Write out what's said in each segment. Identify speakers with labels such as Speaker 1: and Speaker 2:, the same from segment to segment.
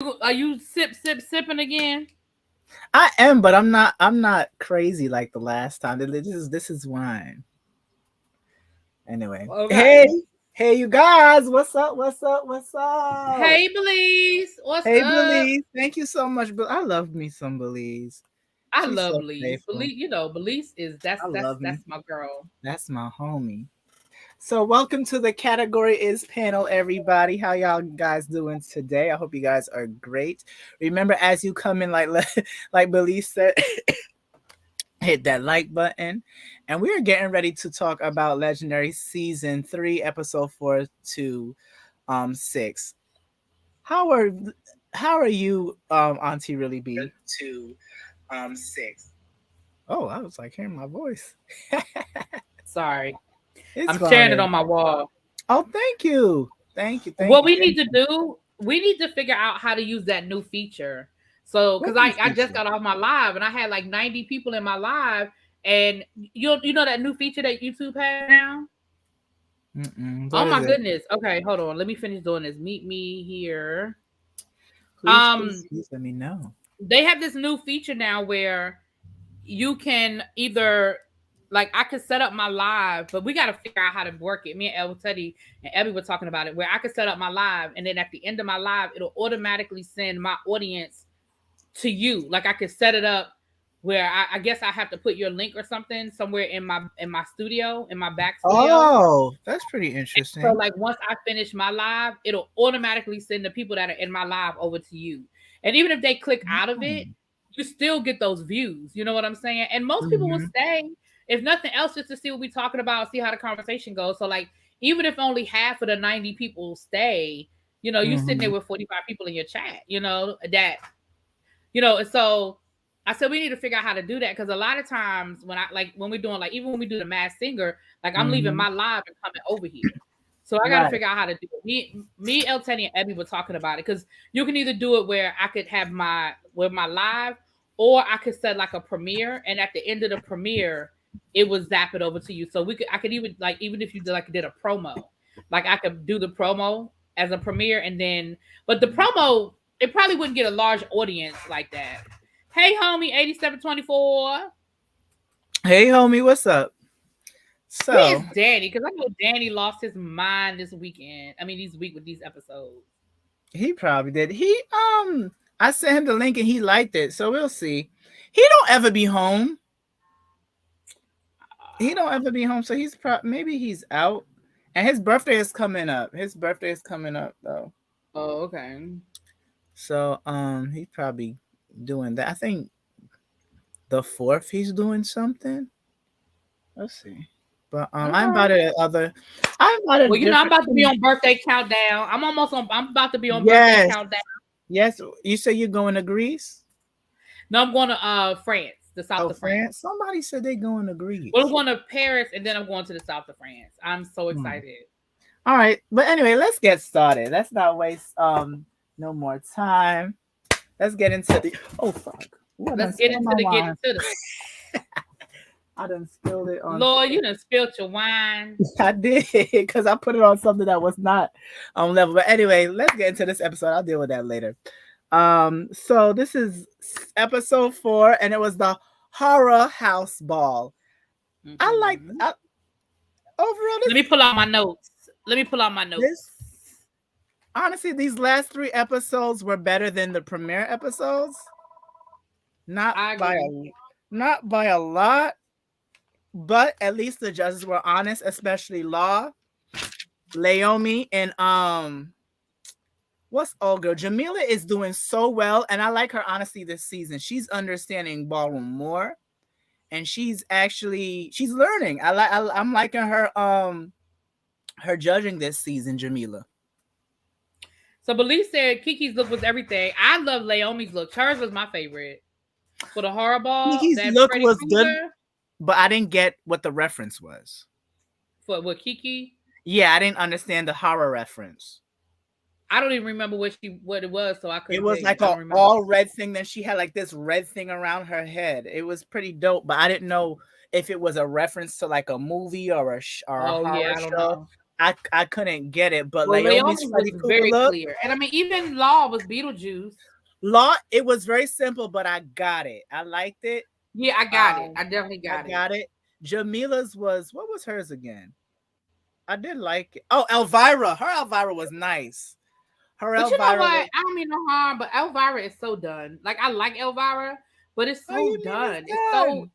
Speaker 1: Are you sipping again?
Speaker 2: I am, but I'm not crazy like the last time. This is wine. Anyway. Hey,
Speaker 1: Okay.
Speaker 2: hey you guys. What's up? What's up? What's up?
Speaker 1: Hey, Belize, what's
Speaker 2: Hey
Speaker 1: up?
Speaker 2: Belize. Thank you so much. But I love me some Belize.
Speaker 1: I
Speaker 2: She's
Speaker 1: love
Speaker 2: so
Speaker 1: Belize.
Speaker 2: faithful.
Speaker 1: Belize is that's
Speaker 2: I
Speaker 1: that's
Speaker 2: love me.
Speaker 1: that's my girl.
Speaker 2: That's my homie. So welcome to the category is panel, everybody. How y'all guys doing today? I hope you guys are great. Remember, as you come in, like Belize said, hit that like button. And we are getting ready to talk about Legendary Season 3, Episode 4 to 6. How are how are you, Auntie Really B?
Speaker 1: To 6.
Speaker 2: Oh, I was like hearing my voice.
Speaker 1: Sorry,
Speaker 2: It's
Speaker 1: I'm sharing it
Speaker 2: fine.
Speaker 1: on my wall.
Speaker 2: Oh, thank you. Thank you. Thank
Speaker 1: What
Speaker 2: you.
Speaker 1: we need
Speaker 2: Thank
Speaker 1: to
Speaker 2: you.
Speaker 1: do, we need to figure out how to use that new feature. So,
Speaker 2: What
Speaker 1: because
Speaker 2: new
Speaker 1: I just
Speaker 2: feature?
Speaker 1: got off my live and I had like 90 people in my live, and you know that new feature that YouTube has now.
Speaker 2: Mm-mm.
Speaker 1: Oh
Speaker 2: What is
Speaker 1: my
Speaker 2: it?
Speaker 1: goodness. Okay, hold on. Let me finish doing this. Meet me here.
Speaker 2: Please, please,
Speaker 1: Um,
Speaker 2: please let me know.
Speaker 1: they have this new feature now where you can either like I could set up my live, but we got to figure out how to work it. Me and Elteddy and Ebbie were talking about it, where I could set up my live, and then at the end of my live, it'll automatically send my audience to you. Like I could set it up where I guess I have to put your link or something somewhere in my studio, in my back studio.
Speaker 2: Oh, that's pretty
Speaker 1: So
Speaker 2: interesting.
Speaker 1: like once I finish my live, it'll automatically send the people that are in my live over to you. And even if they click out of it, you still get those views. You know what I'm saying? And most people will
Speaker 2: Mm-hmm.
Speaker 1: stay, if nothing else, just to see what we're talking about, see how the conversation goes. So like even if only half of the 90 people stay, you're sitting there
Speaker 2: Mm-hmm.
Speaker 1: with 45 people in your chat, and so I said we need to figure out how to do that because a lot of times when we're doing like even when we do the Mass Singer, like I'm leaving
Speaker 2: Mm-hmm.
Speaker 1: my live and coming over here. So I got to
Speaker 2: Right.
Speaker 1: figure out how to do it. Me, Elteddy, and Ebby were talking about it because you can either do it where I could have my live, or I could set like a premiere, and at the end of the premiere, it would zap it over to you. So I could even like even if you did a promo, like I could do the promo as a premiere, and then but the promo it probably wouldn't get a large audience like that. Hey, homie, 8724.
Speaker 2: Hey, homie, what's up?
Speaker 1: Where is
Speaker 2: So
Speaker 1: Danny? Because I know Danny lost his mind this weekend. I mean, this week with these episodes.
Speaker 2: he probably did. I sent him the link and he liked it. So we'll see. He don't ever be home. He don't ever be home. So maybe he's out. And his birthday is coming up. His birthday is coming up though.
Speaker 1: Oh, okay.
Speaker 2: So he's probably doing that. I think the fourth he's doing something. Let's see. But
Speaker 1: Okay.
Speaker 2: I'm about a
Speaker 1: Well, I'm
Speaker 2: different
Speaker 1: about to be on birthday countdown. I'm about to be on birthday
Speaker 2: Yes.
Speaker 1: countdown.
Speaker 2: Yes. You say you're going to Greece?
Speaker 1: No, I'm going to France, the south
Speaker 2: Oh,
Speaker 1: of France.
Speaker 2: France? Somebody said they going to
Speaker 1: Well, I'm
Speaker 2: Greece.
Speaker 1: going to Paris, and then I'm going to the south of France. I'm so
Speaker 2: Hmm.
Speaker 1: excited.
Speaker 2: All right. But anyway, let's get started. Let's not waste no more time. Let's get into the Oh fuck. Ooh, I done
Speaker 1: Let's get
Speaker 2: spilled
Speaker 1: into
Speaker 2: my
Speaker 1: the getting
Speaker 2: wine.
Speaker 1: to the
Speaker 2: I done spilled it on
Speaker 1: Lord. You done spilled your wine.
Speaker 2: I did because I put it on something that was not on level. But anyway, let's get into this episode. I'll deal with that later. So this is episode 4, and it was the horror house ball. I like
Speaker 1: Hmm.
Speaker 2: overall
Speaker 1: Let me pull out my notes. Let me pull out my notes.
Speaker 2: this honestly these last 3 episodes were better than the premiere episodes. Not
Speaker 1: I
Speaker 2: by
Speaker 1: agree.
Speaker 2: a not by a lot, but at least the judges were honest, especially Law, Laomi, and what's Olga? Jamila is doing so well, and I like her honesty this season. She's understanding ballroom more, and she's learning. I'm liking her judging this season, Jamila.
Speaker 1: So Belize said Kiki's look was everything. I love Laomi's look. Hers was my favorite for the horror ball.
Speaker 2: Kiki's
Speaker 1: That
Speaker 2: look
Speaker 1: Freddy
Speaker 2: was good,
Speaker 1: Krueger
Speaker 2: but I didn't get what the reference was.
Speaker 1: for with Kiki.
Speaker 2: Yeah, I didn't understand the horror reference.
Speaker 1: I don't even remember what it was, so I
Speaker 2: It
Speaker 1: couldn't tell
Speaker 2: was
Speaker 1: you.
Speaker 2: like
Speaker 1: I
Speaker 2: a
Speaker 1: don't remember.
Speaker 2: all red thing. Then she had like this red thing around her head. It was pretty dope, but I didn't know if it was a reference to like a movie or a
Speaker 1: Oh
Speaker 2: horror
Speaker 1: yeah, I don't
Speaker 2: show.
Speaker 1: know.
Speaker 2: I couldn't get it, but
Speaker 1: Well,
Speaker 2: Naomi's
Speaker 1: Leomi was
Speaker 2: Freddy Krueger
Speaker 1: very
Speaker 2: look.
Speaker 1: clear, and I mean, even Law was Beetlejuice.
Speaker 2: Law, it was very simple, but I got it. I liked it.
Speaker 1: Yeah, I got it. I definitely
Speaker 2: I
Speaker 1: got it.
Speaker 2: got it. Jamila's was, what was hers again? I did like it. Oh, Elvira. Her Elvira was nice. Her
Speaker 1: But you know
Speaker 2: Elvira
Speaker 1: what?
Speaker 2: was.
Speaker 1: I don't mean no harm, but Elvira is so done. Like I like Elvira, but it's
Speaker 2: What do
Speaker 1: so
Speaker 2: you mean it's
Speaker 1: done. It's so
Speaker 2: done?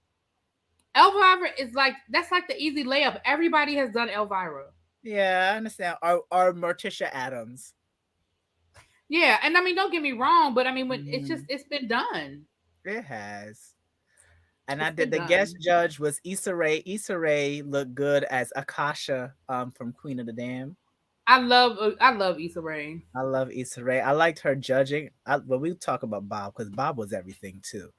Speaker 1: Elvira is like that's like the easy layup. Everybody has done Elvira.
Speaker 2: Yeah, I understand. Or Morticia Adams.
Speaker 1: Yeah, and I mean, don't get me wrong, but I mean, when
Speaker 2: Mhm.
Speaker 1: it's been done.
Speaker 2: It has. And I
Speaker 1: It's
Speaker 2: did
Speaker 1: been
Speaker 2: the guest
Speaker 1: done.
Speaker 2: judge was Issa Rae. Issa Rae looked good as Akasha from Queen of the Dam.
Speaker 1: I love Issa Rae.
Speaker 2: I love Issa Rae. I liked her judging. But we talk about Bob because Bob was everything too.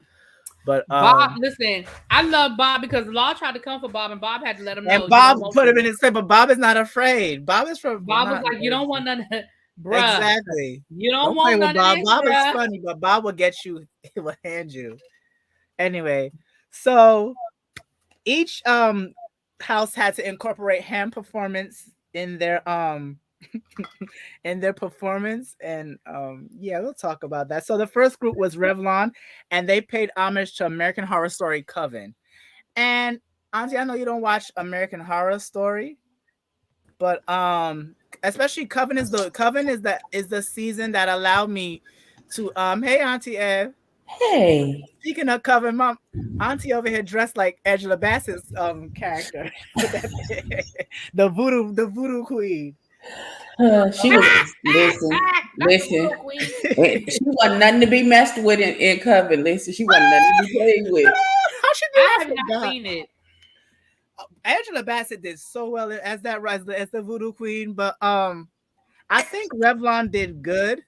Speaker 2: But
Speaker 1: Bob, listen, I love Bob because Law tried to come for Bob, and Bob had to let him know
Speaker 2: and
Speaker 1: you
Speaker 2: Bob
Speaker 1: don't want
Speaker 2: put him in
Speaker 1: this.
Speaker 2: his place, but Bob is not afraid. Bob is from well,
Speaker 1: Bob was
Speaker 2: not
Speaker 1: like, you don't want none of bruh.
Speaker 2: exactly.
Speaker 1: You don't
Speaker 2: Don't play
Speaker 1: want
Speaker 2: with
Speaker 1: none of
Speaker 2: Bob.
Speaker 1: this,
Speaker 2: Bob is
Speaker 1: bruh.
Speaker 2: funny, but Bob will get you. He will hand you anyway. So each house had to incorporate hand performance in their performance, and yeah, we'll talk about that. So the first group was Revlon, and they paid homage to American Horror Story Coven. And Auntie, I know you don't watch American Horror Story, but especially Coven is the season that allowed me to hey Auntie Ev.
Speaker 3: Hey.
Speaker 2: Speaking of Coven, mom, Auntie over here dressed like Angela Bassett's character with that the voodoo queen.
Speaker 3: She was
Speaker 1: Not the
Speaker 3: listen.
Speaker 1: voodoo queen.
Speaker 3: She wasn't nothing to be messed with in Coven. Listen, she wasn't nothing to be played with.
Speaker 2: How she did
Speaker 1: I
Speaker 2: I
Speaker 1: have not
Speaker 2: forgot.
Speaker 1: seen it.
Speaker 2: Angela Bassett did so well as that as the voodoo queen, but I think Revlon did good.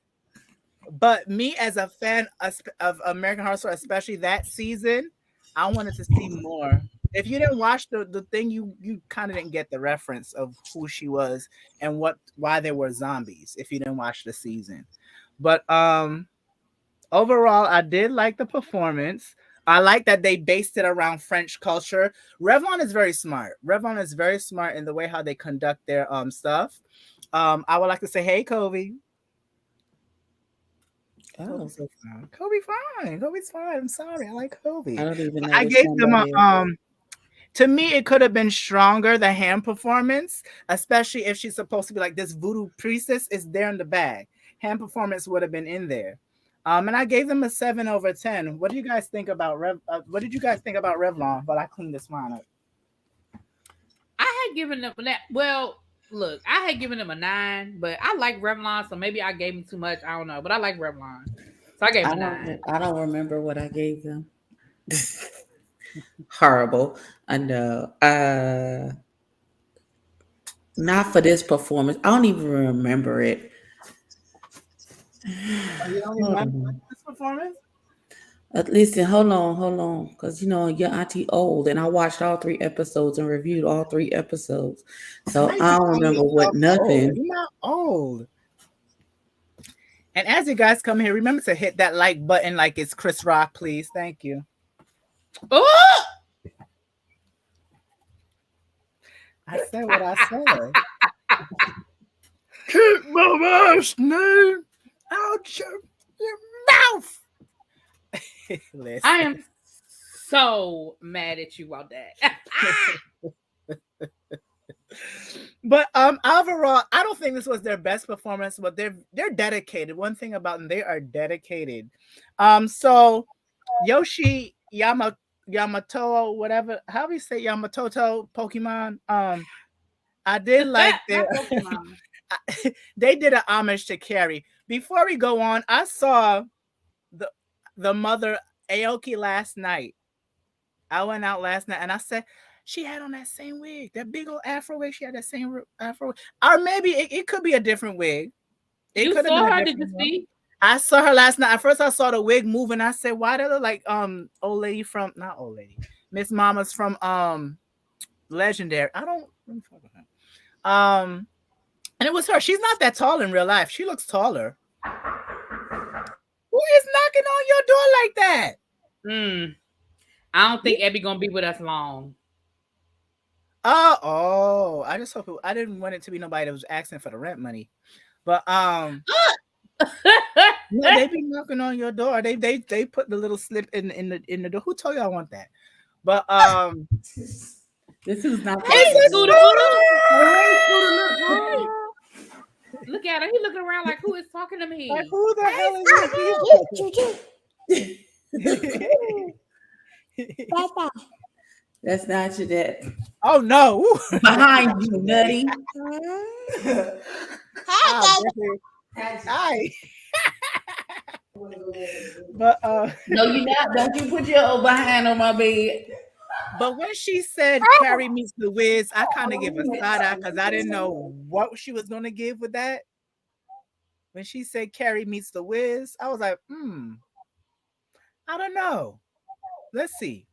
Speaker 2: But me as a fan of American Horror Story, especially that season, I wanted to see more. If you didn't watch the thing, you kind of didn't get the reference of who she was and why they were zombies if you didn't watch the season. But overall, I did like the performance. I like that they based it around French culture. Revlon is very smart. Revlon is very smart in the way how they conduct their stuff. I would like to say, hey, Kobe.
Speaker 3: Oh,
Speaker 2: Kobe's so fine. Kobe fine. Kobe's fine. I'm sorry. I like Kobe.
Speaker 3: I don't even
Speaker 2: But
Speaker 3: know
Speaker 2: I
Speaker 3: what
Speaker 2: gave them a
Speaker 3: somebody is.
Speaker 2: to me it could have been stronger, the hand performance, especially if she's supposed to be like this voodoo priestess is there in the bag. Hand performance would have been in there. And I gave them a 7/10. What do you guys think about what did you guys think about Revlon? But I cleaned this one up.
Speaker 1: I had given them that. Well, look, I had given them a 9, but I like Revlon, so maybe I gave them too much. I don't know, but I like Revlon, so I gave them a 9.
Speaker 3: I don't remember what I gave them. Horrible. I know. Not for this performance. I don't even remember it.
Speaker 2: Oh, you don't
Speaker 3: Hold
Speaker 2: remember
Speaker 3: on.
Speaker 2: this performance?
Speaker 3: Listen, hold on, because your auntie old, and I watched all 3 episodes and reviewed all 3 episodes,
Speaker 2: Why
Speaker 3: so
Speaker 2: you
Speaker 3: I
Speaker 2: keep
Speaker 3: don't
Speaker 2: calling
Speaker 3: remember what
Speaker 2: yourself old?
Speaker 3: nothing.
Speaker 2: You're not old. And as you guys come here, remember to hit that like button like it's Chris Rock, please. Thank you.
Speaker 1: Oh,
Speaker 2: I said what I said. Keep my last name out your mouth. Listen.
Speaker 1: I am so mad at you about that.
Speaker 2: But overall, I don't think this was their best performance, but they're dedicated. One thing about them, they are dedicated. So Yoshi Yamato, whatever, how do you say Yamatoto Pokemon? I did like their
Speaker 1: Not Pokemon.
Speaker 2: they did an homage to Carrie. Before we go on, I saw the mother Aoki last night. I went out last night and I said she had on that same wig, that big old afro wig. She had that same afro, or maybe it could be a different wig. It
Speaker 1: You
Speaker 2: could have been
Speaker 1: saw
Speaker 2: a
Speaker 1: her? Did you
Speaker 2: different one.
Speaker 1: see?
Speaker 2: I saw her last night. At first, I saw the wig moving. I said, "Why does it look like old lady from not old lady, Miss Mama's from Legendary?" I don't. Let me fuck with her. And it was her. She's not that tall in real life. She looks taller. Who is knocking on your door like that?
Speaker 1: I don't think Ebbie gonna be with us long.
Speaker 2: Oh, I just hope I didn't want it to be nobody that was asking for the rent money. But no, they be knocking on your door. They put the little slip in the door. Who told you I want that? But
Speaker 3: This is not
Speaker 1: Hey,
Speaker 3: that.
Speaker 1: Scooter Boo. Look at him. He looking around like, who is talking to me?
Speaker 2: like, who the hell is this?
Speaker 3: That's not your dad.
Speaker 2: Oh no!
Speaker 3: Behind you, nutty.
Speaker 2: Hi. But
Speaker 3: No, you not. Don't you put your old behind on my bed.
Speaker 2: But when she said Carrie meets the Wiz, I kind of gave a side eye because I didn't know what she was gonna give with that. When she said Carrie meets the Wiz, I was like, I don't know. Let's see.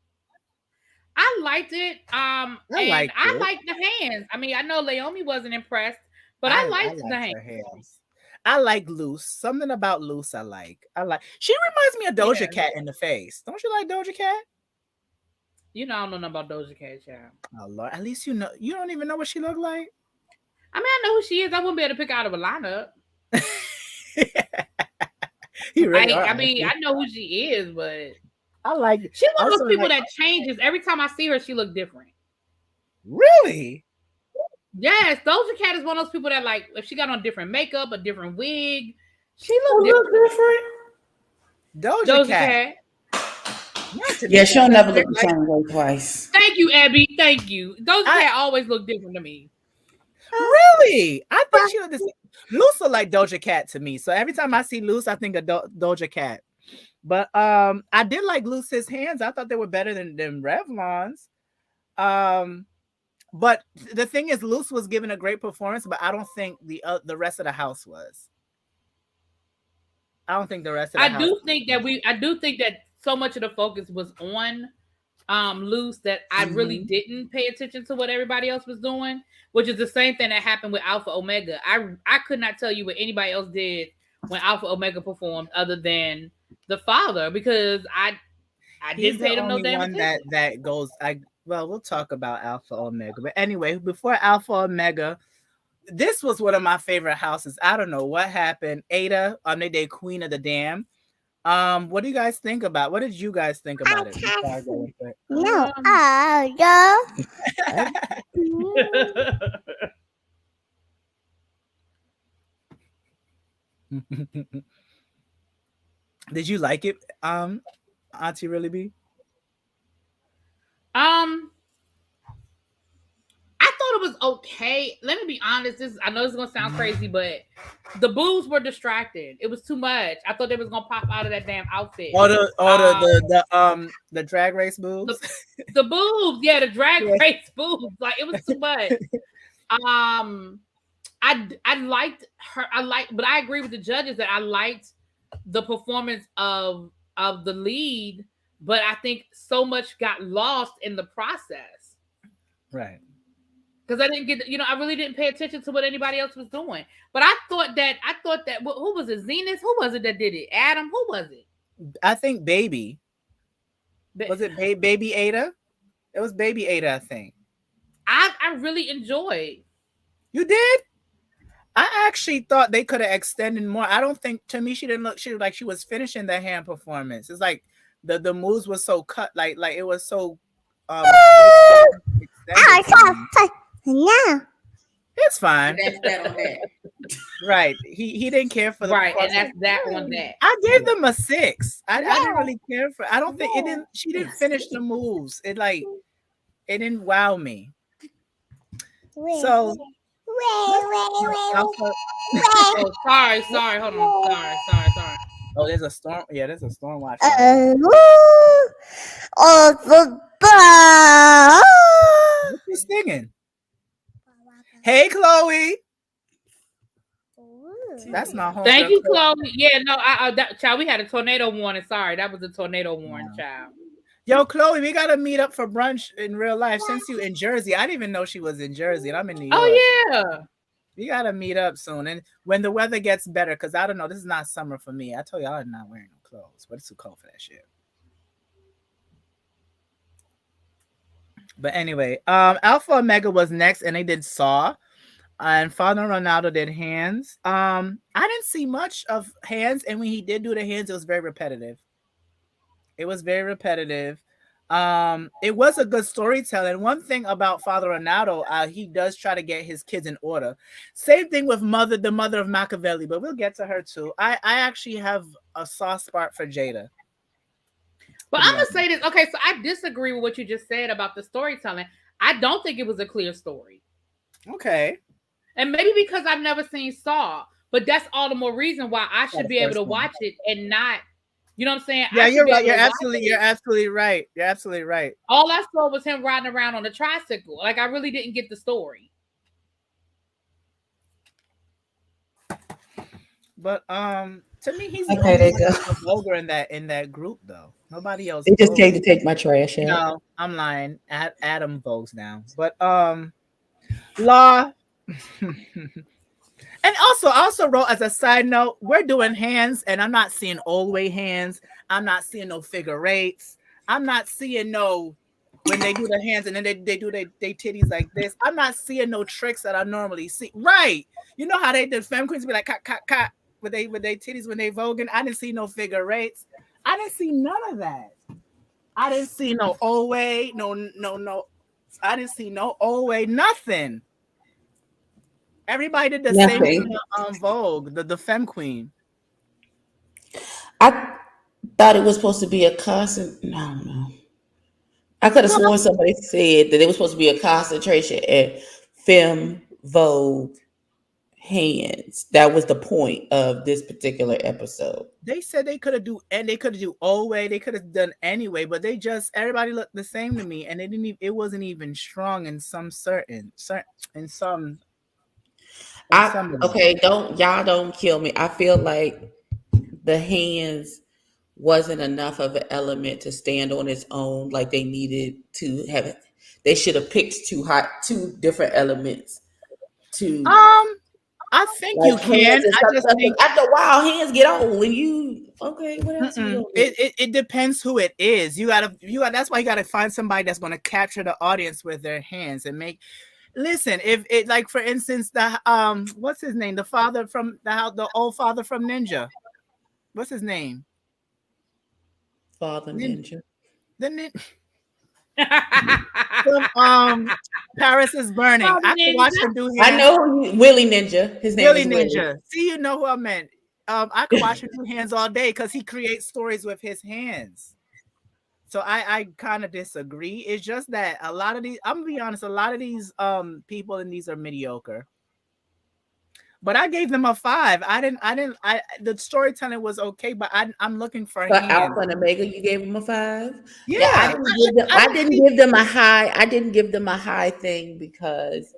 Speaker 1: I liked it. I liked the hands. I mean, I know Naomi wasn't impressed, but I liked the hands.
Speaker 2: I like Loose. Something about Loose I like. She reminds me of Doja Cat in the face. Don't you like Doja Cat?
Speaker 1: You know, I don't know nothing about Doja Cat, child.
Speaker 2: Oh Lord, at least you know. You don't even know what she looked like.
Speaker 1: I mean, I know who she is. I wouldn't be able to pick out of a lineup. I mean, I know who she is, but
Speaker 2: I like.
Speaker 1: She's one of those people that changes every time I see her. She look different.
Speaker 2: Really?
Speaker 1: Yes, Doja Cat is one of those people that, like, if she got on different makeup, a different wig, she look different.
Speaker 2: Doja Cat.
Speaker 3: Yeah, she'll never look the same way twice.
Speaker 1: Thank you, Abby. Thank you. Doja Cat always look different to me.
Speaker 2: Really? I think she look the same. Luce look like Doja Cat to me. So every time I see Luce, I think of Doja Cat. But I did like Luce's hands. I thought they were better than Revlon's. But the thing is, Luce was giving a great performance, but I don't think the rest of the house was. I don't think the rest of the house.
Speaker 1: I do think that so much of the focus was on Luce that I really didn't pay attention to what everybody else was doing, which is the same thing that happened with Alpha Omega. I could not tell you what anybody else did when Alpha Omega performed other than the father, because I didn't pay them no damn attention.
Speaker 2: That goes. Well, we'll talk about Alpha Omega, but anyway, before Alpha Omega, this was one of my favorite houses. I don't know what happened. Ada, they did Queen of the Dam. What do you guys think about? What did you guys think about it? Did you like it, Auntie ReallyB?
Speaker 1: I thought it was okay. Let me be honest. I know this is gonna sound crazy, but the boobs were distracting. It was too much. I thought they was gonna pop out of that damn outfit.
Speaker 2: The drag race boobs.
Speaker 1: The boobs, yeah, the drag race boobs. Like, it was too much. I liked her. But I agree with the judges that I liked the performance of the lead, but I think so much got lost in the process.
Speaker 2: Right.
Speaker 1: Because I didn't get, I really didn't pay attention to what anybody else was doing. But I thought that who was it? Zenith? Who was it that did it? Adam? Who was it?
Speaker 2: I think Baby. Was it Baby Ada? It was Baby Ada, I think.
Speaker 1: I really enjoyed.
Speaker 2: You did? I actually thought they could have extended more. I don't think, to me, she didn't look, she was like she was finishing the hand performance. It's like the moves were so cut, like it was so yeah. It's fine.
Speaker 3: That's that on that.
Speaker 2: Right. He didn't care for the
Speaker 1: right, and that's that on that.
Speaker 2: I gave them a 6. I didn't really care for. I don't think she didn't finish the moves. It didn't wow me. So
Speaker 1: sorry, hold on. Sorry.
Speaker 2: Oh, there's a storm. Yeah, there's a storm watch. Who's singing? Hey, Chloe. That's not home.
Speaker 1: Thank you, Chloe. Yeah, no, child, we had a tornado warning. Sorry, that was a tornado warning, child.
Speaker 2: Yo, Chloe, we gotta meet up for brunch in real life. Since you in Jersey, I didn't even know she was in Jersey, and I'm in New York.
Speaker 1: Oh yeah,
Speaker 2: we gotta meet up soon, and when the weather gets better, because I don't know, this is not summer for me. I told y'all I'm not wearing no clothes, but it's too cold for that shit. But anyway, Alpha Omega was next, and they did Saw, and Father Ronaldo did Hands. I didn't see much of Hands, and when he did do the hands, it was very repetitive. It was very repetitive. It was a good storytelling. One thing about Father Ronaldo, he does try to get his kids in order. Same thing with the mother of Machiavelli, but we'll get to her too. I actually have a soft spot for Jada.
Speaker 1: But I'm gonna say this. Okay, so I disagree with what you just said about the storytelling. I don't think it was a clear story.
Speaker 2: Okay.
Speaker 1: And maybe because I've never seen Saw, but that's all the more reason why I should be able to watch it and not, you know what I'm saying?
Speaker 2: Yeah,
Speaker 1: you're
Speaker 2: right. You're absolutely right. You're absolutely right.
Speaker 1: All I saw was him riding around on a tricycle. Like I really didn't get the story.
Speaker 2: But to me, he's
Speaker 3: okay. They go.
Speaker 2: vulgar in that group though. Nobody else.
Speaker 3: They just came to take my trash out.
Speaker 2: No, I'm lying. Adam vogues now, but Law. And also, I also wrote as a side note, we're doing hands, and I'm not seeing old way hands. I'm not seeing no figure eights. I'm not seeing no when they do the hands and then they do they titties like this. I'm not seeing no tricks that I normally see. Right? You know how they the femme queens be like cut with they titties when they voguing. I didn't see no figure eights. I didn't see none of that. I didn't see no old way, no. I didn't see no old way, nothing. Everybody did the same thing on Vogue, the femme queen.
Speaker 3: I thought it was supposed to be a constant. No. I could have sworn somebody said that it was supposed to be a concentration at femme Vogue hands. That was the point of this particular episode.
Speaker 2: They said they could have do old way, they could have done anyway, but everybody looked the same to me, and it wasn't even strong in some in some.
Speaker 3: Okay, don't kill me. I feel like the hands wasn't enough of an element to stand on its own. Like they needed to have it. They should have picked two different elements to.
Speaker 2: I think you can. I just think
Speaker 3: after a while, hands get old. When you okay, what else?
Speaker 2: It depends who it is. You gotta. That's why you gotta find somebody that's gonna capture the audience with their hands and make. Listen, if it like for instance the what's his name? The father from the old father from Ninja. What's his name?
Speaker 3: Father Ninja.
Speaker 2: The Paris is Burning. I can watch him do.
Speaker 3: I know Willie Ninja. His name is Willie
Speaker 2: Ninja. See, you know who I meant. I could watch him do hands all day because he creates stories with his hands. So I kind of disagree. It's just that a lot of these, I'm gonna be honest, a lot of these people in these are mediocre. But I gave them a 5. The storytelling was okay, but I'm looking for
Speaker 3: Alpha and Omega, you gave them a 5?
Speaker 2: Yeah,
Speaker 3: I didn't give them a high. I didn't give them a high thing because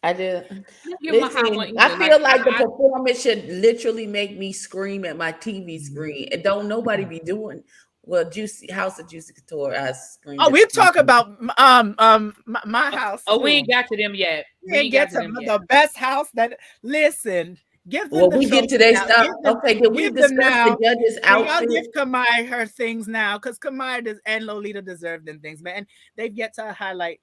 Speaker 3: I did. Listen, I feel like the performance should literally make me scream at my TV screen, and don't nobody be doing. Well, House of Juicy Couture, I screamed.
Speaker 2: Oh, we talk about my house.
Speaker 1: Oh, we ain't got to them yet.
Speaker 2: We ain't got to them yet. The best house that listen. Give them.
Speaker 3: Well, we get to their stuff. Okay, did we discuss the judges' outfit?
Speaker 2: Y'all give Kamaya her things now, because Kamaya and Lolita deserve them things, man. They've yet to highlight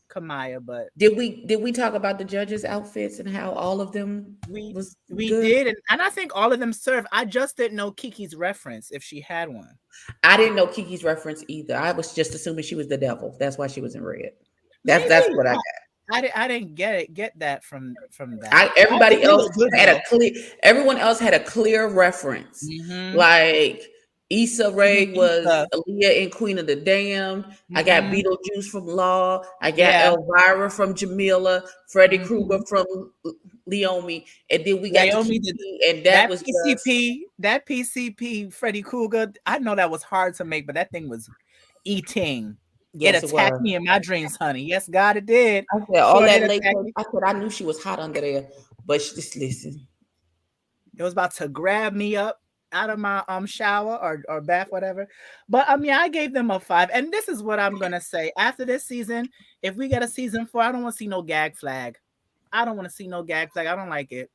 Speaker 2: Kamaya, but
Speaker 3: did we talk about the judges' outfits and how all of them
Speaker 2: we did, and I think all of them serve. I just didn't know Kiki's reference if she had one.
Speaker 3: I didn't know Kiki's reference either. I was just assuming she was the devil. That's why she was in red. That's what I got.
Speaker 2: I didn't get that from that.
Speaker 3: Everyone else had a clear reference. Mm-hmm. Like Issa Rae was Aaliyah in Queen of the Damned. Mm-hmm. I got Beetlejuice from Law. I got Elvira from Jamila. Freddy Krueger from Leomi. And then we got
Speaker 2: Leomi, and that was PCP. That PCP Freddy Krueger. I know that was hard to make, but that thing was eating. Yes, it attacked me in my dreams, honey. Yes, God, it did.
Speaker 3: I said all that late. I knew she was hot under there, but just listen.
Speaker 2: It was about to grab me up out of my shower or bath, whatever. But I mean, I gave them a 5, and this is what I'm gonna say. After this season, if we get a season 4, I don't want to see no gag flag. I don't want to see no gag flag. I don't like it.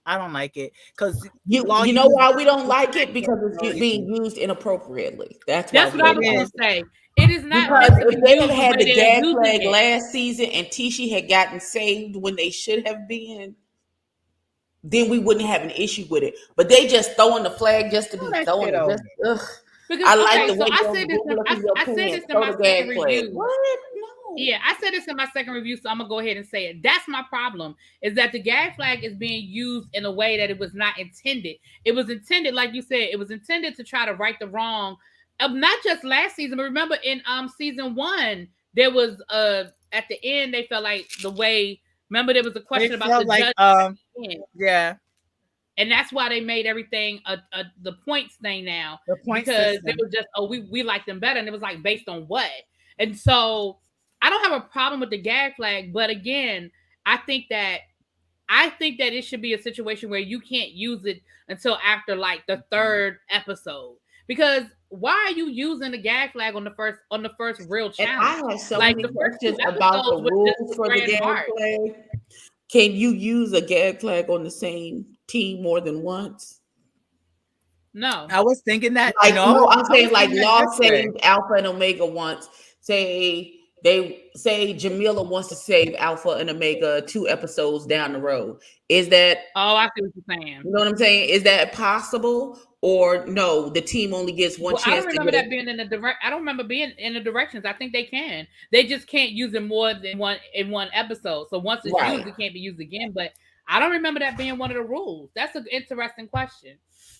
Speaker 2: I don't like it because
Speaker 3: you know why we don't like it, because it's being used inappropriately. That's why
Speaker 1: what I was going to say. It is not
Speaker 3: because
Speaker 1: meant to
Speaker 3: if
Speaker 1: be
Speaker 3: they
Speaker 1: used
Speaker 3: had had
Speaker 1: way
Speaker 3: the
Speaker 1: they're
Speaker 3: gag
Speaker 1: using
Speaker 3: flag
Speaker 1: it.
Speaker 3: last season and Tisha had gotten saved when they should have been, then we wouldn't have an issue with it. But they just throwing the flag just to be throwing it. Just, ugh.
Speaker 1: Because,
Speaker 3: I like the
Speaker 1: so
Speaker 3: way
Speaker 1: I
Speaker 3: you're
Speaker 1: said this.
Speaker 3: moving up in your
Speaker 1: I said
Speaker 3: pants.
Speaker 1: this in
Speaker 3: Throw
Speaker 1: my
Speaker 3: the
Speaker 1: second
Speaker 3: gag flag.
Speaker 1: review.
Speaker 3: What? No.
Speaker 1: Yeah, I said this in my second review, so I'm gonna go ahead and say it. That's my problem. Is that the gag flag is being used in a way that it was not intended. It was intended, like you said, it was intended to try to right the wrong of not just last season, but remember in season 1, there was at the end they felt like the way. Remember there was a question about the judge.
Speaker 2: Yeah.
Speaker 1: And that's why they made everything the points thing now.
Speaker 2: The points
Speaker 1: because
Speaker 2: system.
Speaker 1: it was just, we like them better. And it was like based on what? And so I don't have a problem with the gag flag. But again, I think that it should be a situation where you can't use it until after like the 3rd episode. Because why are you using the gag flag on the first real challenge?
Speaker 3: And I have so
Speaker 1: like
Speaker 3: many
Speaker 1: the first
Speaker 3: questions about the rules for the gag flag. Can you use a gag flag on the same team more than once?
Speaker 1: No.
Speaker 2: I was thinking that.
Speaker 3: Like, no, I'm saying like Law saved Alpha and Omega once. Say Jamila wants to save Alpha and Omega 2 episodes down the road. Is that?
Speaker 1: Oh, I see what you're saying.
Speaker 3: You know what I'm saying? Is that possible? Or no, the team only gets one chance.
Speaker 1: I don't remember that being in the I don't remember being in the directions. I think they can. They just can't use it more than one episode. So once it's used, it can't be used again. But I don't remember that being one of the rules. That's an interesting question.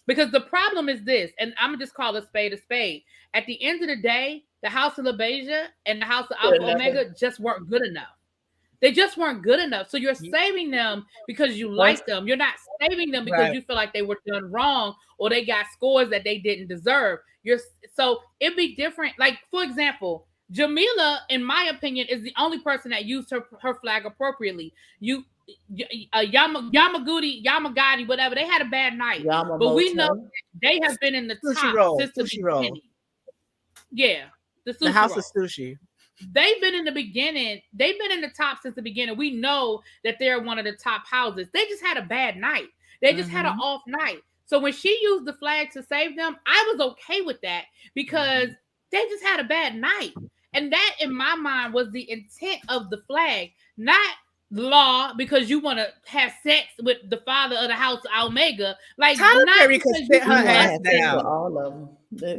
Speaker 1: Because the problem is this, and I'm gonna just call a spade a spade. At the end of the day, the House of LaBeija and the House of Alpha Omega just weren't good enough. They just weren't good enough. So you're saving them because you like them. You're not saving them because you feel like they were done wrong or they got scores that they didn't deserve. So it'd be different. Like, for example, Jamila, in my opinion, is the only person that used her flag appropriately. Yamagati, whatever, they had a bad night. But we know they have been in the top since the beginning. Yeah. The
Speaker 2: House of Sushi.
Speaker 1: They've been in the beginning. They've been in the top since the beginning. We know that they're one of the top houses. They just had a bad night. They just had an off night. So when she used the flag to save them, I was okay with that because they just had a bad night. And that, in my mind, was the intent of the flag, not Law because you want to have sex with the father of the House of Omega. Like,
Speaker 2: Tyler
Speaker 1: not
Speaker 2: Perry could sit her ass down.
Speaker 3: All of them.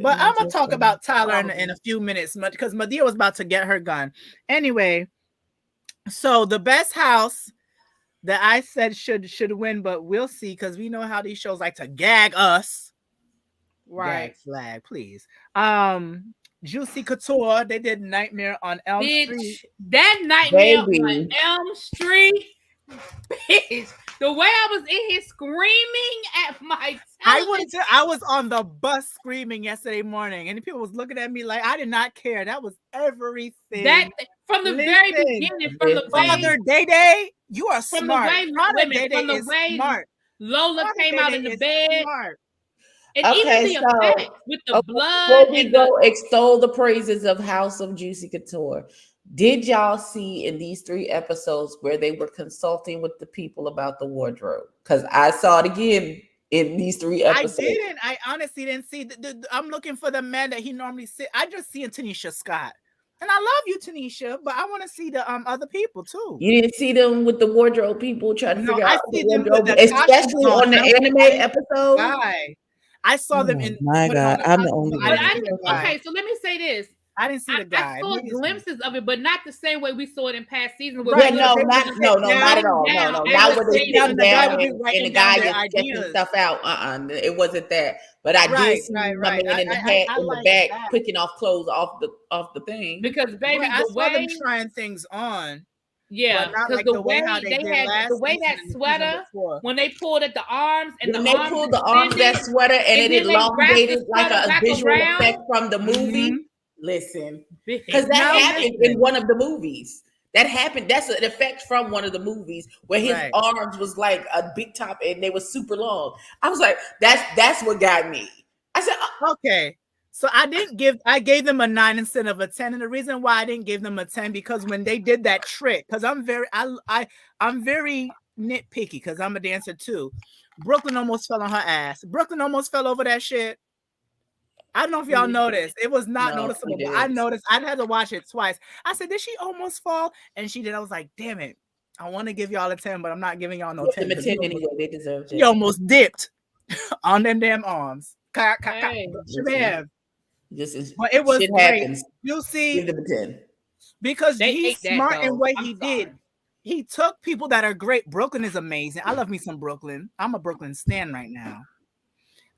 Speaker 2: But I'm gonna talk about Tyler in a few minutes because Madea was about to get her gun. Anyway, so the best house that I said should win, but we'll see because we know how these shows like to gag us.
Speaker 1: Right.
Speaker 2: Gag flag, please. Juicy Couture, they did Nightmare on Elm Street.
Speaker 1: That Nightmare on Elm Street, bitch. The way I was in here screaming at my television.
Speaker 2: I was on the bus screaming yesterday morning, and people was looking at me like I did not care. That was everything.
Speaker 1: That from the very beginning, from the
Speaker 2: Father Day, you are smart.
Speaker 1: From the way Lola came out in the bed. Smart. And even the effects with the blood.
Speaker 3: Before we go extol the praises of House of Juicy Couture, did y'all see in these 3 episodes where they were consulting with the people about the wardrobe? Because I saw it again in these 3 episodes.
Speaker 2: I didn't. I honestly didn't see. I'm looking for the man that he normally sit. I just see Tanisha Scott. And I love you, Tanisha, but I want to see the other people too.
Speaker 3: You didn't see them with the wardrobe people trying to figure out
Speaker 2: the
Speaker 3: wardrobe, especially on the anime episode.
Speaker 2: I saw them in.
Speaker 3: My God, I'm the only one.
Speaker 1: Okay, so let me say this.
Speaker 2: I didn't see the guy.
Speaker 1: I saw glimpses of it, but not the same way we saw it in past seasons.
Speaker 3: No, not at all. No, not where they sit down and the guy is checking stuff out. It wasn't that. But I did see him coming in the hat in the back, picking off clothes off the thing.
Speaker 1: Because baby,
Speaker 2: I saw them trying things on.
Speaker 1: Yeah, because the way that sweater when they pulled at the arms and
Speaker 3: when they pulled the arms that sweater and it elongated like a visual effect from the movie. Listen, because that happened in one of the movies. That happened. That's an effect from one of the movies where his arms was like a big top and they were super long. I was like, that's what got me. I said,
Speaker 2: okay. So I gave them a 9 instead of a 10. And the reason why I didn't give them a 10 because when they did that trick, because I'm very nitpicky because I'm a dancer too. Brooklyn almost fell on her ass. Brooklyn almost fell over that shit. I don't know if y'all noticed. It was not noticeable, but I noticed. I had to watch it twice. I said, did she almost fall? And she did. I was like, damn it. I want to give y'all a 10, but I'm not giving y'all no 10.
Speaker 3: Give them a 10 anyway. They deserve it.
Speaker 2: She almost dipped on them damn arms.
Speaker 1: Hey,
Speaker 2: but it was great. You see,
Speaker 3: give them a 10.
Speaker 2: Because he's smart in what he did. He took people that are great. Brooklyn is amazing. I love me some Brooklyn. I'm a Brooklyn stan right now.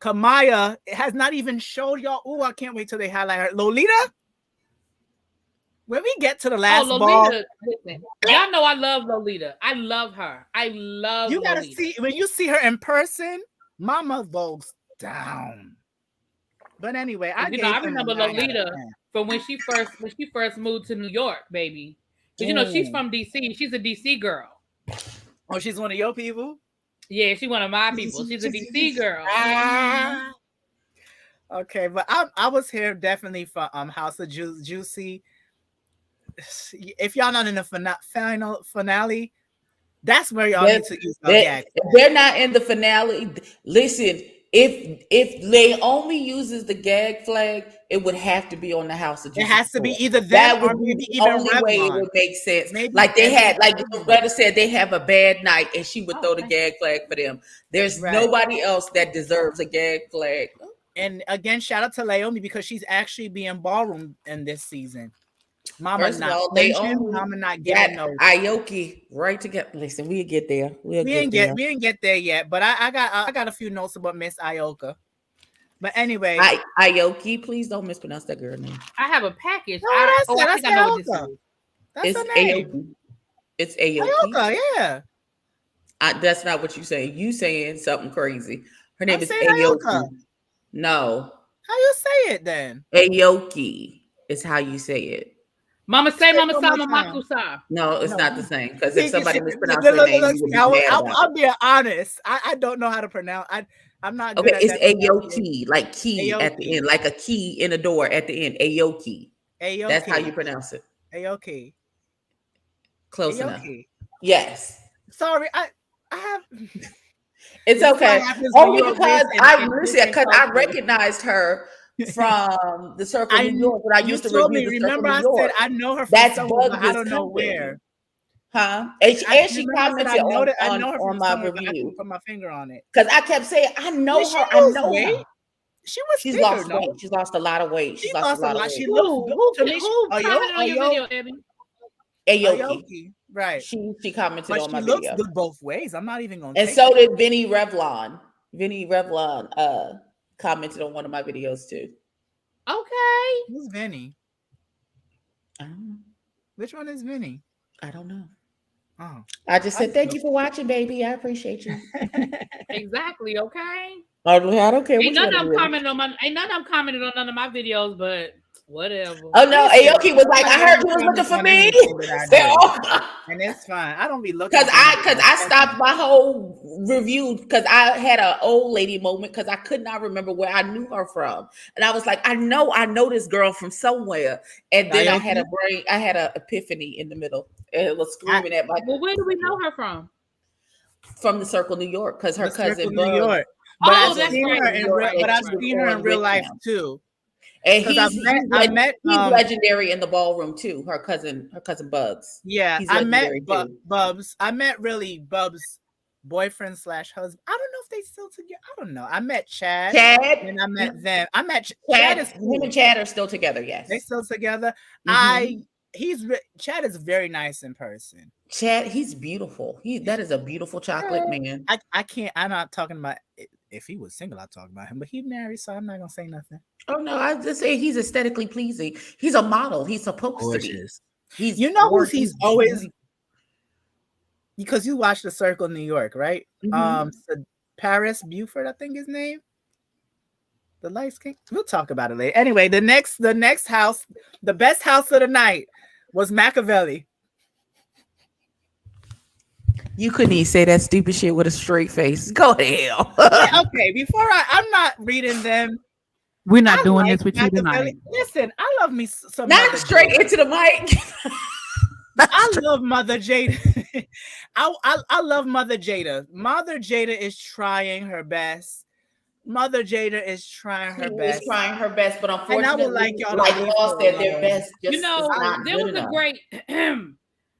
Speaker 2: Kamaya has not even showed y'all. Oh, I can't wait till they highlight her. Lolita? When we get to the last ball.
Speaker 1: Listen, y'all know I love Lolita. I love her. I love
Speaker 2: You gotta
Speaker 1: Lolita.
Speaker 2: see, when you see her in person, Mama goes down. But anyway, I
Speaker 1: remember Lolita from when she first moved to New York, baby. Because she's from DC. She's a DC girl.
Speaker 2: Oh, she's one of your people?
Speaker 1: Yeah, she's one of my people. She's a DC girl.
Speaker 2: Okay, but I was here definitely for House of Juicy. If y'all not in the final finale, that's where y'all need to use
Speaker 3: if they're not in the finale, listen. If Naomi uses the gag flag, it would have to be on the House of Juicy.
Speaker 2: It has to be either that or maybe
Speaker 3: the only way it would make sense. Maybe like they had, like the brother said, they have a bad night, and she would throw the gag flag for them. There's nobody else that deserves a gag flag.
Speaker 2: And again, shout out to Naomi because she's actually being ballroom in this season. Mama not getting no
Speaker 3: Aoki right together. Listen, we'll get there. We didn't
Speaker 2: get there yet, but I got a few notes about Miss Ioka. But anyway,
Speaker 3: Aoki, please don't mispronounce that girl name.
Speaker 1: I have a package.
Speaker 2: No, I think I know what this is. That's her name.
Speaker 3: Aoki. It's Aoki.
Speaker 2: Aoka, yeah.
Speaker 3: That's not what you saying. You saying something crazy. Her name is Aoki. No.
Speaker 2: How you say it then?
Speaker 3: Aoki is how you say it.
Speaker 1: Mama say, Mama sa, Mama kusa.
Speaker 3: No, it's not the same. Because if somebody mispronounces their name,
Speaker 2: I'll be honest. I don't know how to pronounce. I'm not good at
Speaker 3: it's Aoki, like key Aoki. At the end, like a key in a door at the end. Aoki. That's how you pronounce it.
Speaker 2: Aoki.
Speaker 3: Close enough. Yes.
Speaker 2: Sorry, I have.
Speaker 3: It's okay. Only because I recognized her from the Circle of New York when I used to review the Circle of New York.
Speaker 2: I know her from somewhere, but I don't know where.
Speaker 3: Huh? And she commented on my review.
Speaker 2: I put my finger on it
Speaker 3: because I kept saying, "I know her. I know her."
Speaker 2: She's
Speaker 3: lost weight. She's lost a lot of weight.
Speaker 2: She's lost a lot. She
Speaker 1: looks good to me. Who commented on your video, Abby?
Speaker 2: Aoki. Right.
Speaker 3: She commented on my video.
Speaker 2: She looks good both ways. I'm not even going
Speaker 3: to. And so did Vinny Revlon. Vinny Revlon commented on one of my videos too.
Speaker 1: Okay.
Speaker 2: Who's Vinny? Which one is Vinny?
Speaker 3: I don't know.
Speaker 2: Oh.
Speaker 3: I just said thank you for watching, baby. I appreciate you.
Speaker 1: Exactly. Okay.
Speaker 3: I don't care.
Speaker 1: Ain't none of them commented on none of my videos, but whatever.
Speaker 3: Oh no, Aoki was like, I heard you was looking for me.
Speaker 2: And it's fine. I don't be looking
Speaker 3: because I stopped my whole review because I had an old lady moment because I could not remember where I knew her from. And I was like, I know this girl from somewhere. And then I had an epiphany in the middle. And it was screaming at my.
Speaker 1: Well, where do we know her from?
Speaker 3: From the Circle New York, because her cousin
Speaker 2: New York. But I've seen her in real life too.
Speaker 3: And I met he's legendary in the ballroom too. Her cousin Bubs.
Speaker 2: Yeah, I met Bubs. I met Bubs' boyfriend / husband. I don't know if they still together. I don't know. I met Chad. And I met them. I met Chad.
Speaker 3: Him and Chad are still together. Yes,
Speaker 2: they still together. Mm-hmm. Chad is very nice in person.
Speaker 3: Chad, he's beautiful. That is a beautiful chocolate man.
Speaker 2: I can't. I'm not talking about. If he was single, I'd talk about him, but he's married, so I'm not gonna say nothing.
Speaker 3: Oh no, I just say he's aesthetically pleasing. He's a model. He's supposed to be.
Speaker 2: He's who's always because you watch The Circle New York, right? Mm-hmm. So Paris Buford, I think his name. The light skin. We'll talk about it later. Anyway, the next house, the best house of the night was Machiavelli.
Speaker 3: You couldn't even say that stupid shit with a straight face. Go to hell.
Speaker 2: Okay, before I'm not reading them.
Speaker 4: We're not doing this with you tonight.
Speaker 2: Listen, I love me some.
Speaker 3: Not straight into the mic.
Speaker 2: I love Mother Jada. I love Mother Jada. Mother Jada is trying her best. Mother Jada is trying
Speaker 3: She
Speaker 2: her
Speaker 3: is
Speaker 2: best.
Speaker 3: trying her best, but
Speaker 2: And I would like
Speaker 3: unfortunately,
Speaker 2: y'all to
Speaker 3: like
Speaker 2: leave
Speaker 3: Law
Speaker 2: her
Speaker 3: said, their
Speaker 2: alone.
Speaker 3: best just is not
Speaker 1: there
Speaker 3: good
Speaker 1: was
Speaker 3: enough.
Speaker 1: a great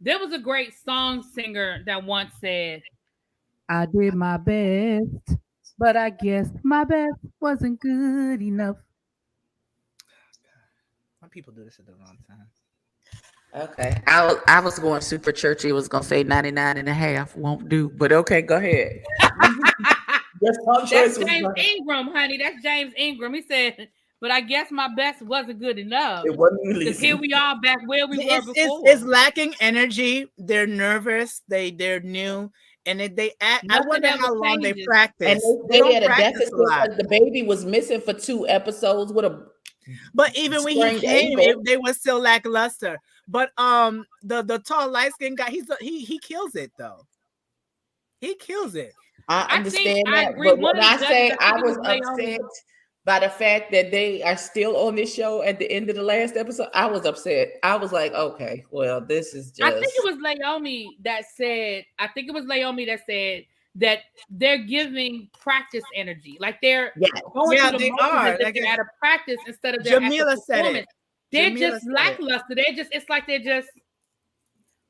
Speaker 1: there was a great song singer that once said, "I did my best, but I guess my best wasn't good enough."
Speaker 2: Why people do this at the wrong time?
Speaker 3: Okay. I was going super churchy. It was going to say 99 and a half. Won't do. But okay, go ahead.
Speaker 1: That's James Ingram, honey. That's James Ingram. He said, "But I guess my best wasn't good enough."
Speaker 3: It wasn't
Speaker 1: Because here we are back where we were before.
Speaker 2: It's lacking energy. They're nervous. They're new. And I wonder how long they practice.
Speaker 3: And they had a deficit because the baby was missing for 2 episodes with a.
Speaker 2: But even when he came, they were still lackluster. But the tall light skinned guy, he kills it though. He kills it.
Speaker 3: I understand that, but when I say I was upset by the fact that they are still on this show at the end of the last episode, I was upset. I was like, okay, well, this is just.
Speaker 1: I think it was Naomi that said. That they're giving practice energy, like they're going through the motions that they're at a practice instead of their
Speaker 2: Jamila said it.
Speaker 1: They're just lackluster. It's like they're just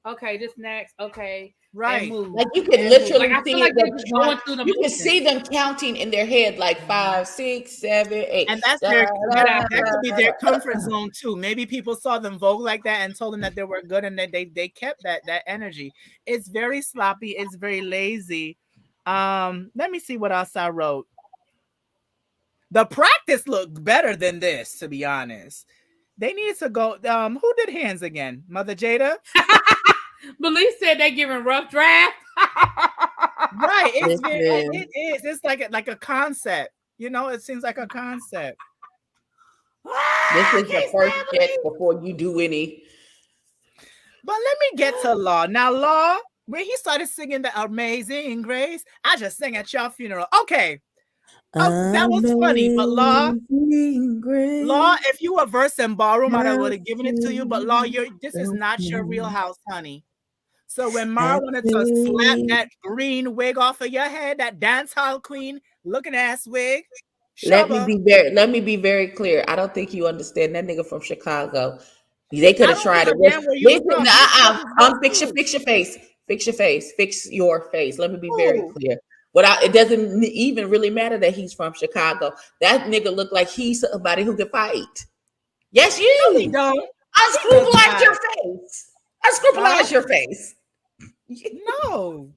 Speaker 1: okay. Just next, okay,
Speaker 3: right? Like you can literally see it. Going through the you can see them counting in their head like 5, 6, 7, 8,
Speaker 2: and that's that could be their comfort zone too. Maybe people saw them vogue like that and told them that they were good, and that they kept that energy. It's very sloppy. It's very lazy. Let me see what else I wrote. The practice looked better than this, to be honest. They need to go. Who did hands again? Mother Jada?
Speaker 1: Belize said they're giving rough draft.
Speaker 2: Right. It is. It's like a concept. You know, it seems like a concept.
Speaker 3: This is the first check before you do any.
Speaker 2: But let me get to Law. Now, Law, when he started singing the Amazing Grace, I just sang at your funeral. Okay. That was funny, but Law, if you were verse in Ballroom, I would have given it to you. But Law, this is not your real house, honey. So when Mara wanted to slap that green wig off of your head, that dance hall queen looking ass wig.
Speaker 3: Let me be very clear. I don't think you understand that nigga from Chicago. They could have tried it. Listen, fix your face. Fix your face. Fix your face. Let me be very clear. It doesn't even really matter that he's from Chicago. That nigga look like he's somebody who can fight. Yes, you.
Speaker 2: No, he don't.
Speaker 3: Unscrupulized your face. Unscrupulized your face.
Speaker 2: No.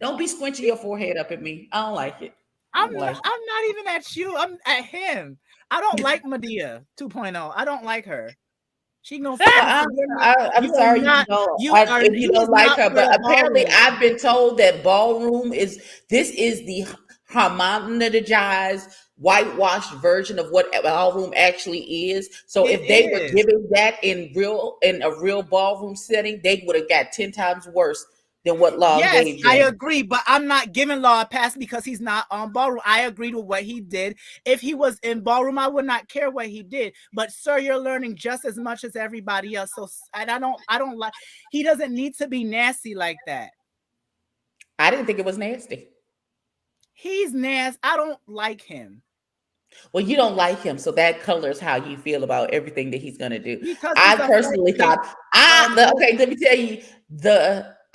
Speaker 3: Don't be squinching your forehead up at me. I don't like it.
Speaker 2: I'm not even at you. I'm at him. I don't like Medea 2.0. I don't like her. She gonna.
Speaker 3: I'm sorry if you don't like her, but apparently I've been told that Ballroom is the homogenized, whitewashed version of what Ballroom actually is. So if they were giving that in a real ballroom setting, they would have got 10 times worse than what Law gave them.
Speaker 2: I agree, but I'm not giving Law a pass because he's not on Ballroom. I agreed with what he did. If he was in Ballroom, I would not care what he did. But sir, you're learning just as much as everybody else. So I don't like. He doesn't need to be nasty like that.
Speaker 3: I didn't think it was nasty.
Speaker 2: He's nasty. I don't like him.
Speaker 3: Well, you don't like him, so that colors how you feel about everything that he's gonna do. I personally thought. Let me tell you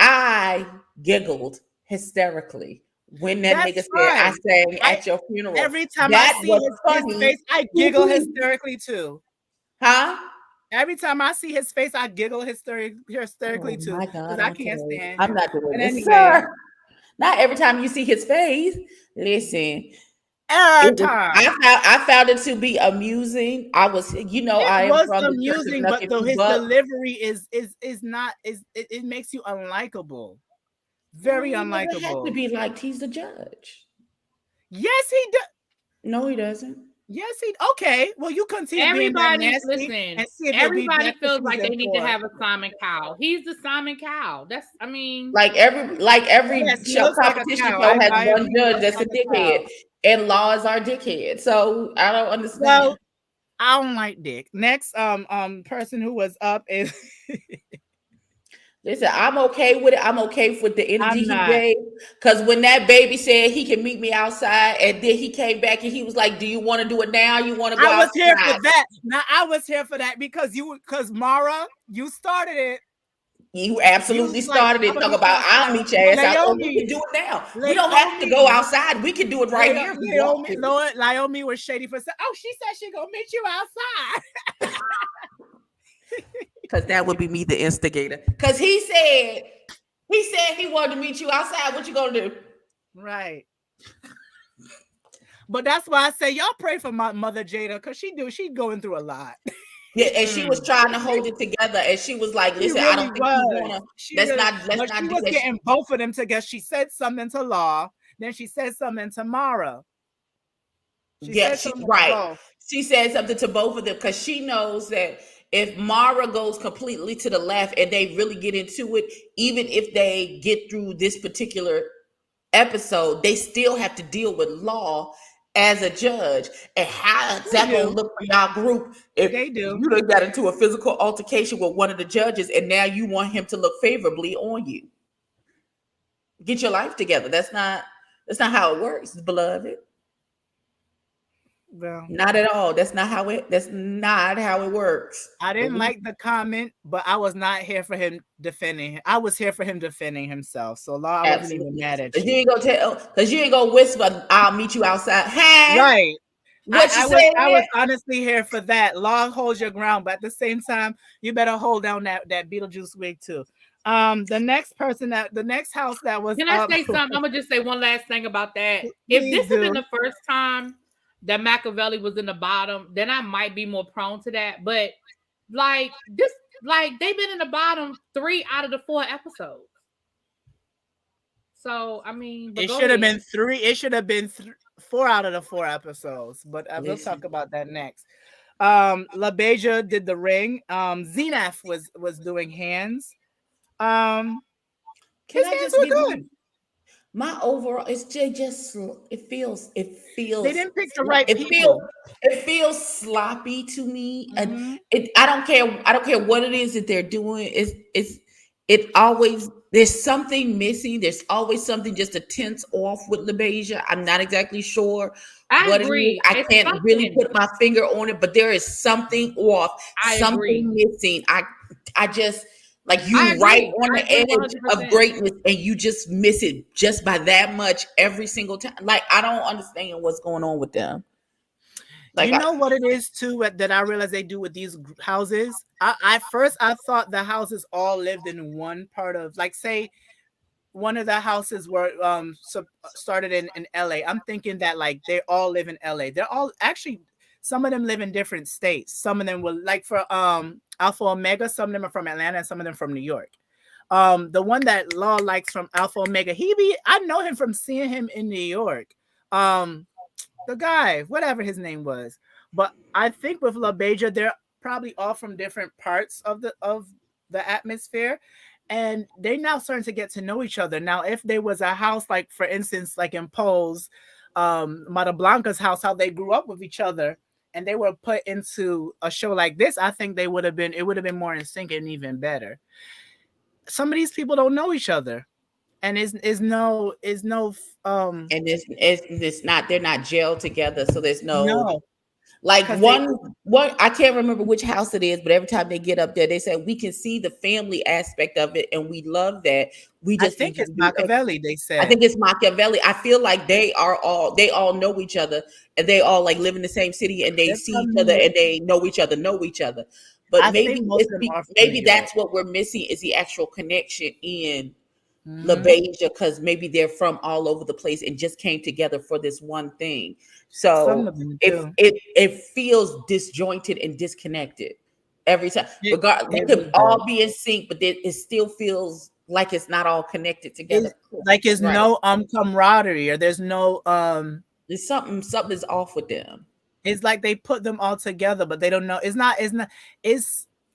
Speaker 3: I giggled hysterically when that nigga said I sang at your funeral.
Speaker 2: Every time I see his face, I giggle hysterically too.
Speaker 3: Huh?
Speaker 2: Every time I see his face, I giggle hysterically too. Because I can't stand.
Speaker 3: I'm not doing this, sir. Not every time you see his face. Listen. I found it to be amusing. I was, I am from
Speaker 2: amusing, but his delivery is not it makes you unlikable, very unlikable.
Speaker 3: He has to be liked. He's the judge.
Speaker 2: Yes, he does.
Speaker 3: No, he doesn't.
Speaker 2: Yes, he. Okay, well, you continue.
Speaker 1: Everybody feels like they need to have a Simon Cowell. He's the Simon Cowell.
Speaker 3: Like every show competition show has one judge that's a dickhead. And Law is our dickhead. So I don't understand.
Speaker 2: Well, I don't like dick. Next, person who was up is
Speaker 3: Listen, I'm okay with it. I'm okay with the energy
Speaker 2: I'm
Speaker 3: he
Speaker 2: not.
Speaker 3: gave. Because when that baby said he can meet me outside, and then he came back and he was like, "Do you want to do it now? You want to go
Speaker 2: I was here for
Speaker 3: outside?"
Speaker 2: that. Now I was here for that because Mara, you started it.
Speaker 3: You
Speaker 2: You
Speaker 3: absolutely
Speaker 2: was like,
Speaker 3: started
Speaker 2: I'm
Speaker 3: it.
Speaker 2: gonna
Speaker 3: Talk
Speaker 2: meet you
Speaker 3: about I'll
Speaker 2: outside.
Speaker 3: meet your
Speaker 2: But
Speaker 3: ass out. Oh, we can do it now. We don't have to go
Speaker 2: Laomi,
Speaker 3: outside. We can do it right here if we want to.
Speaker 2: Laomi was shady for saying, oh, she said she gonna meet you outside.
Speaker 3: Because that would be me, the instigator. Because he said he wanted to meet you outside. What you gonna do?
Speaker 2: Right. But that's why I say y'all pray for my mother Jada, because she's going through a lot.
Speaker 3: Yeah, and she was trying to hold it together, and she was like,
Speaker 2: She
Speaker 3: "Listen, I
Speaker 2: really
Speaker 3: don't think you
Speaker 2: was.
Speaker 3: wanna.
Speaker 2: She
Speaker 3: Let's
Speaker 2: really,
Speaker 3: not
Speaker 2: but she
Speaker 3: do
Speaker 2: was
Speaker 3: that."
Speaker 2: getting both of them together. She said something to Law, then she said something to Mara. She
Speaker 3: Yeah,
Speaker 2: said
Speaker 3: she
Speaker 2: something to
Speaker 3: right.
Speaker 2: both.
Speaker 3: She said something to both of them because she knows that if Mara goes completely to the left and they really get into it, even if they get through this particular episode, they still have to deal with Law as a judge. And how is that gonna look for y'all group if
Speaker 2: They do.
Speaker 3: you done got into a physical altercation with one of the judges and now you want him to look favorably on you? Get your life together. That's not how it works, beloved.
Speaker 2: Well,
Speaker 3: Not at all. That's not how it works.
Speaker 2: I
Speaker 3: But
Speaker 2: didn't like the comment, but I was not here for him defending him. I was here for him defending himself. So Law, I wasn't even
Speaker 3: absolutely.
Speaker 2: mad at
Speaker 3: Because you
Speaker 2: you.
Speaker 3: ain't gonna tell, because you ain't gonna whisper, "I'll meet you outside." Huh?
Speaker 2: Right.
Speaker 3: What you saying?
Speaker 2: I was honestly here for that. Law holds your ground, but at the same time, you better hold down that Beetlejuice wig too. The next house that was
Speaker 1: Can I
Speaker 2: up.
Speaker 1: say something? I'm gonna just say one last thing about that. If
Speaker 2: Please
Speaker 1: this had been
Speaker 2: do.
Speaker 1: the first time that Machiavelli was in the bottom, then I might be more prone to that. But like this, like they've been in the bottom 3 out of the 4 episodes. So I mean, but
Speaker 2: It
Speaker 1: go
Speaker 2: should have
Speaker 1: ahead.
Speaker 2: been 3. It should have been 4 out of the 4 episodes, but we'll
Speaker 3: Listen.
Speaker 2: talk about that next. LaBeija did the ring. Zenith was doing hands.
Speaker 3: Can
Speaker 2: His
Speaker 3: I
Speaker 2: hands
Speaker 3: just give
Speaker 2: were
Speaker 3: you
Speaker 2: good.
Speaker 3: my overall? It's just it feels
Speaker 2: They didn't pick the right
Speaker 3: it feels
Speaker 2: people.
Speaker 3: it feels sloppy to me, and
Speaker 2: Mm-hmm.
Speaker 3: I don't care. I don't care what it is that they're doing. It always there's something missing. There's always something just a tense off with LaBeija. I'm not exactly sure
Speaker 1: I
Speaker 3: what it is.
Speaker 1: agree.
Speaker 3: I
Speaker 1: It's
Speaker 3: can't really
Speaker 1: something.
Speaker 3: put my finger on it, but there is something off,
Speaker 1: I agree.
Speaker 3: something missing. I just like
Speaker 1: I
Speaker 3: you right
Speaker 1: agree.
Speaker 3: on
Speaker 1: I
Speaker 3: the
Speaker 1: agree
Speaker 3: edge of
Speaker 1: 100%.
Speaker 3: greatness and you just miss it just by that much every single time. Like I don't understand what's going on with them. Like
Speaker 2: You know what it is too that I realize they do with these houses. I first I thought the houses all lived in one part of, like, say one of the houses were started in LA. I'm thinking that like they all live in LA. They're all actually, some of them live in different states. Some of them will, like for Alpha Omega, some of them are from Atlanta and some of them from New York. The one that Law likes from Alpha Omega, I know him from seeing him in New York. The guy, whatever his name was. But I think with LaBeija, they're probably all from different parts of the atmosphere. And they're now starting to get to know each other. Now, if there was a house, like for instance, like in Poe's Mata Blanca's house, how they grew up with each other and they were put into a show like this, I think it would have been more in sync and even better. Some of these people don't know each other. And is no
Speaker 3: and it's not, they're not gelled together, so there's no
Speaker 2: no,
Speaker 3: like
Speaker 2: because
Speaker 3: one I can't remember which house it is, but every time they get up there they say we can see the family aspect of it and we love that. We
Speaker 2: I
Speaker 3: just need
Speaker 2: think
Speaker 3: you
Speaker 2: it's
Speaker 3: to do
Speaker 2: Machiavelli, they
Speaker 3: I
Speaker 2: said.
Speaker 3: think it's Machiavelli. I feel like they all know each other and they all like live in the same city and they
Speaker 2: They're
Speaker 3: see
Speaker 2: from
Speaker 3: each
Speaker 2: New
Speaker 3: other
Speaker 2: York.
Speaker 3: and they know each other. But
Speaker 2: I think most of them are from New
Speaker 3: maybe
Speaker 2: York.
Speaker 3: that's what we're missing is the actual connection in
Speaker 2: Mhm.
Speaker 3: LaBeija, because maybe they're from all over the place and just came together for this one thing.
Speaker 2: Some
Speaker 3: So
Speaker 2: of them
Speaker 3: if
Speaker 2: do.
Speaker 3: it feels disjointed and disconnected every time.
Speaker 2: It
Speaker 3: Regard they
Speaker 2: really
Speaker 3: could
Speaker 2: does.
Speaker 3: all be in sync, but it still feels like it's not all connected together.
Speaker 2: It's like it's
Speaker 3: Right.
Speaker 2: no camaraderie, or there's no
Speaker 3: There's something's off with them.
Speaker 2: it's like they put them all together, but they don't know.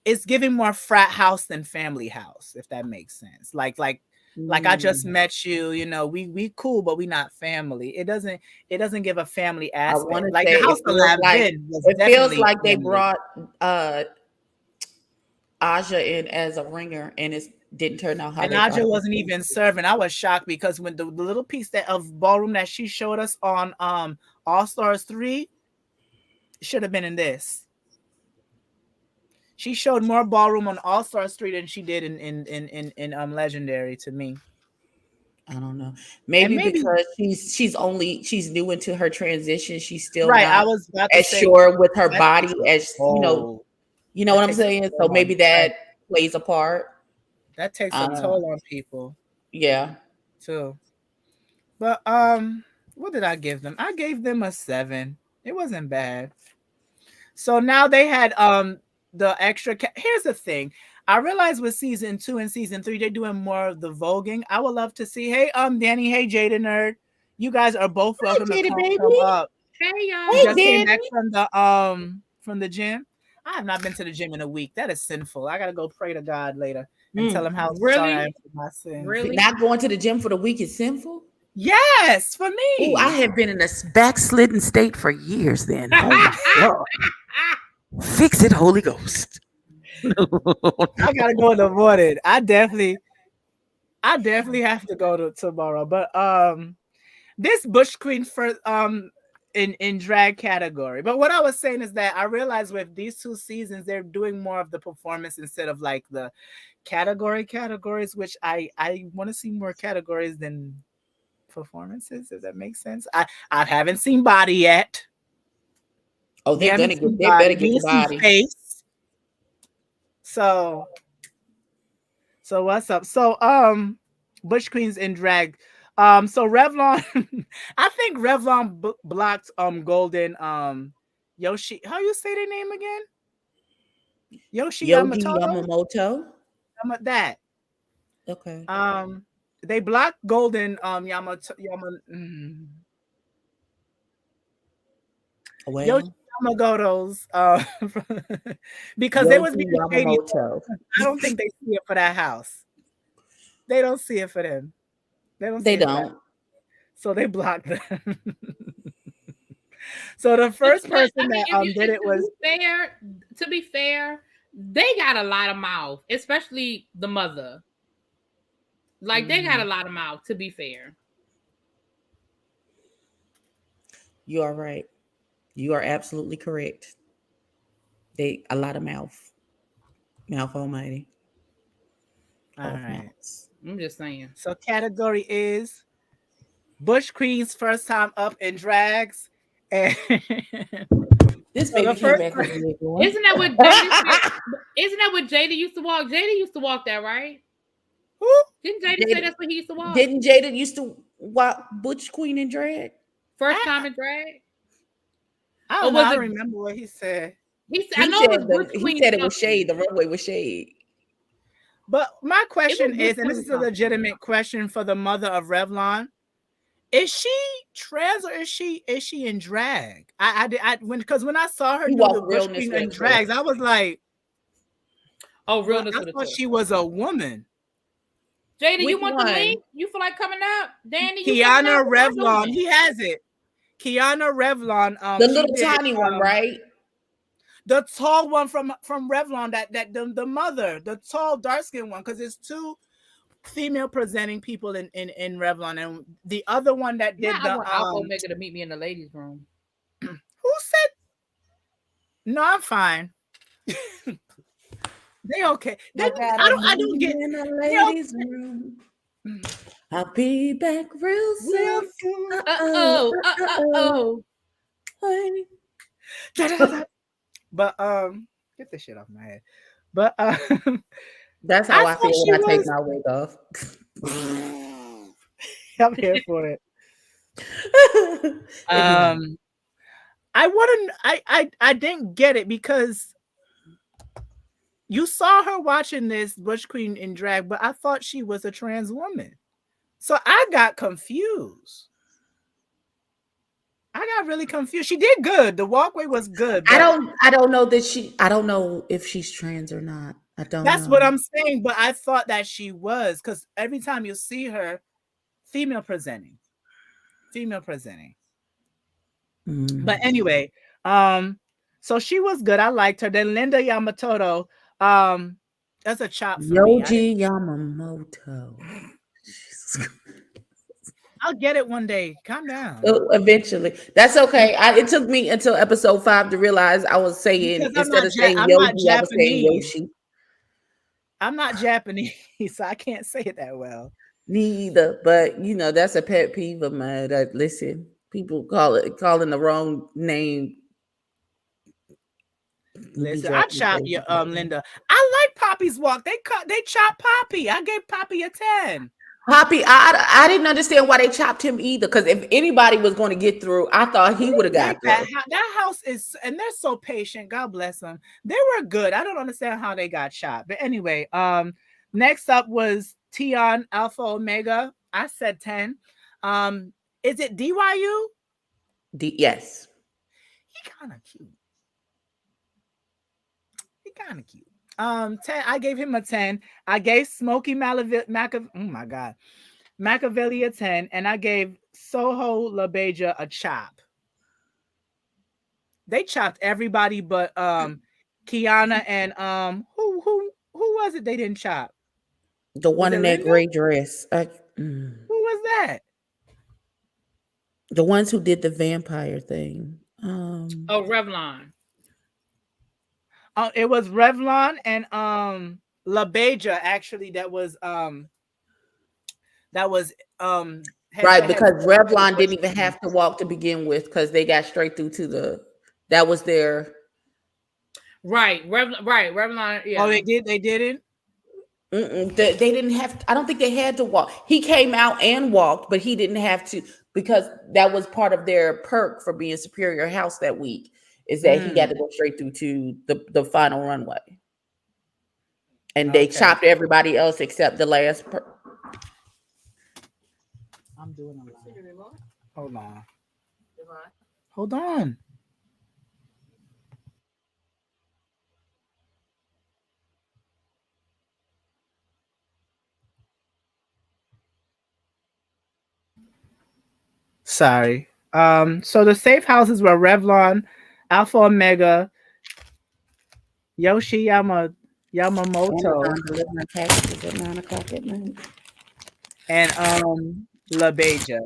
Speaker 2: It's giving more frat house than family house, if that makes sense. Like like I just met you, you know, we cool, but we not family. It doesn't give a family
Speaker 3: I want
Speaker 2: aspect.
Speaker 3: to
Speaker 2: Like
Speaker 3: say
Speaker 2: the house of
Speaker 3: it feels like they brought Aja in as a ringer, and it didn't turn out how
Speaker 2: and
Speaker 3: they thought
Speaker 2: Aja
Speaker 3: it
Speaker 2: wasn't even serving. I was shocked because when the little piece that of ballroom that she showed us on All Stars 3 should have been in this. She showed more ballroom on All Stars 3 than she did in Legendary to me.
Speaker 3: I don't know. Maybe because she's new into her transition. She's still not
Speaker 2: I was about to
Speaker 3: as
Speaker 2: say,
Speaker 3: sure with her body as you know what I'm
Speaker 2: takes a
Speaker 3: saying. So
Speaker 2: toll
Speaker 3: maybe
Speaker 2: on
Speaker 3: that plays a part.
Speaker 2: That takes a toll on people.
Speaker 3: Yeah.
Speaker 2: Too. But what did I give them? I gave them a 7. It wasn't bad. So now they had the extra. Here's the thing. I realized with season 2 and season 3 they're doing more of the voguing. I would love to see. Hey, Danny. Hey, Jada Nerd. You guys are both welcome to come up.
Speaker 1: Hey, y'all.
Speaker 3: Hey,
Speaker 2: just
Speaker 3: Danny.
Speaker 2: came back from the gym. I have not been to the gym in a week. That is sinful. I gotta go pray to God later and tell him how sorry I am for my sins.
Speaker 1: Really?
Speaker 3: Not going to the gym for the week is sinful?
Speaker 2: Yes, for me.
Speaker 3: Ooh, I have been in a backslidden state for years then. Oh, fix it, Holy Ghost.
Speaker 2: I gotta go in the morning. I definitely have to go to tomorrow. But this Bush Queen for in drag category. But what I was saying is that I realized with these 2 seasons they're doing more of the performance instead of like the categories, which I want to see more categories than performances, if that makes sense. I haven't seen body yet.
Speaker 3: Oh, they better get the body.
Speaker 2: Face. So what's up? So Bush Queens in drag. So Revlon, I think Revlon blocked Golden Yoshi. How you say their name again? Yoshi
Speaker 3: Yamamoto.
Speaker 2: That.
Speaker 3: Okay.
Speaker 2: They blocked Golden Yoshi Yamamoto's because they was being shady. I don't think they see it for that house. They don't see it for them. They don't. So they blocked them. So the first person that did it was
Speaker 1: fair. To be fair, they got a lot of mouth, especially the mother. Like they got a lot of mouth. To be fair,
Speaker 3: you are right. You are absolutely correct. They a lot of mouth. Mouth almighty.
Speaker 2: All right.
Speaker 1: I'm just saying.
Speaker 2: So category is Bush Queen's first time up in drags. And
Speaker 3: this baby came back with me.
Speaker 1: Isn't that what Jada Isn't that what Jada used to walk? Jada used to walk that, right?
Speaker 2: Who?
Speaker 1: Didn't Jada say that's what he used to walk?
Speaker 3: Didn't Jada used to walk Butch Queen in drag?
Speaker 1: First time in drag?
Speaker 2: I don't know. I don't remember what he said.
Speaker 3: He said it was shade. The runway was shade.
Speaker 2: But my question is, and this is a legitimate question for the mother of Revlon: is she trans or is she in drag? When I saw her do the Bush Queen in drags, I was like,
Speaker 1: oh, realness.
Speaker 2: I thought she was a woman.
Speaker 1: Jada, you want the link? You feel like coming up? Danny,
Speaker 2: Kiana Revlon, he has it. Kiana Revlon,
Speaker 3: the little tiny one, right?
Speaker 2: The tall one from Revlon, that the mother, the tall dark skinned one, because it's 2 female presenting people in Revlon, and the other one that did
Speaker 1: I want Alpha Omega to meet me in the ladies' room.
Speaker 2: Who said? No, I'm fine. They okay. I don't get
Speaker 3: in the ladies' room. I'll be back real soon.
Speaker 2: But get this shit off my head. But
Speaker 3: that's how I feel when I take my wig off.
Speaker 2: I'm here for it. I didn't get it because you saw her watching this Bush Queen in drag, but I thought she was a trans woman. So I got confused. I got really confused. She did good. The walkway was good.
Speaker 3: I don't know if she's trans or not. I don't
Speaker 2: That's
Speaker 3: know.
Speaker 2: what I'm saying, but I thought that she was, because every time you see her, female presenting. But anyway, so she was good. I liked her. Then Linda Yamamoto, that's a chop for me.
Speaker 3: Yoji Yamamoto.
Speaker 2: I'll get it one day. Calm down.
Speaker 3: Eventually. That's okay. It took me until episode 5 to realize I was saying, instead of saying Yoji, I was saying Yoshi.
Speaker 2: I'm not Japanese, so I can't say it that well.
Speaker 3: Neither, but that's a pet peeve of mine. Listen, people calling the wrong name.
Speaker 2: Listen, I chop you, Linda. I like Poppy's walk. They chopped Poppy. I gave Poppy a 10.
Speaker 3: Poppy, I didn't understand why they chopped him either. Because if anybody was going to get through, I thought he would have got through.
Speaker 2: That house is, and they're so patient. God bless them. They were good. I don't understand how they got shot. But anyway, next up was Tion Alpha Omega. I said 10. Is it DYU?
Speaker 3: Yes.
Speaker 2: He kind of cute. 10. I gave him a 10. I gave Smokey Machiavelli a 10, and I gave Soho LaBeija a chop. They chopped everybody but Kiana and who was it they didn't chop?
Speaker 3: The one in that gray dress.
Speaker 2: Who was that?
Speaker 3: The ones who did the vampire thing.
Speaker 1: Revlon.
Speaker 2: It was Revlon and LaBeija actually that was right,
Speaker 3: because Revlon didn't even have to walk to begin with, because they got straight through to that was their
Speaker 1: Revlon. Yeah.
Speaker 2: Oh, they didn't.
Speaker 3: They didn't have to, I don't think they had to walk. He came out and walked, but he didn't have to, because that was part of their perk for being Superior House that week, is that he got to go straight through to the final runway. And they chopped everybody else except the last
Speaker 2: I'm doing a lot. Hold on. Sorry. So the safe houses were Revlon, Alpha Omega, Yoshi Yamamoto, and LaBeija.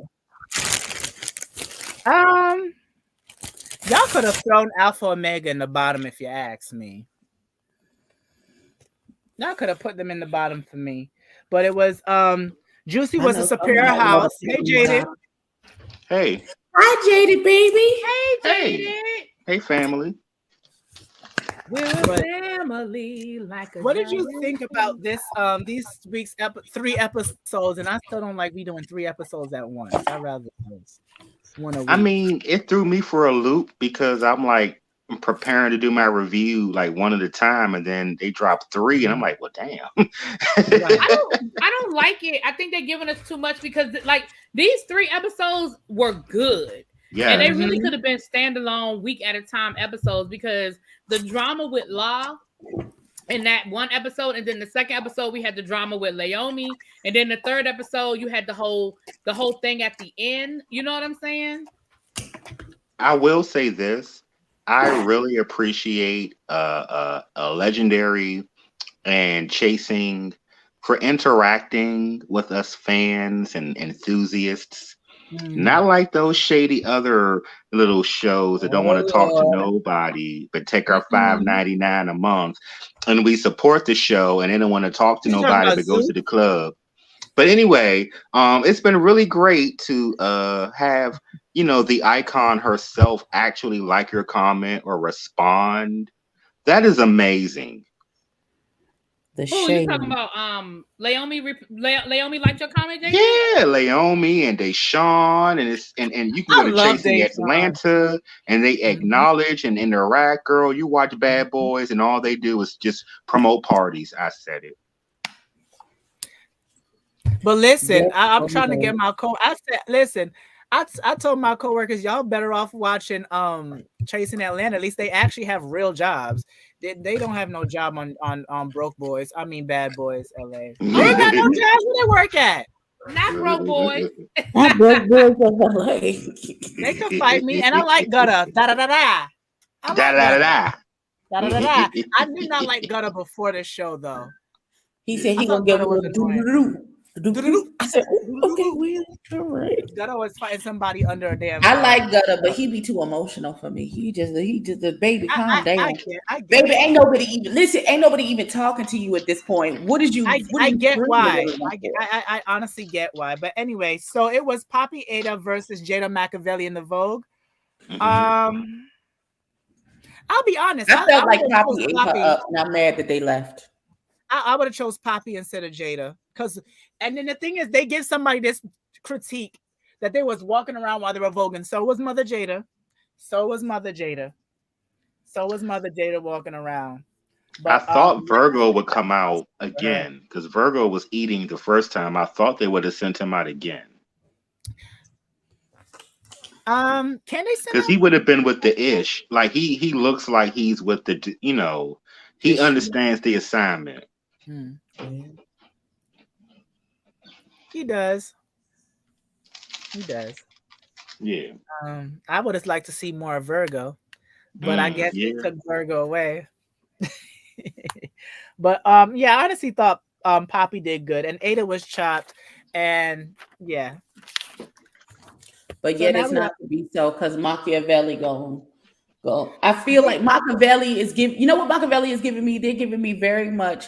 Speaker 2: Y'all could have thrown Alpha Omega in the bottom if you ask me. Y'all could have put them in the bottom for me. But it was Juicy was a Superior House. Hey, Jaded.
Speaker 4: Hey.
Speaker 3: Hi, Jaded, baby.
Speaker 1: Hey, Jaded.
Speaker 4: Hey, family.
Speaker 1: We're a family like a.
Speaker 2: What did you think about this? These week's 3 episodes, and I still don't like we doing 3 episodes at once. I'd rather one a week.
Speaker 4: I mean, it threw me for a loop because I'm preparing to do my review like one at a time, and then they dropped 3, and I'm like, well, damn.
Speaker 1: I don't like it. I think they're giving us too much, because like these 3 episodes were good. Yeah. And they really could have been standalone week at a time episodes, because the drama with La in that one episode, and then the second episode we had the drama with Laomi, and then the third episode you had the whole thing at the end. You know what I'm saying?
Speaker 4: I will say this. I really appreciate a Legendary and Chasing for interacting with us fans and enthusiasts. Not like those shady other little shows that don't want to talk to nobody, but take our $5.99 a month, and we support the show, and they don't want to talk to nobody but go to the club. But anyway, it's been really great to have the icon herself actually like your comment or respond. That is amazing.
Speaker 1: You talking about Laomi liked your comment, Jay?
Speaker 4: Yeah, Laomi and Deshawn, and you can go to Chasing Atlanta, and they acknowledge and interact. Girl, you watch Bad Boys, and all they do is just promote parties. I said it.
Speaker 2: But listen, I'm trying to get my code. I said, listen, I told my coworkers, y'all better off watching Chasing Atlanta. At least they actually have real jobs. They don't have no job on Broke Boys. I mean Bad Boys LA. They ain't got no jobs where they work at.
Speaker 1: Not broke boys.
Speaker 3: Not Broke Boys of LA.
Speaker 2: They could fight me, and I like Gutter. Da da da da. I like Gutter. Da da da da. I did not like Gutter before the show though.
Speaker 3: He said he gonna give a little do. I said, okay, well, all right.
Speaker 2: Gutter was fighting somebody under a damn.
Speaker 3: I like Gutter, but he be too emotional for me. He just a baby. Calm down,
Speaker 2: I get
Speaker 3: baby. Ain't nobody even talking to you at this point. What did you?
Speaker 2: I get why. I honestly get why. But anyway, so it was Poppy Ada versus Jada Machiavelli in the Vogue. I'll be honest.
Speaker 3: I felt like Poppy ate her up, and I'm mad that they left.
Speaker 2: I would have chose Poppy instead of Jada, and then the thing is, they give somebody this critique that they was walking around while they were voguing. So was Mother Jada. So was Mother Jada walking around.
Speaker 4: But, I thought Virgo would come out again because Virgo was eating the first time. I thought they would have sent him out again.
Speaker 2: Can they send?
Speaker 4: Because he would have been with the ish. Like he looks like he's with the. He understands the assignment.
Speaker 2: He does.
Speaker 4: Yeah.
Speaker 2: I would have liked to see more Virgo, but I guess they took Virgo away. But yeah, I honestly thought Poppy did good, and Ada was chopped, and yeah.
Speaker 3: But yet it's not to be so because Machiavelli go. I feel like Machiavelli is giving. You know what Machiavelli is giving me? They're giving me very much.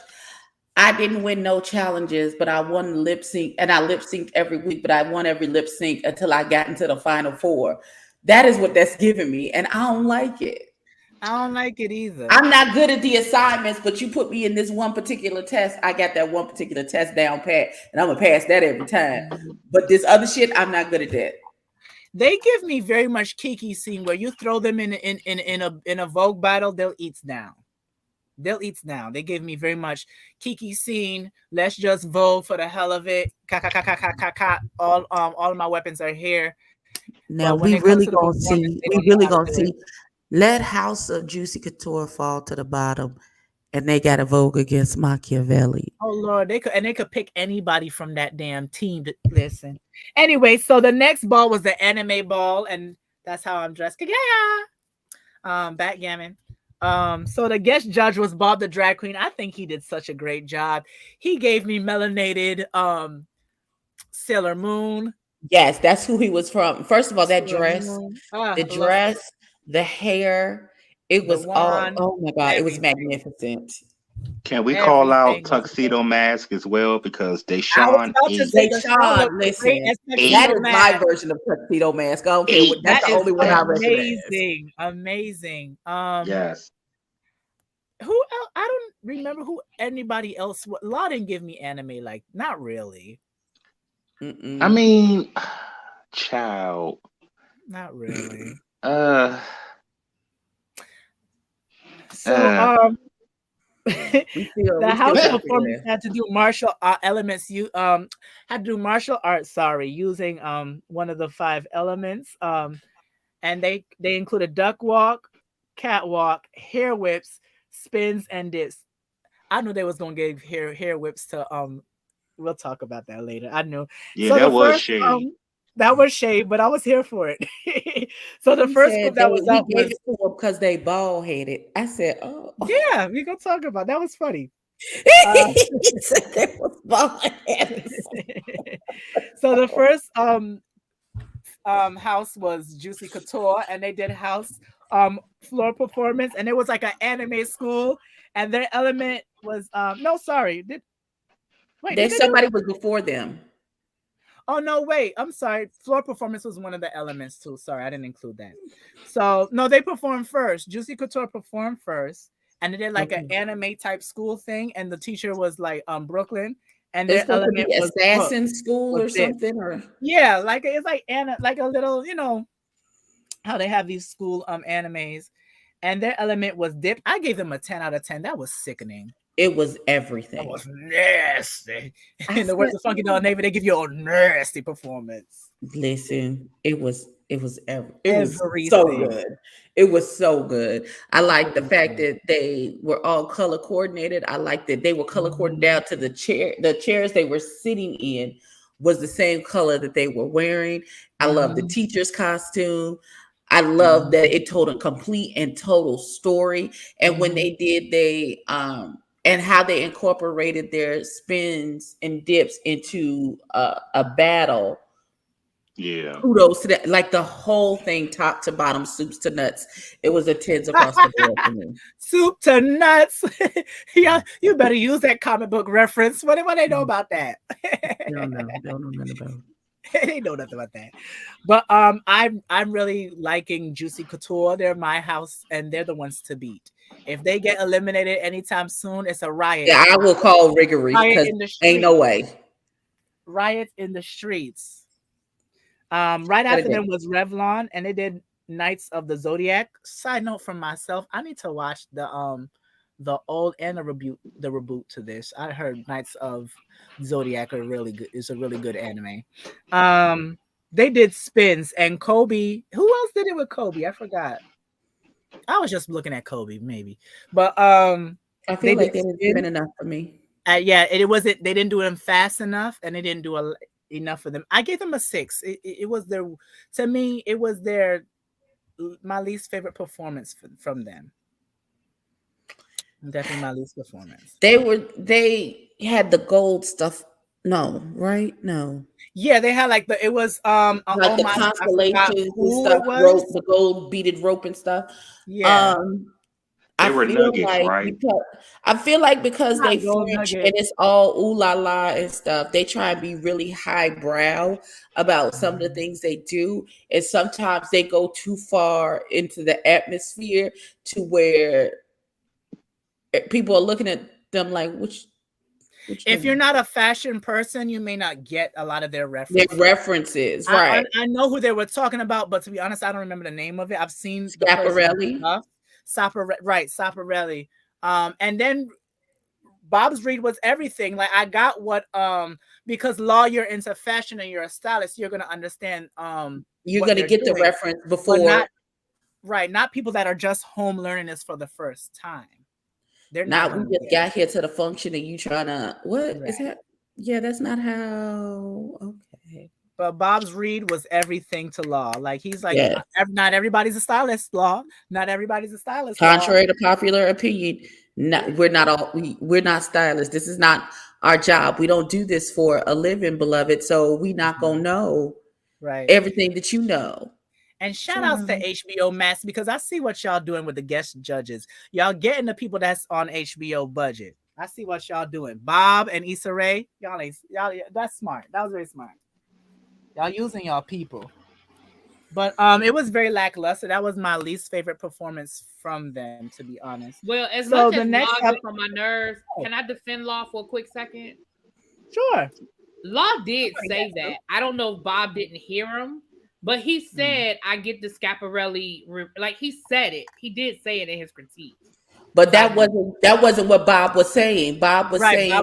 Speaker 3: I didn't win no challenges, but I won lip sync, and I lip synced every week. But I won every lip sync until I got into the final 4. That is what that's giving me, and I don't like it.
Speaker 2: I don't like it either.
Speaker 3: I'm not good at the assignments, but you put me in this one particular test. I got that one particular test down pat, and I'm gonna pass that every time. But this other shit, I'm not good at that.
Speaker 2: They give me very much Kiki scene where you throw them in a Vogue battle, they'll eat down. They give me very much Kiki scene. Let's just vote for the hell of it. All of my weapons are here.
Speaker 3: Now we really gonna see. Let House of Juicy Couture fall to the bottom, and they got a Vogue against Machiavelli.
Speaker 2: Oh Lord, they could pick anybody from that damn team to listen. Anyway, so the next ball was the anime ball, and that's how I'm dressed. Backgammon. So the guest judge was Bob the drag queen. I think he did such a great job. He gave me melanated Sailor Moon.
Speaker 3: Yes, that's who he was from. First of all, that dress, the hair, it was all, oh my God, it was magnificent.
Speaker 4: Can we call out Tuxedo Mask as well? Because Deshaun,
Speaker 3: listen, that is my version of Tuxedo Mask. I don't care. That's the only one I recognize.
Speaker 2: Amazing.
Speaker 4: Yes.
Speaker 2: Who else? I don't remember who anybody else. Law didn't give me anime, like not really.
Speaker 4: I mean, child.
Speaker 2: Not really.
Speaker 3: The
Speaker 2: house performance had to do martial elements. You had to do martial arts. Using one of the 5 elements. And they included duck walk, catwalk, hair whips, spins, and dips. I knew they was gonna give hair whips to We'll talk about that later. I knew.
Speaker 4: Yeah, so that was shade.
Speaker 2: That was shade, but I was here for it. So the first group that was up was
Speaker 3: because they bald headed. I said, "Oh,
Speaker 2: yeah, we gonna talk about that." Was funny.
Speaker 3: They was bald-headed.
Speaker 2: So the first house was Juicy Couture, and they did house floor performance, and it was like an anime school, and their element was
Speaker 3: somebody was before them.
Speaker 2: Oh no, wait, I'm sorry. Floor performance was one of the elements too. Sorry, I didn't include that. So no, they performed first. Juicy Couture performed first, and they did like an anime type school thing, and the teacher was like Brooklyn, and their element was
Speaker 3: assassin school or something, or
Speaker 2: yeah, like it's like like a little, how they have these school animes, and their element was dip. I gave them a 10 out of 10. That was sickening.
Speaker 3: It was everything.
Speaker 2: That was nasty. In the words of Funky Dog Navy, they give you a nasty performance.
Speaker 3: Listen, it was
Speaker 2: Everything.
Speaker 3: so good. It was so good. I like the fact that they were all color coordinated. I like that they were color coordinated down to the chair. The chairs they were sitting in was the same color that they were wearing. I love the teacher's costume. I love that it told a complete and total story. And when they did, and how they incorporated their spins and dips into a battle.
Speaker 4: Yeah.
Speaker 3: Kudos to that. Like the whole thing, top to bottom, soups to nuts. It was a tens across the board for me.
Speaker 2: Soup to nuts. Yeah, you better use that comic book reference. What do they know about that?
Speaker 3: They don't know nothing about it.
Speaker 2: They know nothing about that. But I'm really liking Juicy Couture. They're my house, and they're the ones to beat. If they get eliminated anytime soon, it's a riot.
Speaker 3: Yeah, I will call Riggory because ain't no way.
Speaker 2: Riot in the streets. Right after them was Revlon, and they did Knights of the Zodiac. Side note from myself, I need to watch the old and the reboot to this. I heard Knights of Zodiac are really good. It's a really good anime. They did Spins and Kobe. Who else did it with Kobe? I forgot. I was just looking at Kobe, maybe. But
Speaker 3: I feel like they didn't spin enough for me.
Speaker 2: Yeah, it wasn't. They didn't do them fast enough, and they didn't do enough for them. I gave them a 6. It was to me, it was my least favorite performance from them. Definitely my least performance.
Speaker 3: They had the gold stuff. No, right? No.
Speaker 2: Yeah, they had it was
Speaker 3: like the constellations and stuff, rope, the gold beaded rope and stuff.
Speaker 2: Yeah.
Speaker 4: They were nuggets, right?
Speaker 3: I feel like because they French and it's all ooh la la and stuff, they try and be really highbrow about some of the things they do. And sometimes they go too far into the atmosphere to where people are looking at them like, which
Speaker 2: if you're not a fashion person, you may not get a lot of their references.
Speaker 3: Right.
Speaker 2: I know who they were talking about, but to be honest, I don't remember the name of it. I've seen
Speaker 3: Schiaparelli.
Speaker 2: Schiaparelli. And then Bob's Read was everything. Like I got what because Law, you're into fashion and you're a stylist, you're gonna understand
Speaker 3: you're gonna get the reference before
Speaker 2: not people that are just home learning this for the first time. They're
Speaker 3: not we just got here to the function and you trying to is that? Yeah, that's not how. Okay.
Speaker 2: But Bob's Read was everything to Law. Like he's like, not everybody's a stylist, Law. Not everybody's a stylist.
Speaker 3: Contrary to popular opinion, we're not stylists. This is not our job. We don't do this for a living, beloved. So we not gonna know everything that you know.
Speaker 2: And shout outs to HBO Max because I see what y'all doing with the guest judges. Y'all getting the people that's on HBO budget. I see what y'all doing. Bob and Issa Rae, y'all that's smart. That was very smart. Y'all using y'all people. But it was very lackluster. That was my least favorite performance from them, to be honest.
Speaker 1: Well, as much as Law gets on my nerves, can I defend Law for a quick second?
Speaker 2: Sure.
Speaker 1: Law did say that. I don't know if Bob didn't hear him, but he said, I get the Schiaparelli, like he said it. He did say it in his critique.
Speaker 3: But that wasn't what Bob was saying. Bob was saying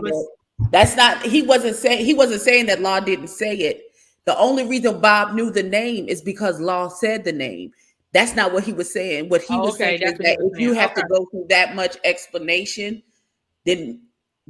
Speaker 3: he wasn't saying that Law didn't say it. The only reason Bob knew the name is because Law said the name. That's not what he was saying. What he was saying is that if you have to go through that much explanation, then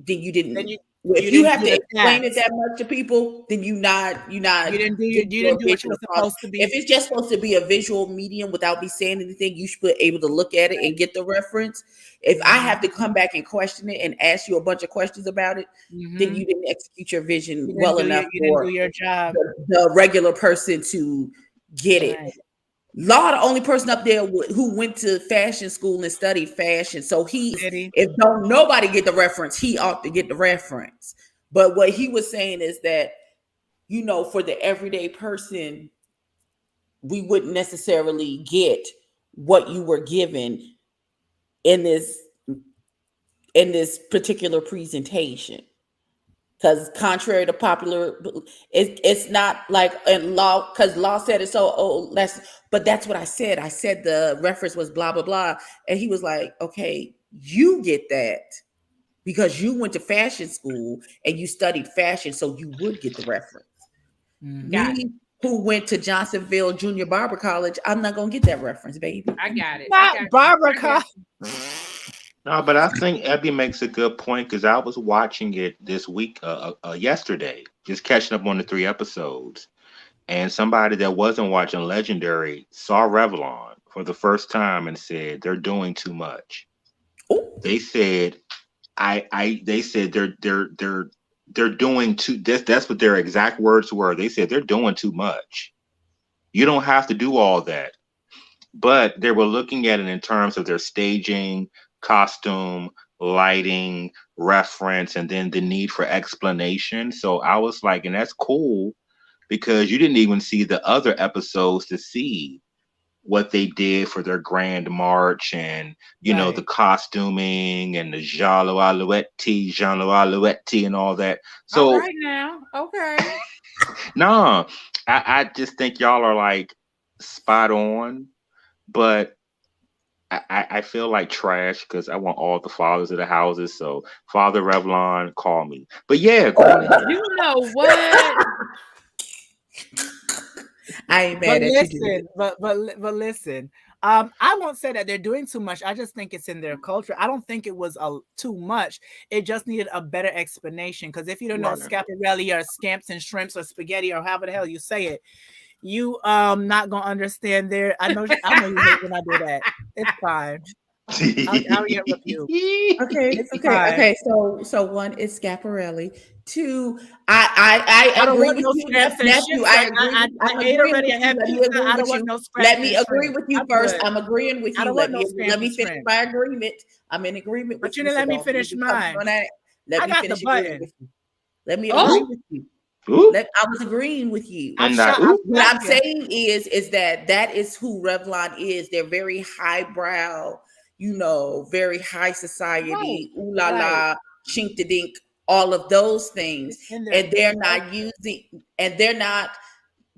Speaker 3: you didn't. If you have to explain it that much to people, then you didn't do what you were supposed to be. If it's just supposed to be a visual medium without me saying anything, you should be able to look at it and get the reference. If I have to come back and question it and ask you a bunch of questions about it, then you didn't execute your vision well enough for
Speaker 2: your job.
Speaker 3: The regular person to get it. Law, the only person up there who went to fashion school and studied fashion. So if don't nobody get the reference, he ought to get the reference. But what he was saying is that, for the everyday person, we wouldn't necessarily get what you were given in this particular presentation. Because contrary to popular, it's not like in Law, because Law said it but that's what I said. I said the reference was blah, blah, blah. And he was like, okay, you get that. because you went to fashion school and you studied fashion, so you would get the reference. Me, who went to Johnsonville Junior Barber College, I'm not gonna get that reference, baby.
Speaker 1: I got it.
Speaker 2: Not Barber College.
Speaker 4: No, but I think Ebby makes a good point because I was watching it this week, yesterday, just catching up on the 3 episodes. And somebody that wasn't watching Legendary saw Revlon for the first time and said they're doing too much.
Speaker 3: Ooh.
Speaker 4: They said, they said they're doing too. That's what their exact words were. They said they're doing too much. You don't have to do all that. But they were looking at it in terms of their staging, costume, lighting, reference, and then the need for explanation. So I was like, and that's cool because you didn't even see the other episodes to see what they did for their grand march and, you know, the costuming and the Jean Alouette, and all that. So
Speaker 1: all right now. Okay.
Speaker 4: no, I just think y'all are like spot on, but I feel like trash because I want all the fathers of the houses. So Father Revlon, call me. But yeah, go ahead.
Speaker 1: You know what?
Speaker 3: I ain't mad at you.
Speaker 2: But listen. I won't say that they're doing too much. I just think it's in their culture. I don't think it was too much. It just needed a better explanation. Because if you don't know scaparelli or scamps and shrimps or spaghetti or however the hell you say it, you not gonna understand there. I know you hate when I do that. It's fine. I'll interrupt you.
Speaker 3: Okay. So 1 is scaparelli. 2, I agree with you, nephew. I agree with you. Let me agree with you first. I'm agreeing with you. Let me finish my agreement. I'm in agreement with you.
Speaker 2: But you didn't let me finish mine.
Speaker 3: Let me finish agreeing with you. Let me agree with you. I was agreeing with you. What I'm saying is that is who Revlon is. They're very highbrow, you know, very high society, ooh la la, chink de dink, all of those things. And they're not using, and they're not,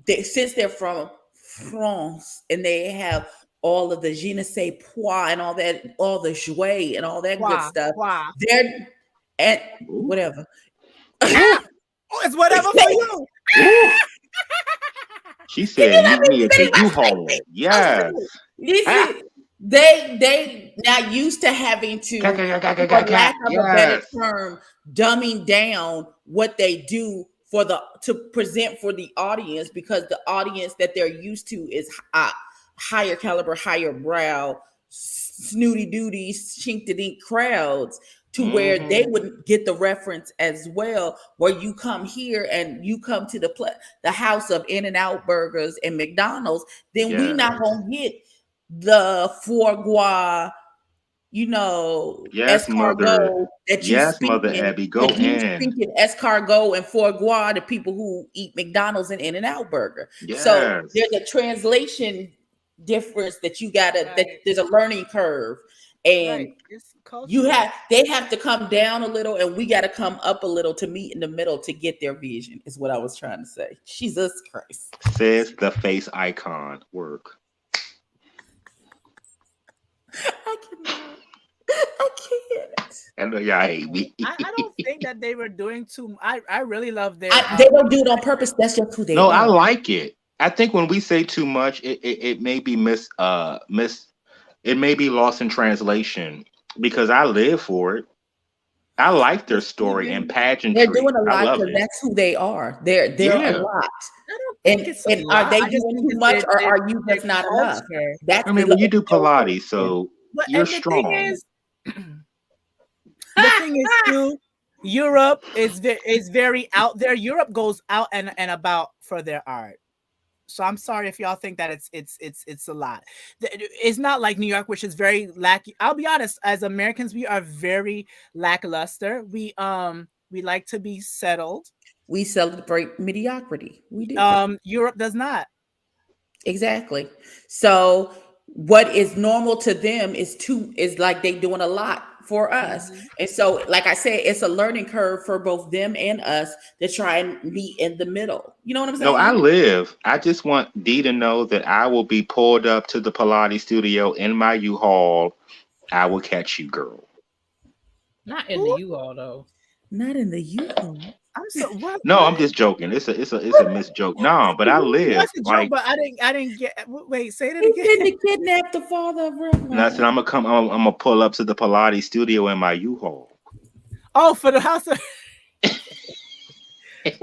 Speaker 3: since they're from France and they have all of the je ne sais quoi and all that, all the jouet and all that good stuff. They're, and whatever.
Speaker 2: It's whatever for you.
Speaker 4: She said, "Meet me at the U-Haul." Yes.
Speaker 3: They not used to having to, for lack of a better term, dumbing down what they do to present for the audience, because the audience that they're used to is higher caliber, higher brow, snooty dooties, chink de dink crowds. To where they wouldn't get the reference as well, where you come here and you come to the house of In-N-Out burgers and McDonald's, then we're not gonna get the foie gras, you know, escargot that you
Speaker 4: Mother Abby, go in.
Speaker 3: Speaking escargot and foie gras to people who eat McDonald's and In-N-Out burger. So there's a translation difference that you gotta. That there's a learning curve. And they have to come down a little and we got to come up a little to meet in the middle to get their vision, is what I was trying to say. Jesus Christ.
Speaker 4: Says the face icon. Work.
Speaker 3: I can't.
Speaker 4: I know y'all hate me.
Speaker 2: I don't think that they were doing too. I really love their.
Speaker 3: They don't do it on purpose. That's just who they are.
Speaker 4: No, I like it. I think when we say too much, it may be it may be lost in translation because I live for it. I like their story and pageantry.
Speaker 3: They're doing a lot because that's who they are. They're a lot. And are they doing too much, or are you just not enough?
Speaker 4: I mean, when you do Pilates, so you're strong.
Speaker 2: The thing is, too, Europe is very out there. Europe goes out and about for their art. So I'm sorry if y'all think that it's a lot. It's not like New York, which is very lackey. I'll be honest, as Americans, we are very lackluster. We like to be settled.
Speaker 3: We celebrate mediocrity. We do.
Speaker 2: Europe does not.
Speaker 3: Exactly. So what is normal to them is like they doing a lot for us. And so, like I said, it's a learning curve for both them and us to try and meet in the middle. You know what I'm saying?
Speaker 4: I just want Dee to know that I will be pulled up to the Pilates studio in my U-Haul. I will catch you, girl.
Speaker 1: Not in the U-Haul though.
Speaker 3: Not in the U-Haul.
Speaker 2: I'm so what?
Speaker 4: No,
Speaker 2: what?
Speaker 4: I'm just joking. It's a missed joke. No, but I live
Speaker 2: What's the joke?
Speaker 4: like.
Speaker 2: But I didn't get. Wait, say that
Speaker 3: He
Speaker 2: again.
Speaker 3: didn't kidnap the father of
Speaker 4: And I said
Speaker 3: Revlon.
Speaker 4: I'm gonna come. I'm gonna pull up to the Pilates studio in my U-Haul.
Speaker 2: Oh, for the house of.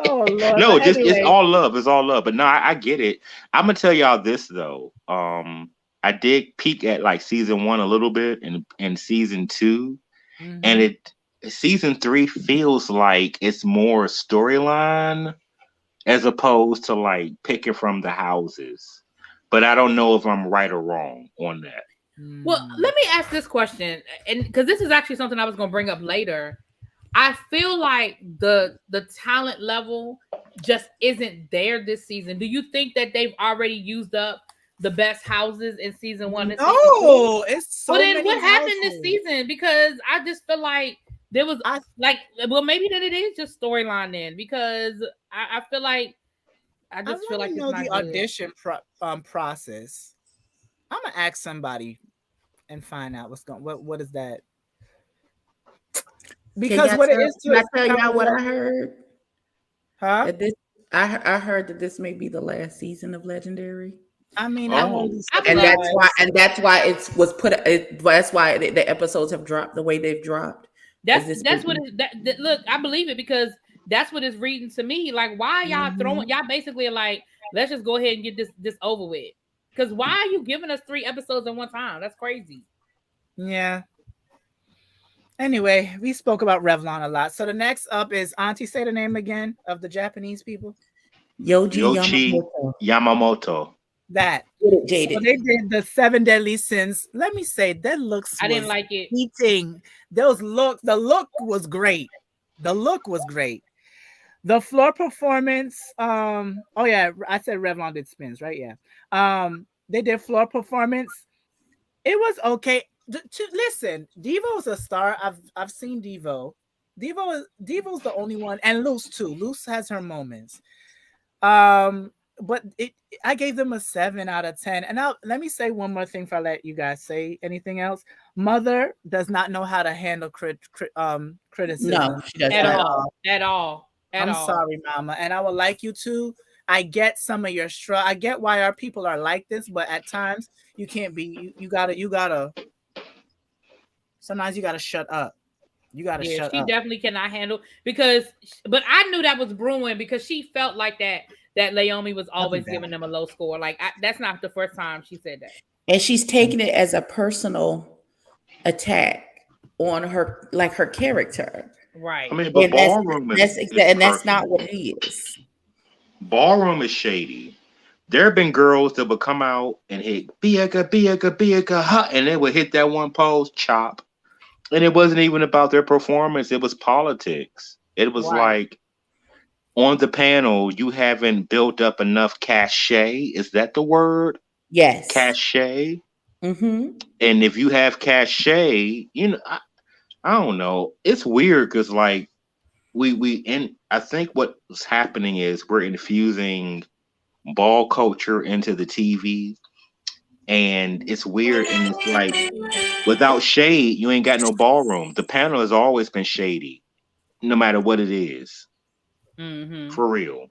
Speaker 2: Oh Lord.
Speaker 4: No,
Speaker 2: But
Speaker 4: just it's
Speaker 2: anyway.
Speaker 4: all love. It's all love. But no, I get it. I'm gonna tell y'all this though. I did peek at like season 1 a little bit and season 2, and season 3 feels like it's more storyline as opposed to like picking from the houses. But I don't know if I'm right or wrong on that.
Speaker 1: Well, let me ask this question, and because this is actually something I was going to bring up later. I feel like the talent level just isn't there this season. Do you think that they've already used up the best houses in season 1 and season 2?
Speaker 2: It's so
Speaker 1: Well, then
Speaker 2: many
Speaker 1: what happened this
Speaker 2: houses.
Speaker 1: season? Because I just feel like there was maybe that it is just storyline then, because I feel like I feel like it's
Speaker 2: know
Speaker 1: not
Speaker 2: the
Speaker 1: good.
Speaker 2: audition process. I'm gonna ask somebody and find out what is that. Because what it is,
Speaker 3: can I tell y'all what I heard?
Speaker 2: Huh?
Speaker 3: I heard that this may be the last season of Legendary.
Speaker 2: I mean,
Speaker 3: that's why that's why the episodes have dropped the way they've dropped.
Speaker 1: That's what look, I believe it, because that's what it's reading to me. Like, why y'all throwing? Y'all basically like, let's just go ahead and get this over with. Because why are you giving us 3 episodes at one time? That's crazy.
Speaker 2: Yeah. Anyway, we spoke about Revlon a lot. So the next up is Auntie. Say the name again of the Japanese people.
Speaker 4: Yoichi Yamamoto.
Speaker 2: That. So they did the 7 Deadly Sins. Let me say, that looks.
Speaker 1: I didn't like it.
Speaker 2: Eating. The look was great. The look was great. The floor performance. Oh yeah, I said Revlon did spins, right? Yeah. They did floor performance. It was okay. Listen, Devo's a star. I've seen Devo. Devo's the only one, and Luce too. Luce has her moments. But I gave them a 7 out of 10. And now let me say one more thing before I let you guys say anything else. Mother does not know how to handle criticism.
Speaker 3: No, she doesn't
Speaker 1: at all.
Speaker 2: I'm sorry, Mama, and I would like you to. I get some of your I get why our people are like this, but at times you can't be. You gotta. Sometimes you gotta shut up. You gotta shut up.
Speaker 1: She definitely cannot handle but I knew that was brewing because she felt like that Naomi was always giving them a low score. Like that's not the first time she said that.
Speaker 3: And she's taking it as a personal attack on her, like her character.
Speaker 1: Right.
Speaker 4: I mean, but ballroom
Speaker 3: that's not what it is.
Speaker 4: Ballroom is shady. There have been girls that would come out and hit Bieka, ha, and they would hit that one pose, chop. And it wasn't even about their performance. It was politics. It was like, on the panel, you haven't built up enough cachet. Is that the word?
Speaker 3: Yes.
Speaker 4: Cachet. And if you have cachet, I don't know. It's weird because like I think what's happening is we're infusing ball culture into the TV, and it's weird. And it's like, without shade, you ain't got no ballroom. The panel has always been shady, no matter what it is. For real.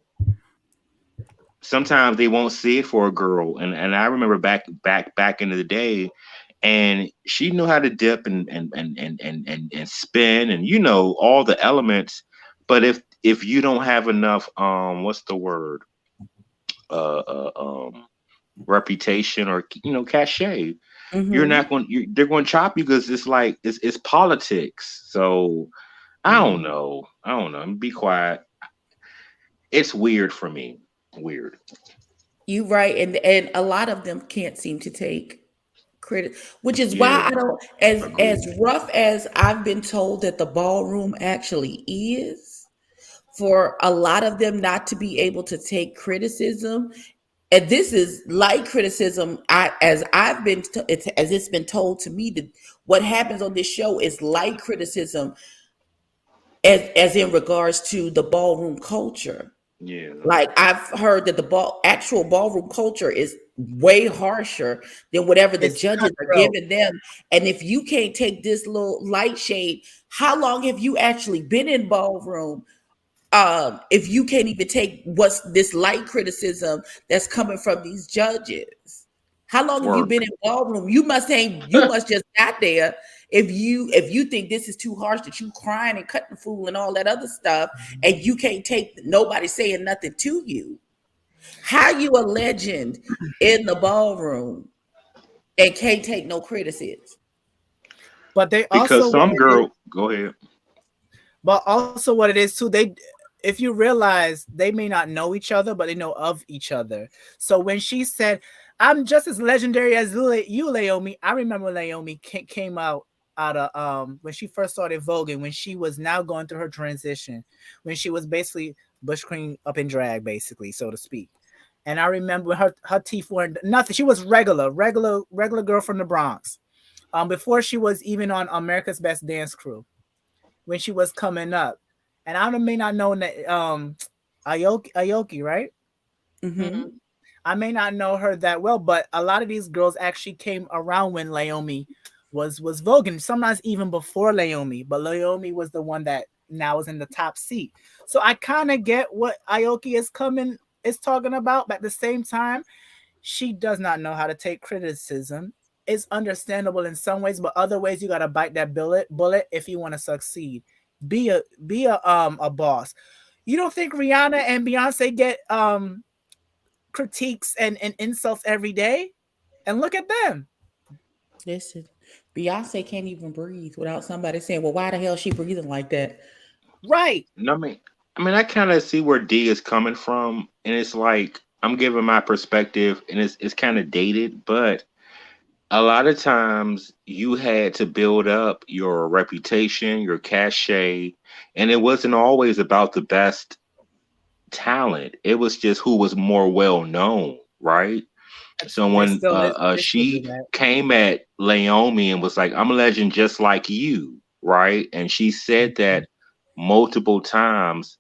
Speaker 4: Sometimes they won't see it for a girl, and I remember back into the day, and she knew how to dip and spin, and all the elements. But if you don't have enough what's the word, reputation or cachet, you're not going. They're going to chop you because it's like it's politics. So I don't know. Be quiet. It's weird for me. Weird.
Speaker 3: You right, and a lot of them can't seem to take credit, which is why I don't. As rough as I've been told that the ballroom actually is, for a lot of them not to be able to take criticism, and this is light criticism. As it's been told to me, that what happens on this show is light criticism, as in regards to the ballroom culture.
Speaker 4: Yeah.
Speaker 3: Like I've heard that the actual ballroom culture is way harsher than whatever the judges are giving them. And if you can't take this little light shade, how long have you actually been in ballroom? If you can't even take what's this light criticism that's coming from these judges, how long have you been in ballroom? You must just got there. If you think this is too harsh, that you crying and cutting the fool and all that other stuff, and you can't take nobody saying nothing to you, how you a legend in the ballroom and can't take no criticism?
Speaker 2: But they
Speaker 4: because
Speaker 2: also
Speaker 4: some girl go ahead.
Speaker 2: But also what it is too, if you realize they may not know each other, but they know of each other. So when she said, "I'm just as legendary as you, Naomi," I remember Naomi came out of when she first started voguing, when she was now going through her transition, when she was basically Bush Queen up in drag, basically, so to speak. And I remember her teeth weren't nothing. She was regular girl from the Bronx. Before she was even on America's Best Dance Crew, when she was coming up. And I may not know that Aoki, right?
Speaker 3: Mm-hmm.
Speaker 2: I may not know her that well, but a lot of these girls actually came around when Naomi was voguing, sometimes even before Naomi, but Naomi was the one that now is in the top seat. So I kind of get what Aoki is talking about, but at the same time, she does not know how to take criticism. It's understandable in some ways, but other ways you gotta bite that bullet if you want to succeed. Be a boss. You don't think Rihanna and Beyonce get critiques and insults every day? And look at them.
Speaker 3: Listen, Beyonce can't even breathe without somebody saying, "Well, why the hell is she breathing like that?"
Speaker 2: Right.
Speaker 4: No, I kind of see where D is coming from, and it's like I'm giving my perspective, and it's kind of dated, but a lot of times you had to build up your reputation, your cachet, and it wasn't always about the best talent. It was just who was more well known, right? So when she came at Naomi and was like, "I'm a legend just like you," right? And she said that multiple times.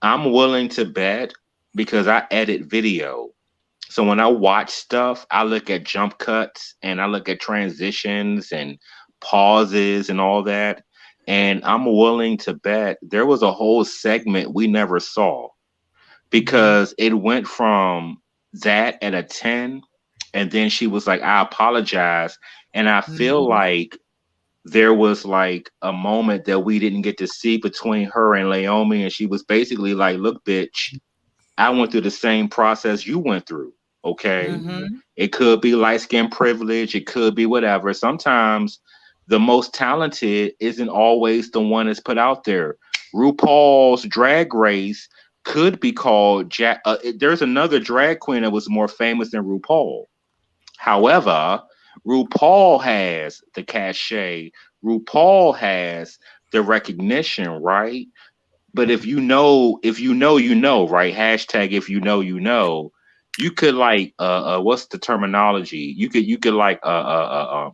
Speaker 4: I'm willing to bet because I edit video. So when I watch stuff, I look at jump cuts and I look at transitions and pauses and all that. And I'm willing to bet there was a whole segment we never saw because it went from that at a 10. And then she was like, "I apologize." And I feel like there was like a moment that we didn't get to see between her and Naomi. And she was basically like, "Look, bitch, I went through the same process you went through. Okay. It could be light skin privilege. It could be whatever. Sometimes the most talented isn't always the one that's put out there. RuPaul's Drag Race could be called there's another drag queen that was more famous than RuPaul. However, RuPaul has the cachet. RuPaul has the recognition, right? But if you know, you know, right? Hashtag if you know, you know. You could like what's the terminology? You could like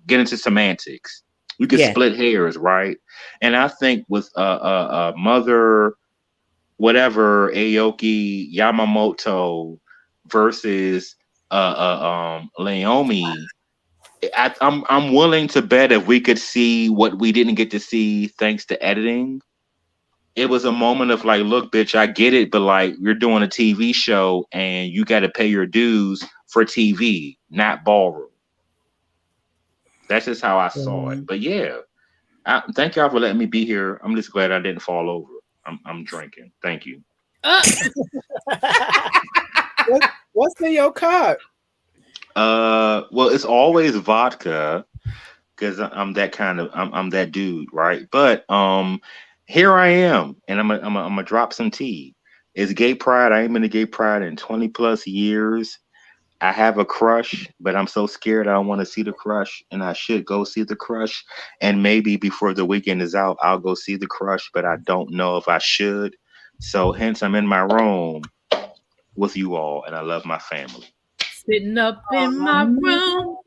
Speaker 4: get into semantics. You could split hairs, right? And I think with Mother whatever Aoki Yamamoto versus Naomi, I'm willing to bet if we could see what we didn't get to see thanks to editing, it was a moment of like, "Look, bitch, I get it, but like you're doing a TV show and you got to pay your dues for TV, not ballroom." That's just how I saw it. But yeah, thank y'all for letting me be here. I'm just glad I didn't fall over. I'm drinking. Thank you.
Speaker 2: What's in your cup?
Speaker 4: Well, it's always vodka because I'm that kind of I'm that dude, right? But here I am, and I'm gonna drop some tea. It's gay pride. I ain't been to gay pride in 20 plus years. I have a crush, but I'm so scared I don't want to see the crush, and I should go see the crush. And maybe before the weekend is out, I'll go see the crush, but I don't know if I should. So hence I'm in my room with you all, and I love my family.
Speaker 1: Sitting up in my room.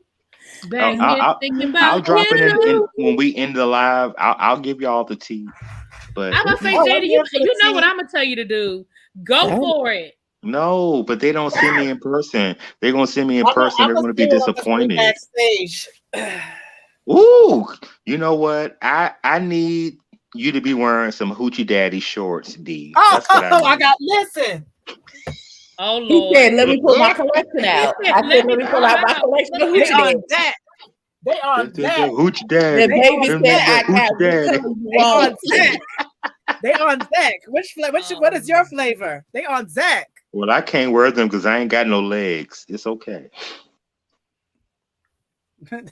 Speaker 4: I'll drop it in when we end the live. I'll give y'all the tea. But
Speaker 1: I'm gonna say, Jada, you know what I'm gonna tell you to do. Go for it.
Speaker 4: No, but they don't see me in person. They're gonna see me in person.
Speaker 2: I'm
Speaker 4: They're gonna be
Speaker 2: stay
Speaker 4: disappointed.
Speaker 2: backstage.
Speaker 4: Ooh, you know what? I need you to be wearing some hoochie daddy shorts, D. That's what I need.
Speaker 2: I got listen.
Speaker 1: Oh Lord.
Speaker 3: He said, "Let me pull my collection out." I said, "Let me pull out my collection of
Speaker 2: They
Speaker 3: hoochie
Speaker 2: on
Speaker 3: daddy."
Speaker 2: that. They on that.
Speaker 4: Hoochie daddy.
Speaker 3: The baby said, "I got
Speaker 4: hoochie daddy.
Speaker 2: They on Zach. They on Zach. What is your flavor? They on Zach.
Speaker 4: Well, I can't wear them because I ain't got no legs. It's okay.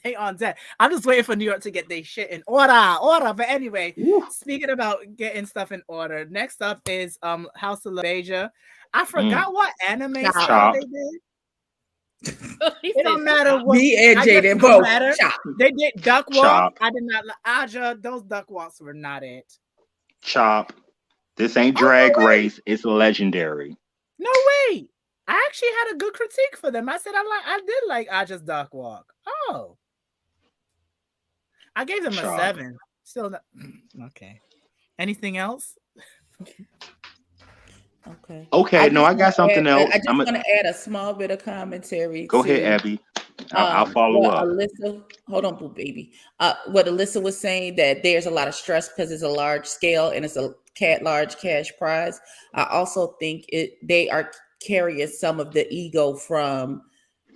Speaker 2: They on Zach. I'm just waiting for New York to get their shit in order. But anyway, speaking about getting stuff in order, next up is House of Beja. I forgot what anime style they did. It don't matter what.
Speaker 3: Me and Jaden both.
Speaker 2: They did duck walk. I did not. Aja, those duck walks were not it.
Speaker 4: Chop. This ain't Drag Race. It's legendary.
Speaker 2: No way. I actually had a good critique for them. I said I did like Aja's duck walk. Oh, I gave them a 7. Still not okay. Anything else?
Speaker 3: Okay.
Speaker 4: No, I got something else.
Speaker 3: I just want to add a small bit of commentary.
Speaker 4: Go ahead, Abby. I'll follow up.
Speaker 3: Alyssa, hold on, boo baby. What Alyssa was saying, that there's a lot of stress because it's a large scale and it's a large cash prize. I also think they are carrying some of the ego from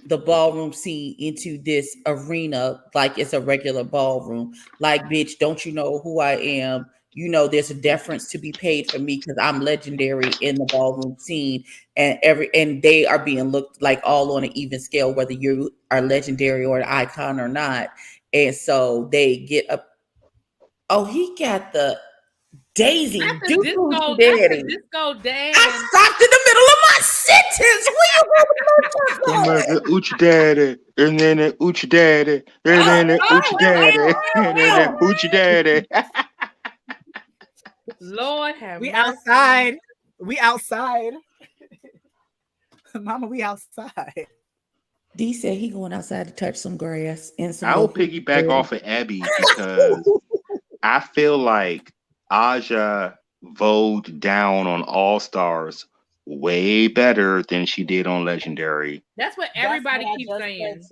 Speaker 3: the ballroom scene into this arena like it's a regular ballroom. Like, bitch, don't you know who I am? You know, there's a deference to be paid for me because I'm legendary in the ballroom scene, and they are being looked like all on an even scale, whether you are legendary or an icon or not. And so they get up. Oh, he got the Daisy
Speaker 1: disco dance.
Speaker 3: I stopped in the middle of my sentence.
Speaker 4: Where you Oochie daddy, and then the Oochie daddy, and then the Oochie daddy, and then the Oochie daddy.
Speaker 1: Lord have
Speaker 2: we
Speaker 1: mercy.
Speaker 2: outside. Mama, we outside.
Speaker 3: D said he going outside to touch some grass and some.
Speaker 4: I'll piggyback off of Abby because I feel like Aja voted down on All Stars way better than she did on Legendary.
Speaker 1: That's what everybody keeps saying.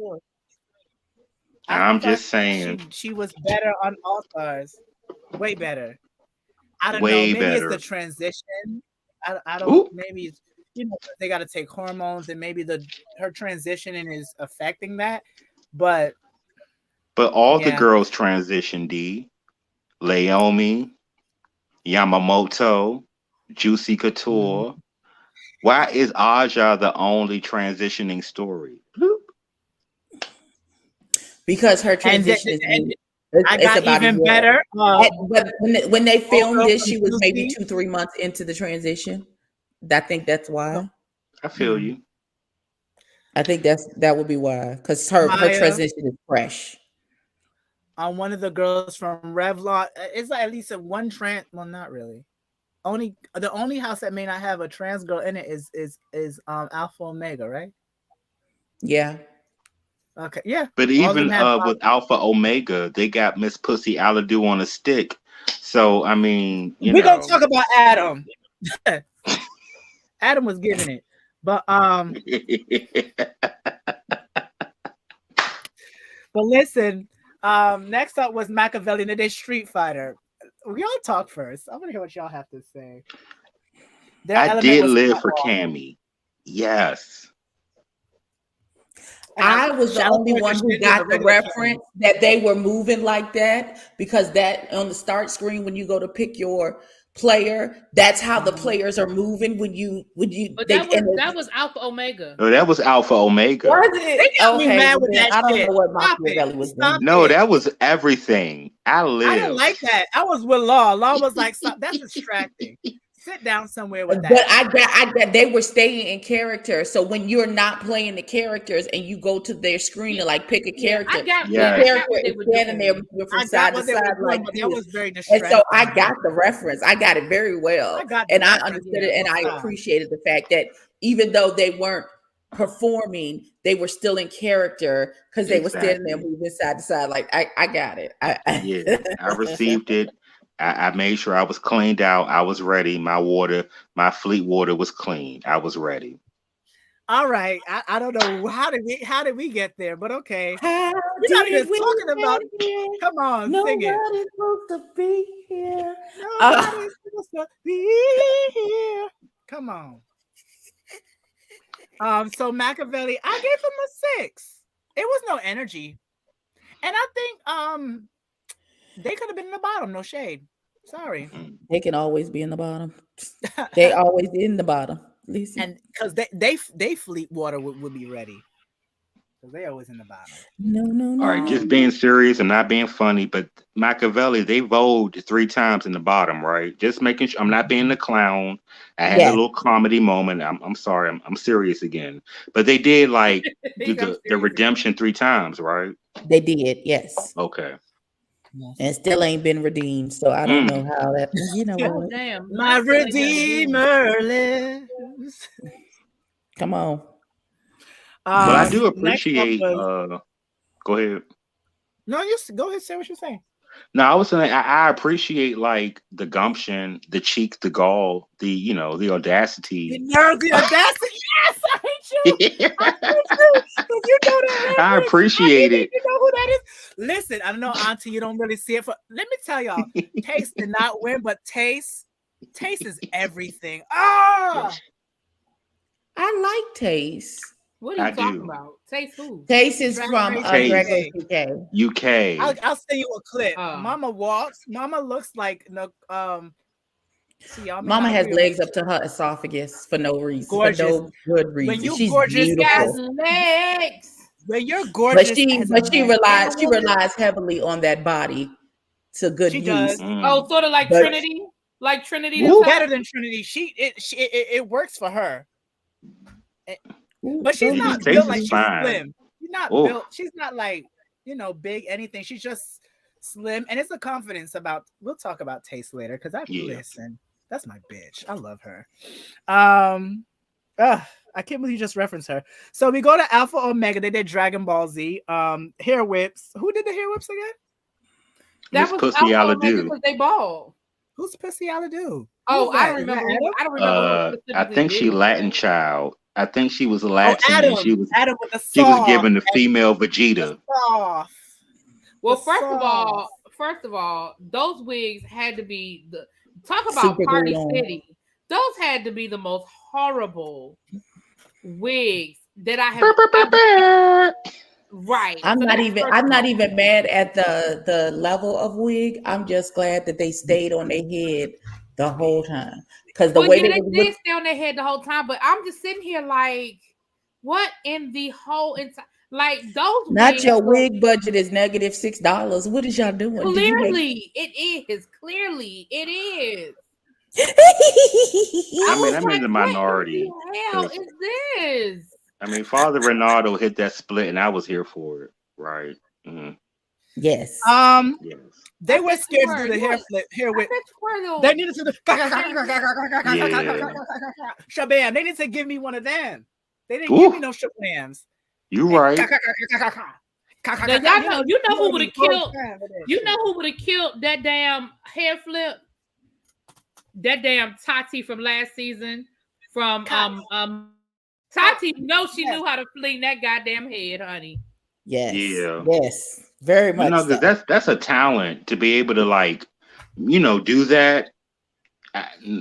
Speaker 4: I'm just saying
Speaker 2: she was better on All Stars, way better. I don't know. Maybe it's the transition. I don't. Maybe it's, they got to take hormones, and maybe her transitioning is affecting that. But
Speaker 4: all the girls transition. D, Leomi, Yamamoto, Juicy Couture. Why is Aja the only transitioning story?
Speaker 3: Because her transition
Speaker 2: it's about even better.
Speaker 3: But when they filmed this, she was maybe 2-3 months into the transition. I think that's why.
Speaker 4: I feel you.
Speaker 3: I think that would be why, because her transition is fresh.
Speaker 2: One of the girls from Revlon, it's like at least one trans. Well, not really. The only house that may not have a trans girl in it is Alpha Omega, right?
Speaker 3: Yeah.
Speaker 2: Okay. Yeah.
Speaker 4: But even with Alpha Omega, they got Miss Pussy Aladu on a stick. So I mean,
Speaker 2: we're gonna talk about Adam. Adam was giving it, but but listen. Next up was Machiavelli, and they did Street Fighter. We all talk first. I want to hear what y'all have to say.
Speaker 4: I did live for Cammy. Yes.
Speaker 3: I was the only one who got the reference that they were moving like that, because that on the start screen, when you go to pick your player, that's how the players are moving when you
Speaker 1: but that was Alpha Omega.
Speaker 4: Oh, that was Alpha Omega.
Speaker 2: Was it? They got me mad with that.
Speaker 3: I don't know what Machiavelli was doing.
Speaker 4: No, that was everything. I
Speaker 2: didn't like that. I was with Law. Law was like, that's distracting. Sit down somewhere with that.
Speaker 3: But I got they were staying in character. So when you're not playing the characters and you go to their screen to like pick a character, the character is standing there from side to side like this.
Speaker 2: That was very distracting.
Speaker 3: And so I got the reference. I got it very well. And I understood it, and I appreciated the fact that even though they weren't performing, they were still in character because they were standing there moving side to side. Like I got it.
Speaker 4: I received it. I made sure I was cleaned out. I was ready. My fleet water was clean. I was ready.
Speaker 2: All right. I don't know how did we get there, but okay.
Speaker 3: How
Speaker 2: We're not even
Speaker 3: did we
Speaker 2: talking about.
Speaker 3: get here?
Speaker 2: Come on, sing it.
Speaker 3: Nobody's supposed to be here.
Speaker 2: Nobody's supposed to be here. Come on. So Machiavelli, I gave him a 6. It was no energy, and I think they could have been in the bottom. No shade. Sorry.
Speaker 3: They can always be in the bottom. They always in the bottom. Lisa.
Speaker 2: And because they fleet water would be ready. Because they always in the bottom.
Speaker 3: No.
Speaker 4: All right, just being serious and not being funny, but Machiavelli, they voted 3 times in the bottom, right? Just making sure I'm not being the clown. I had a little comedy moment. I'm sorry, I'm serious again. But they did like do the redemption 3 times, right?
Speaker 3: They did, yes.
Speaker 4: Okay.
Speaker 3: And still ain't been redeemed, so I don't know how that. You know what?
Speaker 1: Damn,
Speaker 2: My Redeemer lives.
Speaker 3: Come on.
Speaker 4: But I do appreciate. Go ahead.
Speaker 2: No, just go ahead. Say what you're saying.
Speaker 4: No, I was saying I appreciate like the gumption, the cheek, the gall, the audacity.
Speaker 2: The nerve, the audacity. Yes, I hate you. I hate you. You know that.
Speaker 4: I appreciate it.
Speaker 2: You know who that is? Listen, I know, Auntie, you don't really see it. Let me tell y'all, Taste did not win, but Taste is everything. Ah,
Speaker 3: I like Taste.
Speaker 1: What are you talking about? Taste who?
Speaker 3: Taste is from Dragon
Speaker 4: UK.
Speaker 2: I'll send you a clip. Mama walks. Mama looks like
Speaker 3: Mama has legs up to her esophagus for no reason.
Speaker 2: Gorgeous.
Speaker 3: For no good reason.
Speaker 2: When you
Speaker 3: She's
Speaker 2: gorgeous,
Speaker 3: beautiful.
Speaker 1: Legs.
Speaker 2: When you're gorgeous,
Speaker 3: but she relies heavily on that body to good use.
Speaker 2: Does.
Speaker 1: Oh, sort of like Trinity. Like Trinity.
Speaker 2: Better than Trinity. It works for her. But she's not built like she's slim. She's not built. She's not like, big anything. She's just slim. And it's a confidence about, we'll talk about Taste later because listen, that's my bitch. I love her. I can't believe you just referenced her. So we go to Alpha Omega. They did Dragon Ball Z. Hair whips. Who did the hair whips again?
Speaker 1: That was Pussy Aladu. Because they ball.
Speaker 2: Who's Pussy Aladu?
Speaker 1: Oh, I don't remember. I don't remember.
Speaker 4: I think she Latin child. I think she was Latin.
Speaker 2: Adam,
Speaker 4: she was
Speaker 2: Adam with the
Speaker 4: she was given the female Vegeta.
Speaker 1: Well, first of all, those wigs had to be talk about Super Party City. Those had to be the most horrible wigs that I have. Right.
Speaker 3: I'm not even mad at the level of wig. I'm just glad that they stayed on their head the whole time. Because
Speaker 1: they did stay on their head the whole time, but I'm just sitting here like, what in the whole entire, like those
Speaker 3: not wigs, your wig budget is -$6. What is y'all doing?
Speaker 1: Clearly it is. Clearly it is.
Speaker 4: I'm in the minority.
Speaker 1: What the hell is this?
Speaker 4: I mean, Father Ronaldo hit that split, and I was here for it, right? Mm-hmm.
Speaker 3: Yes.
Speaker 4: Yes.
Speaker 2: They were scared to do the hair whip. They needed to Shabam. They need to give me one of them. They didn't give me no Shabams.
Speaker 4: You right.
Speaker 1: Now, you know who would have killed? You know who would have killed that damn hair flip? That damn Tati from last season. From Tati. No, she knew how to fling that goddamn head, honey.
Speaker 3: Yes.
Speaker 4: Yeah.
Speaker 3: Yes. Very much.
Speaker 4: That's a talent to be able to do that.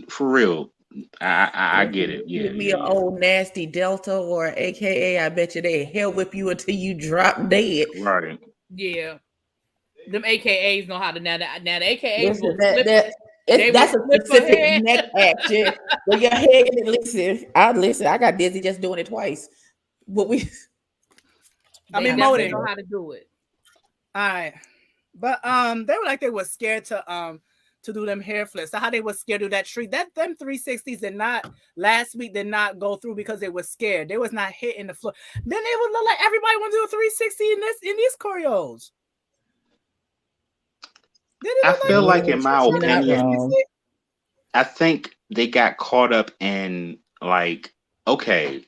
Speaker 4: For real. I get it. Yeah.
Speaker 3: Give me an old nasty Delta or AKA, I bet you they hell whip you until you drop dead.
Speaker 4: Right.
Speaker 1: Yeah. Them AKAs know how to now the AKAs
Speaker 3: that's a specific neck action. Where your head listen. I got dizzy just doing it twice. But
Speaker 1: they know how to do it.
Speaker 2: All right. But they were scared to do them hair flips. So how they were scared to do that treat. Them 360s last week did not go through because they were scared. They was not hitting the floor. Then they would look like everybody want to do a 360 in these choreos.
Speaker 4: I feel like in my opinion, I think they got caught up in okay,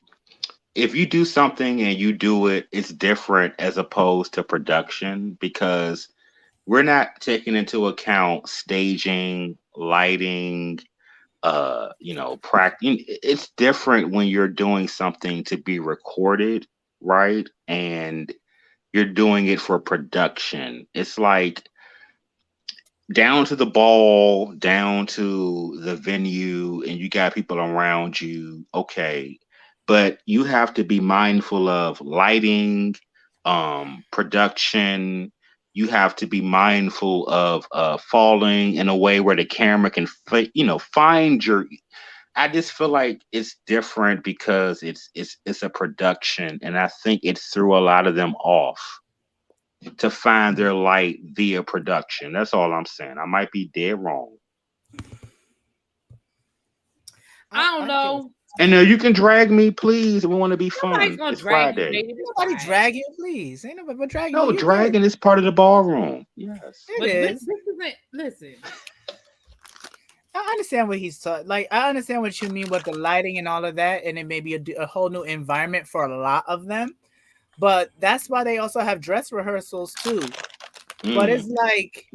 Speaker 4: if you do something and you do it, it's different as opposed to production, because we're not taking into account staging, lighting, practice. It's different when you're doing something to be recorded, right? And you're doing it for production. It's like down to the ball, down to the venue, and you got people around you. Okay. But you have to be mindful of lighting, production. You have to be mindful of falling in a way where the camera can, find your. I just feel like it's different because it's a production, and I think it threw a lot of them off to find their light via production. That's all I'm saying. I might be dead wrong.
Speaker 1: I don't know.
Speaker 4: And you can drag me, please. We want to be fun.
Speaker 1: Gonna
Speaker 4: it's
Speaker 1: drag
Speaker 4: Friday.
Speaker 1: you, baby.
Speaker 2: Nobody drag you, please. Ain't nobody dragging you.
Speaker 4: No, dragging is part of the ballroom. Yes,
Speaker 2: it is.
Speaker 1: This isn't. Listen.
Speaker 2: I understand what he's talking. Like, I understand what you mean with the lighting and all of that, and it may be a whole new environment for a lot of them. But that's why they also have dress rehearsals too. But it's like,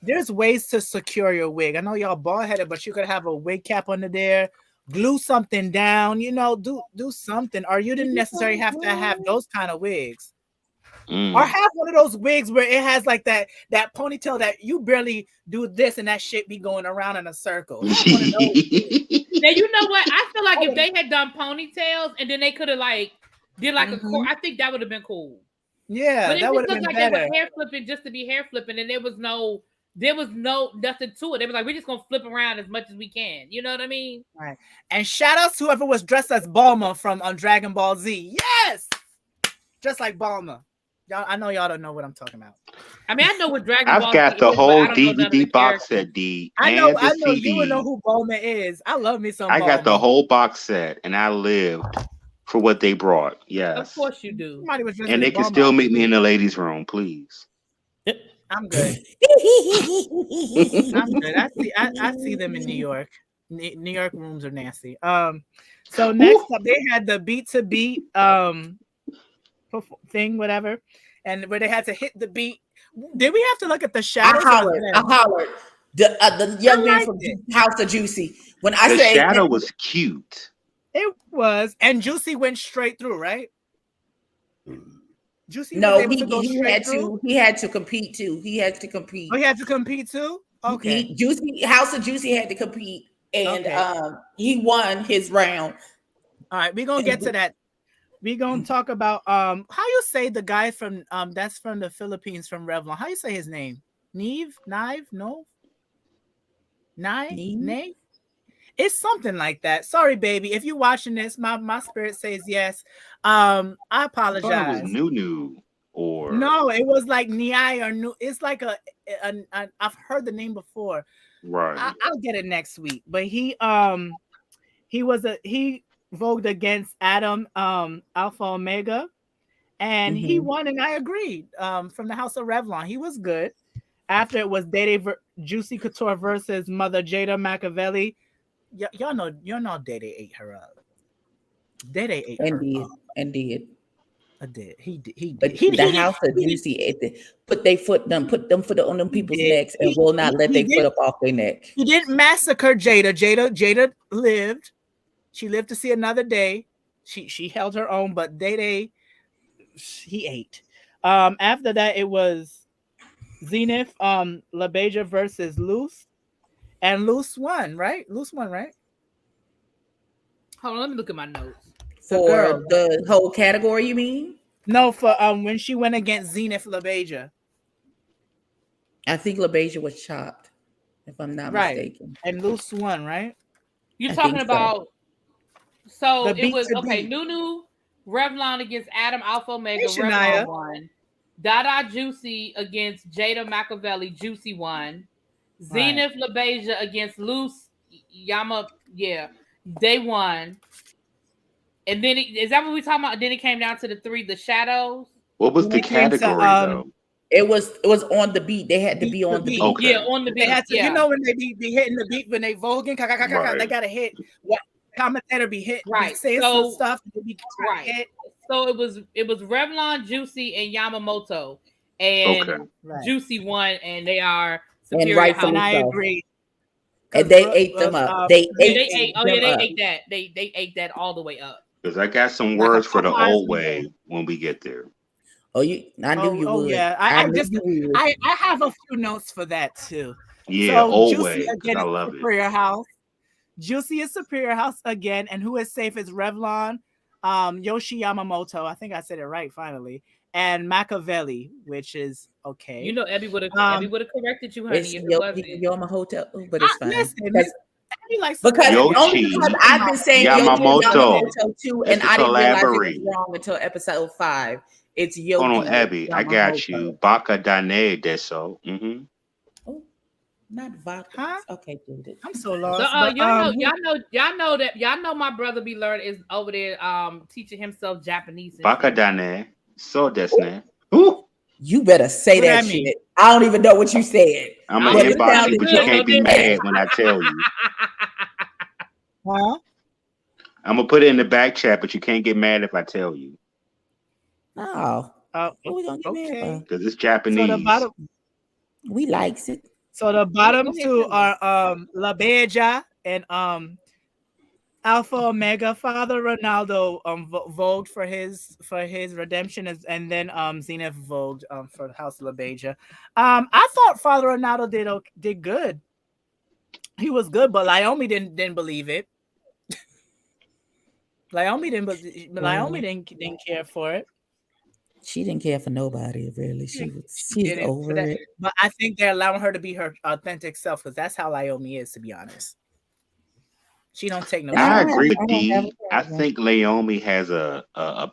Speaker 2: there's ways to secure your wig. I know y'all bald headed, but you could have a wig cap under there, glue something down. Do something, or you didn't necessarily have to have those kind of wigs. Or have one of those wigs where it has like that ponytail that you barely do this and that shit be going around in a circle. Have one of those.
Speaker 1: Now you know what? I feel like if they had done ponytails and then they could have did a core, I think that would have been cool.
Speaker 2: Yeah,
Speaker 1: but it
Speaker 2: that would have
Speaker 1: been
Speaker 2: been
Speaker 1: better.
Speaker 2: They
Speaker 1: were hair flipping just to be hair flipping, and there was nothing to it. They were like, we're just gonna flip around as much as we can. You know what I mean?
Speaker 2: Right. And shout out to whoever was dressed as Bulma from Dragon Ball Z. Yes, just like Bulma. Y'all, I know y'all don't know what I'm talking about.
Speaker 1: I mean, I know what Dragon Ball.
Speaker 4: I've got the whole DVD box set.
Speaker 2: I know you would know who Bulma is. I love me some.
Speaker 4: I got the whole box set, and I lived for what they brought. Yes,
Speaker 1: of course you do.
Speaker 4: And they can still meet me in the ladies' room, please.
Speaker 2: I'm good. I'm good. I see them in New York. New York rooms are nasty. So next up, they had the beat to beat thing, whatever, and where they had to hit the beat. Did we have to look at the shadows?
Speaker 3: I hollered. The young man from House of Juicy. When I say
Speaker 4: the shadow was cute.
Speaker 2: It was, and Juicy went straight through, right? Juicy.
Speaker 3: No, he had to compete too. He had to compete.
Speaker 2: Oh, he had to compete too. Okay.
Speaker 3: House of Juicy had to compete, and he won his round.
Speaker 2: All right, we're gonna get to that. We're gonna talk about how you say the guy from that's from the Philippines from Revlon. How you say his name? Neve? No? Nave? It's something like that. Sorry, baby. If you're watching this, my spirit says yes. I apologize.
Speaker 4: I thought it was Nunu or
Speaker 2: no, it was like Niai or Nu. It's like a I've heard the name before.
Speaker 4: Right.
Speaker 2: I'll get it next week. But he voted against Adam Alpha Omega, and he won, and I agreed. From the House of Revlon, he was good. After it was Dede Juicy Couture versus Mother Jada Machiavelli. Y'all know Dede ate her up. Dede ate her up.
Speaker 3: And did.
Speaker 2: I did. He did.
Speaker 3: But the House of Juicy ate it. Put them foot on them people's necks and will not let their foot up off their neck.
Speaker 2: He didn't massacre Jada. Jada lived. She lived to see another day. She held her own, but Dede, he ate. After that, it was Zenith, LaBeija versus Luce. And Luce won, right? Hold
Speaker 1: on, let me look at my notes.
Speaker 3: For the whole category, you mean?
Speaker 2: No, for when she went against Zenith LaBeija.
Speaker 3: I think LaBeija was chopped, if I'm not mistaken.
Speaker 2: And Luce won, right?
Speaker 1: You're talking about so it was Nunu Revlon against Adam Alpha Omega. Revlon won. Dada Juicy against Jada Machiavelli. Juicy won. Zenith LaBeija against Luce Yama. Yeah, they won. And then is that what we talking about? Then it came down to the shadows.
Speaker 4: What was the category though?
Speaker 3: It was on the beat. They had to be on the beat.
Speaker 1: Okay. Yeah, on the beat.
Speaker 2: They had to, you know, when they be hitting the beat when they voguing, they gotta hit what commentator be hit,
Speaker 1: right?
Speaker 2: Saying some stuff.
Speaker 1: Right. Hit. So it was Revlon, Juicy, and Yamamoto, and Juicy won, and they are
Speaker 3: superior. And rightfully
Speaker 2: and I agree.
Speaker 3: And they ate them up. They ate
Speaker 1: that. They ate that all the way up.
Speaker 4: Because I got some words for the old way when we get there.
Speaker 3: Oh, I knew you would.
Speaker 2: Yeah, I have a few notes for that too.
Speaker 4: Yeah, so old way. Again, I love
Speaker 2: Superior it. House. Juicy is Superior House again, and who is safe is Revlon, Yoshi Yamamoto. I think I said it right finally, and Machiavelli, which is okay.
Speaker 1: You know, Abby would have corrected you, honey, if it wasn't
Speaker 3: Yamamoto, but it's fine.
Speaker 2: Listen,
Speaker 3: because I've been saying Yamamoto too, and I didn't realize it was wrong until episode 5. It's Yoshi.
Speaker 4: Hold on, Abby. Yamamoto. I got you. Baka Dane Deso.
Speaker 3: Oh, not vodka. Huh? Okay, dude.
Speaker 2: I'm so lost.
Speaker 1: So, y'all know my brother be learning is over there teaching himself Japanese.
Speaker 4: Baka Dane. So desne. Ooh.
Speaker 3: You better say that shit. I don't even know what you said.
Speaker 4: I'm gonna inbox you, but you can't be mad when I tell you.
Speaker 2: Huh?
Speaker 4: I'm gonna put it in the back chat, but you can't get mad if I tell you.
Speaker 3: Oh, what we gonna get mad about?
Speaker 4: Because it's Japanese.
Speaker 2: So the bottom,
Speaker 3: we likes it.
Speaker 2: So the bottom two are La Beja and Alpha Omega. Father Ronaldo vogued for his redemption, and then Zenith vogued for the House of La Beja. I thought Father Ronaldo did good. He was good, but Naomi didn't believe it. Naomi didn't care for it.
Speaker 3: She didn't care for nobody, really. She's over it.
Speaker 2: But I think they're allowing her to be her authentic self, because that's how Naomi is, to be honest. She don't take no.
Speaker 4: I agree with Dee. I think Naomi has a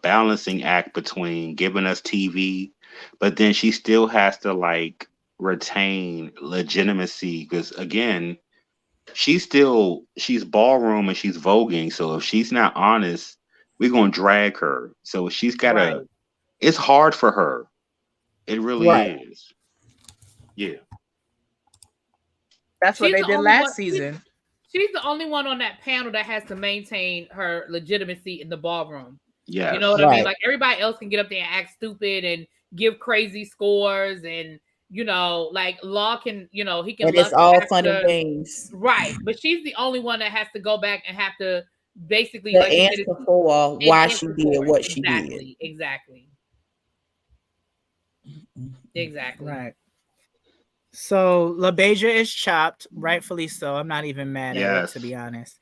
Speaker 4: balancing act between giving us TV, but then she still has to retain legitimacy, because again, she's ballroom and she's voguing. So if she's not honest, we're gonna drag her. So she's gotta. It's hard for her. It really is. Yeah.
Speaker 2: That's what they did last season.
Speaker 1: She's the only one on that panel that has to maintain her legitimacy in the ballroom.
Speaker 4: Yeah.
Speaker 1: You know what I mean? Like, everybody else can get up there and act stupid and give crazy scores, and Law can, he can.
Speaker 3: And it's all fun and games.
Speaker 1: Right. But she's the only one that has to go back and have to basically
Speaker 3: answer for why she did what she did.
Speaker 1: Exactly.
Speaker 2: Right. So La Beja is chopped, rightfully so. I'm not even mad at it, to be honest.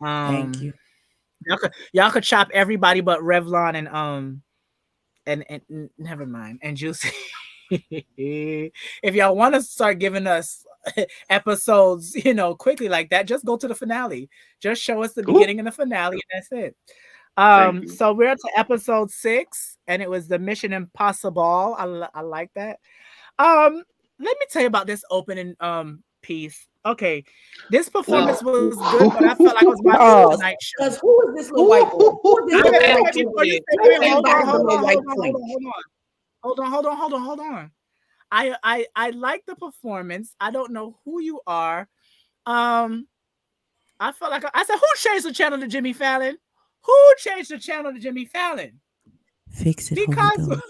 Speaker 3: Thank you.
Speaker 2: Y'all could chop everybody but Revlon and never mind. And Juicy. If y'all want to start giving us episodes, quickly like that, just go to the finale. Just show us the beginning and the finale, and that's it. So we're up to episode 6, and it was the Mission Impossible. I like that. Let me tell you about this opening piece. Okay, this performance was good, but I felt like it was my night show.
Speaker 3: Because who is this little white boy?
Speaker 2: Hold on. I like the performance. I don't know who you are. I felt like I said, who changed the channel to Jimmy Fallon? Who changed the channel to Jimmy Fallon?
Speaker 3: Fix it.
Speaker 2: Because this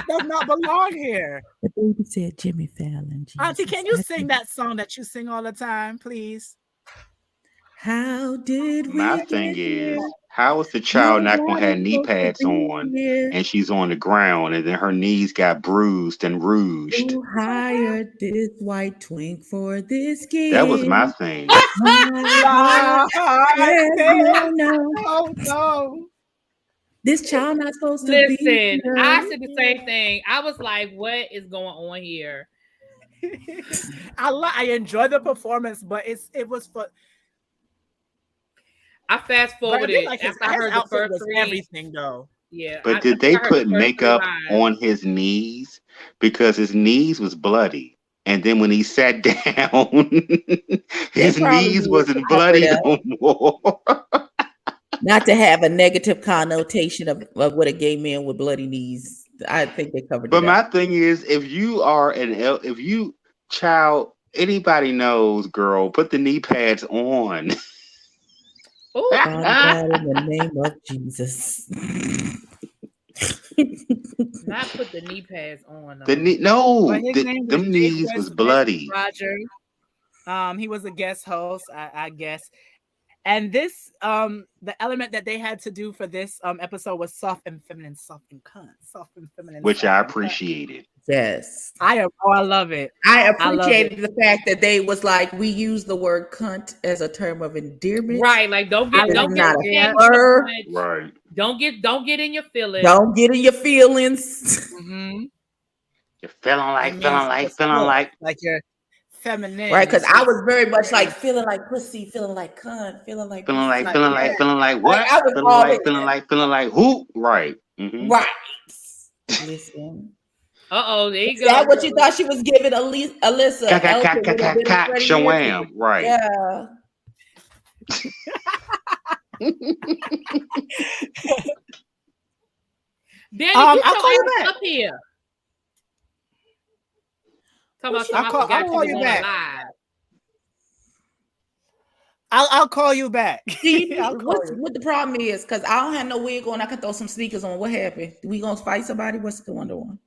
Speaker 2: does not belong here.
Speaker 3: The baby said Jimmy Fallon. Jesus.
Speaker 2: Auntie, can you sing that song that you sing all the time, please?
Speaker 3: How did we?
Speaker 4: My thing is, how is the child not gonna have knee pads on, and she's on the ground, and then her knees got bruised and rouged?
Speaker 3: Who hired this white twink for this game?
Speaker 4: That was my thing.
Speaker 2: Oh no.
Speaker 3: This child not supposed to
Speaker 1: be.
Speaker 3: Listen,
Speaker 1: I said the same thing. I was like, what is going on here?
Speaker 2: I enjoy the performance, but it was for.
Speaker 1: I fast forwarded after I heard the first three.
Speaker 2: Everything though.
Speaker 1: Yeah.
Speaker 4: But did they put makeup on his knees? Because his knees was bloody. And then when he sat down, his knees wasn't bloody no more.
Speaker 3: Not to have a negative connotation of what a gay man with bloody knees. I think they covered it.
Speaker 4: But my thing is, if you are anybody knows, girl, put the knee pads on.
Speaker 3: God, in the name of Jesus.
Speaker 1: Not put the knee pads on.
Speaker 4: Them
Speaker 2: Chief
Speaker 4: knees was bloody.
Speaker 2: Roger. He was a guest host, I guess. And this, the element that they had to do for this episode was soft and feminine, soft and feminine,
Speaker 4: which I appreciated.
Speaker 3: Yes,
Speaker 2: I love it.
Speaker 3: I appreciated the fact that they was like, we use the word cunt as a term of endearment,
Speaker 1: right? Like don't get
Speaker 3: right.
Speaker 1: Don't get in your feelings.
Speaker 3: Don't get in your feelings.
Speaker 2: Mm-hmm.
Speaker 4: You're feeling
Speaker 2: like you're feminine,
Speaker 3: right? Because I was very much like feeling like pussy, feeling like cunt, feeling like
Speaker 4: what? Feeling like who? Right. Mm-hmm.
Speaker 3: Right. Listen.
Speaker 1: There you
Speaker 3: Is
Speaker 1: go.
Speaker 3: that what you thought she was giving Alyssa?
Speaker 4: Shawam, right.
Speaker 3: Yeah.
Speaker 1: Danny,
Speaker 2: I'll call you back.
Speaker 1: Up here.
Speaker 2: I'll call you back. I'll call you back.
Speaker 3: What the problem is? Because I don't have no wig on. I can throw some sneakers on. What happened? We gonna fight somebody? What's going on?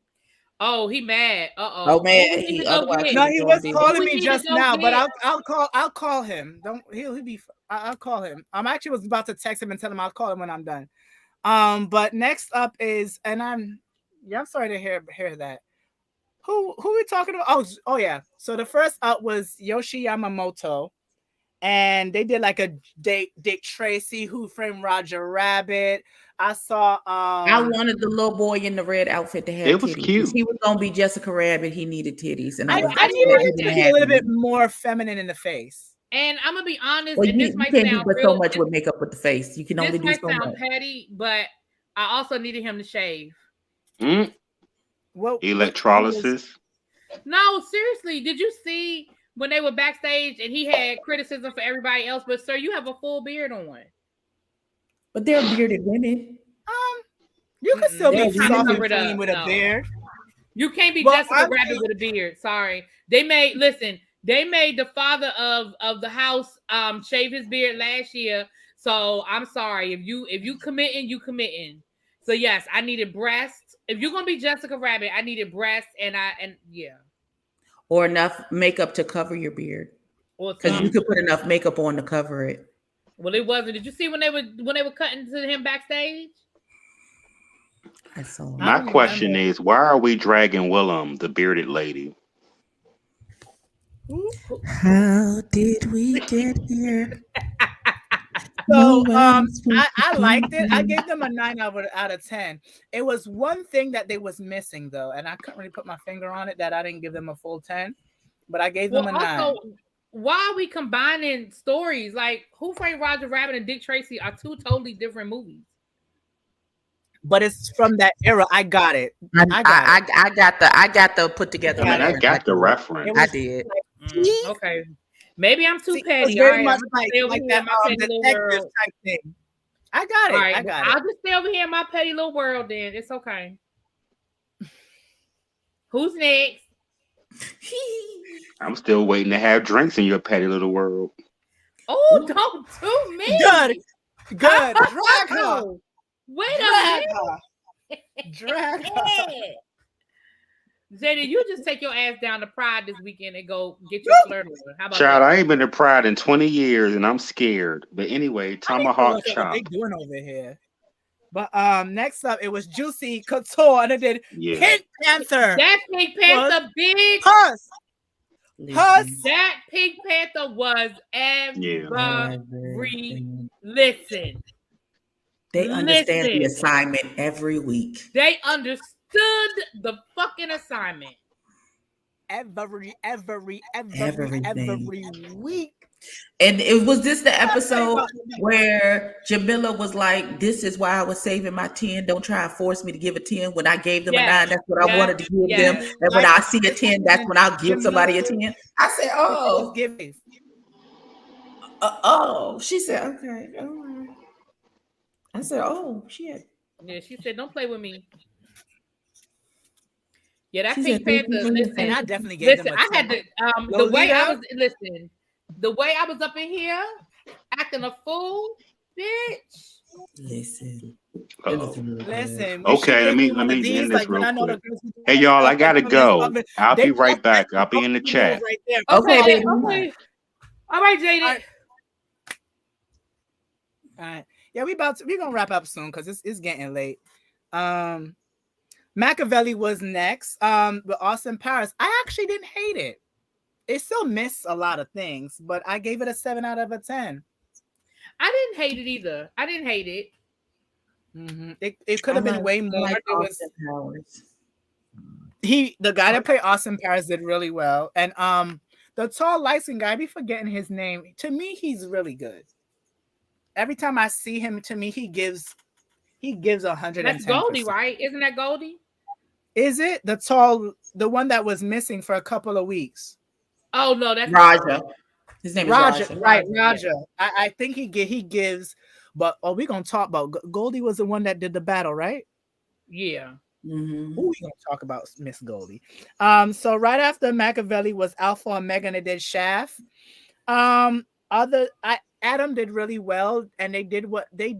Speaker 1: Oh, he mad.
Speaker 3: Oh man,
Speaker 2: he was calling me just now, but I'll call him. He'll be. I'll call him. I'm actually was about to text him and tell him I'll call him when I'm done. But next up is, and I'm sorry to hear that. Who are we talking about? Oh yeah. So the first up was Yoshi Yamamoto, and they did like a Dick Tracy, Who Framed Roger Rabbit. I saw.
Speaker 3: I wanted the little boy in the red outfit to have.
Speaker 4: It was
Speaker 3: titties.
Speaker 4: cute.
Speaker 3: He was gonna be Jessica Rabbit. He needed titties, and I
Speaker 2: needed him to be a little bit more feminine in the face.
Speaker 1: And I'm gonna be honest.
Speaker 3: Well,
Speaker 1: and
Speaker 3: you
Speaker 1: this might
Speaker 3: can't
Speaker 1: sound
Speaker 3: do
Speaker 1: real,
Speaker 3: so much with makeup with the face. You can only do so much.
Speaker 1: This might sound petty, but I also needed him to shave.
Speaker 2: Well,
Speaker 4: electrolysis.
Speaker 1: No, seriously. Did you see when they were backstage and he had criticism for everybody else? But sir, you have a full beard on.
Speaker 3: But they're bearded women.
Speaker 2: You can still be soft and clean with a beard.
Speaker 1: You can't be Jessica Rabbit with a beard. Sorry. They made the father of the house shave his beard last year. So I'm sorry. If you committing, you committing. So yes, I needed breasts. If you're gonna be Jessica Rabbit, I needed breasts and yeah.
Speaker 3: Or enough makeup to cover your beard. Because you could put enough makeup on to cover it.
Speaker 1: Well, it wasn't. Did you see when they were cutting to him backstage?
Speaker 3: I saw.
Speaker 4: My question is, why are we dragging Willem, the bearded lady?
Speaker 3: How did we get here?
Speaker 2: So I liked it. I gave them a 9 out of 10. It was one thing that they was missing though, and I couldn't really put my finger on it that I didn't give them a full 10, but I gave them a 9.
Speaker 1: Why are we combining stories? Like Who Framed Roger Rabbit and Dick Tracy are two totally different movies.
Speaker 2: But it's from that era. I got it.
Speaker 3: I got the put together.
Speaker 4: I got the reference.
Speaker 3: I did.
Speaker 1: Okay. Maybe I'm too petty.
Speaker 2: Very much like that detective type thing. I got it.
Speaker 1: Right.
Speaker 2: I got it.
Speaker 1: I'll just stay over here in my petty little world then. It's okay. Who's next?
Speaker 4: I'm still waiting to have drinks in your petty little world.
Speaker 1: Oh, don't do me.
Speaker 2: Good. Drag her.
Speaker 1: Wait a minute.
Speaker 2: Drag her.
Speaker 1: Zayda, you just take your ass down to Pride this weekend and go get your flirt on. How about
Speaker 4: Child,
Speaker 1: that?
Speaker 4: I ain't been to Pride in 20 years and I'm scared. But anyway, tomahawk chop.
Speaker 2: What they doing over here? But next up, it was Juicy Couture and it did Pink Panther.
Speaker 1: That Pink Panther, bitch.
Speaker 2: Huss.
Speaker 1: That Pink Panther was listen.
Speaker 3: They understand the assignment every week.
Speaker 1: They understood the fucking assignment.
Speaker 2: Every week.
Speaker 3: And was this the episode where Jamila was like, this is why I was saving my 10. Don't try and force me to give a 10. When I gave them a 9, that's what I wanted to give them. And when I see a 10, that's when I'll give somebody a 10. I said, oh. She said, okay. All right. I said, oh, shit.
Speaker 1: Yeah, she said, don't play with me. Yeah, that Pink Panther. Listen,
Speaker 2: I definitely gave them a 10.
Speaker 1: I had to, the way I was up in here acting a fool, bitch.
Speaker 3: Listen. It was really
Speaker 2: Listen,
Speaker 3: good.
Speaker 2: okay,
Speaker 4: let me end this
Speaker 2: like
Speaker 4: real
Speaker 2: when I know
Speaker 4: quick.
Speaker 2: the girls
Speaker 4: Hey y'all, I gotta go. I'll
Speaker 2: they
Speaker 4: be right back. I'll be in the chat.
Speaker 2: right there.
Speaker 3: Okay, baby.
Speaker 1: Okay. All right, Jaden.
Speaker 2: All right. Yeah, we're gonna wrap up soon because it's getting late. Machiavelli was next. With Austin Powers. I actually didn't hate it. It still missed a lot of things, but I gave it a 7 out of 10.
Speaker 1: I didn't hate it either. I didn't hate it.
Speaker 2: Mm-hmm. It could have been way more.
Speaker 3: Like
Speaker 2: It was
Speaker 3: Austin Powers.
Speaker 2: the guy that played Austin Powers did really well, and the tall light-skinned guy, I be forgetting his name. To me, he's really good. Every time I see him, to me, he gives 110%.
Speaker 1: That's Goldie, right? Isn't that Goldie?
Speaker 2: Is it the one that was missing for a couple of weeks?
Speaker 1: Oh no, that's
Speaker 3: Raja. His name is Raja.
Speaker 2: Right, Raja. Yeah. I think he gives, but we're gonna talk about Goldie was the one that did the battle, right?
Speaker 1: Yeah.
Speaker 3: Mm-hmm.
Speaker 2: Who we gonna talk about Miss Goldie? So right after Machiavelli was Alpha and Omega, and they did Shaft. Adam did really well, and they did what they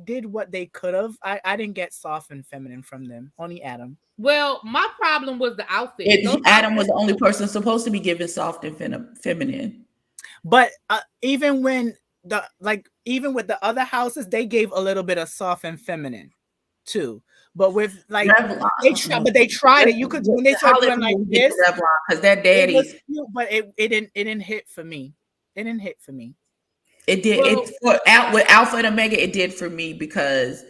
Speaker 2: could have. I didn't get soft and feminine from them. Only Adam.
Speaker 1: Well, my problem was the outfit.
Speaker 3: Adam was the only person supposed to be given soft and feminine.
Speaker 2: But even with the other houses, they gave a little bit of soft and feminine too. But with like they tried it. You could when they started doing like this
Speaker 3: because that daddy.
Speaker 2: But it didn't hit for me. It didn't hit for me.
Speaker 3: It did. With Alpha and Omega, it did for me because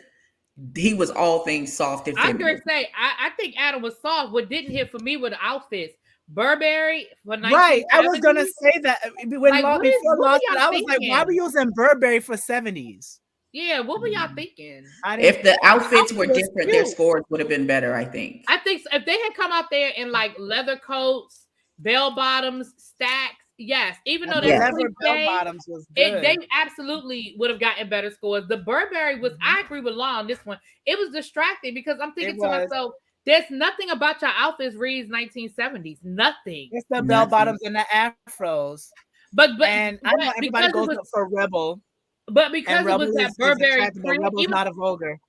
Speaker 3: he was all things soft and feminine.
Speaker 1: I'm gonna say I think Adam was soft. What didn't hit for me were the outfits. Burberry for
Speaker 2: right. I was gonna say that when
Speaker 1: like,
Speaker 2: before Lost, I was like, why were you using Burberry for 70s?
Speaker 1: Yeah, what were y'all thinking?
Speaker 3: If the outfits were different, their scores would have been better. I think
Speaker 1: if they had come out there in like leather coats, bell bottoms, stacks. Yes, even though that
Speaker 2: bell bottoms was good.
Speaker 1: They absolutely would have gotten better scores. The Burberry was, I agree with Law on this one. It was distracting because I'm thinking to myself, there's nothing about your outfits reads 1970s. Nothing.
Speaker 2: It's the bell bottoms and the afros. But I know everybody goes up for Rebel.
Speaker 1: But because it was that Burberry
Speaker 2: print, Rebel's not a vulgar.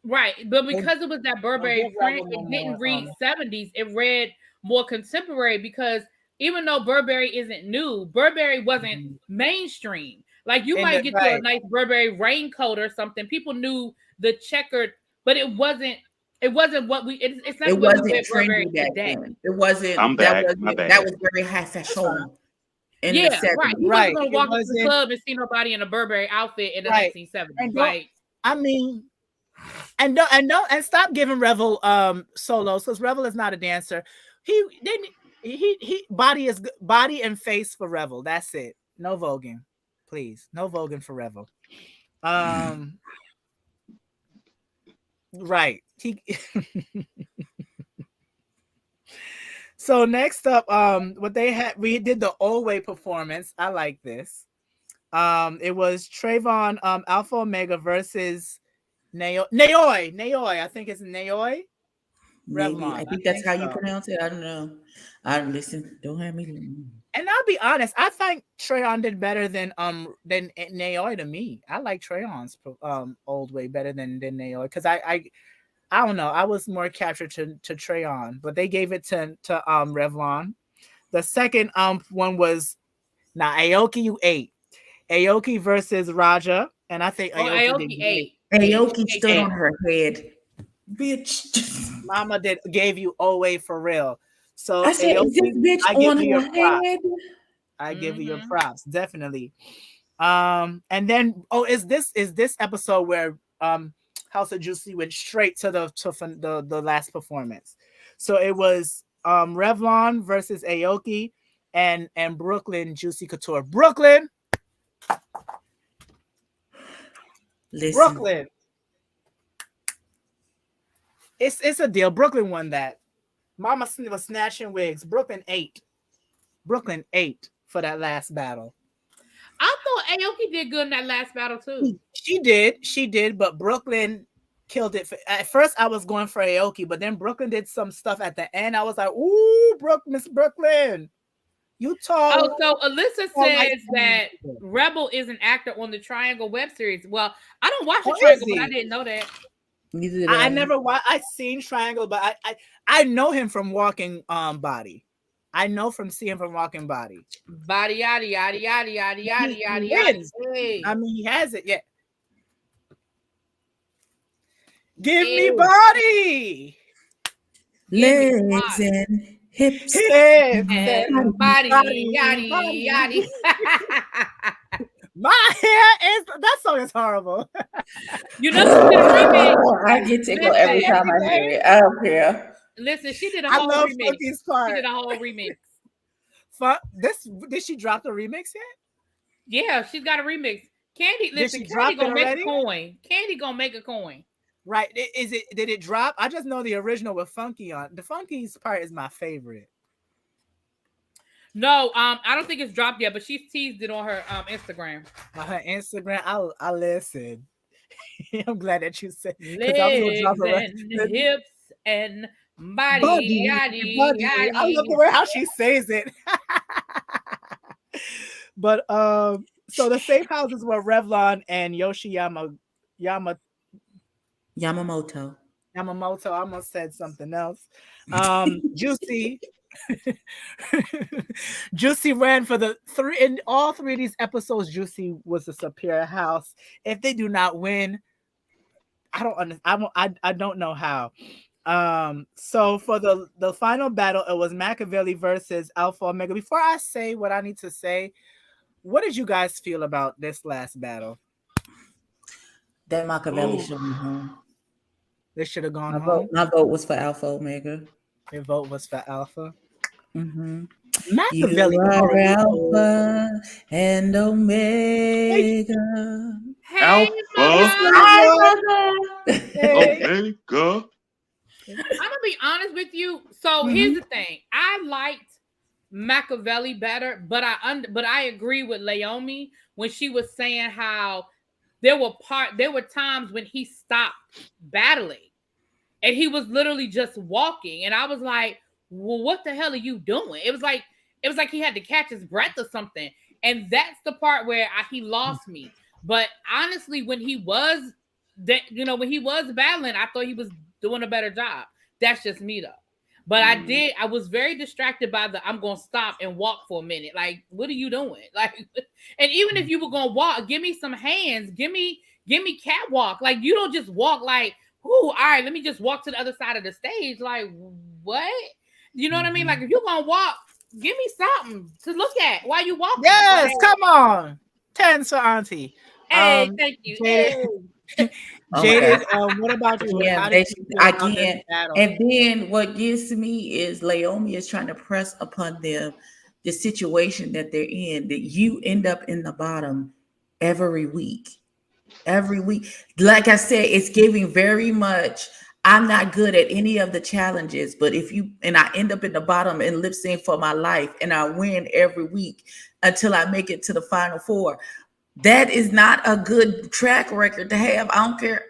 Speaker 1: Right, but because it was that Burberry print, it didn't read 70s. It read more contemporary because even though Burberry isn't new, Burberry wasn't mainstream. Like you might get to a nice Burberry raincoat or something. People knew the checkered, but it wasn't what we. It's not what we wear Burberry today.
Speaker 3: It wasn't.
Speaker 4: I'm back.
Speaker 3: That was very high fashion.
Speaker 1: Yeah, right. You wasn't gonna walk into the club and see nobody in a Burberry outfit in the 1970s. Like,
Speaker 2: I mean, and stop giving Revel solos because Revel is not a dancer. He body and face for Revel. That's it. No voguing, please. No voguing for Revel. Right. So next up, what they had, we did the old way performance. I like this. It was Trayvon, Alpha Omega versus Naoi. I think it's Naoi.
Speaker 3: I think that's how you pronounce it. I don't know. I listen. Don't have me.
Speaker 2: And I'll be honest. I think Trayon did better than Naoi to me. I like Trayon's old way better than Naoi because I don't know. I was more captured to Trayon, but they gave it to Revlon. The second one was Aoki. You ate Aoki versus Raja, and I think
Speaker 1: Aoki ate.
Speaker 3: Aoki stood on her head. Bitch,
Speaker 2: Mama gave you away for real. So
Speaker 3: I said, is this bitch on her head?
Speaker 2: I give you your props, definitely. And then is this episode where House of Juicy went straight to the last performance? So it was Revlon versus Aoki and Brooklyn Juicy Couture. Brooklyn.
Speaker 3: Listen.
Speaker 2: Brooklyn. It's a deal. Brooklyn won that. Mama was snatching wigs. Brooklyn ate for that last battle.
Speaker 1: I thought Aoki did good in that last battle too.
Speaker 2: She did, but Brooklyn killed it. At first, I was going for Aoki, but then Brooklyn did some stuff at the end. I was like, "Ooh, Miss Brooklyn, you talk."
Speaker 1: Oh, so Alyssa says that Rebel is an actor on the Triangle web series. Well, I don't watch the Triangle, but I didn't know that.
Speaker 3: Neither did
Speaker 2: I never watched. I seen Triangle, but I know him from Walking Body. I know from seeing from Walking Body.
Speaker 1: Body yada yada yada yada yada
Speaker 2: He
Speaker 1: yada
Speaker 2: wins.
Speaker 1: yada.
Speaker 2: I mean, he has it. Yeah. Give me body.
Speaker 3: Legs and hips.
Speaker 1: And body yada yada.
Speaker 2: My hair is that song is horrible.
Speaker 1: You know she did a remix.
Speaker 3: I get tickled every time I hear it. I don't care.
Speaker 1: Listen, she did a whole remix. She did a whole remix.
Speaker 2: Did she drop the remix yet?
Speaker 1: Yeah, she's got a remix. Candy, listen, Candy gonna make a coin. Candy gonna make a coin.
Speaker 2: Right. Did it drop? I just know the original with Funky on. The Funky's part is my favorite.
Speaker 1: No, I don't think it's dropped yet, but she's teased it on her Instagram.
Speaker 2: On her Instagram, I listen. I'm glad that you said
Speaker 1: legs and hips and body.
Speaker 2: I love the way how she says it. But so the safe houses were Revlon and Yamamoto. I almost said something else. Juicy. Juicy ran for the three in all three of these episodes. Juicy was the superior house. If they do not win, I don't know how. So for the final battle, it was Machiavelli versus Alpha Omega. Before I say what I need to say, what did you guys feel about this last battle?
Speaker 3: That Machiavelli should be home.
Speaker 2: They should have gone home.
Speaker 3: My vote was for Alpha Omega.
Speaker 2: Your vote was for Alpha.
Speaker 3: Mm-hmm.
Speaker 2: Machiavelli.
Speaker 3: You are Alpha and Omega.
Speaker 1: Hey,
Speaker 4: Omega.
Speaker 1: I'm gonna be honest with you. So here's the thing: I liked Machiavelli better, but I agree with Laomi when she was saying how there were times when he stopped battling and he was literally just walking, and I was like, well, what the hell are you doing? It was like he had to catch his breath or something, and that's the part where he lost me. But honestly, when he was battling, I thought he was doing a better job. That's just me though. But I was very distracted by I'm gonna stop and walk for a minute. Like, what are you doing? Like, and even if you were gonna walk, give me some hands, give me catwalk. Like, you don't just walk like, ooh, all right, let me just walk to the other side of the stage. Like, what? You know what I mean? Like, if you're gonna walk, give me something to look at while you walk.
Speaker 2: Yes, like, come on. 10 for Auntie.
Speaker 1: Hey, thank you.
Speaker 2: Jaded, what about you?
Speaker 3: Yeah, again, and then what gets to me is Laomi is trying to press upon them the situation that they're in, that you end up in the bottom every week. Like I said, it's giving very much, I'm not good at any of the challenges, but I end up in the bottom and lip sync for my life, and I win every week until I make it to the final four. That is not a good track record to have. I don't care.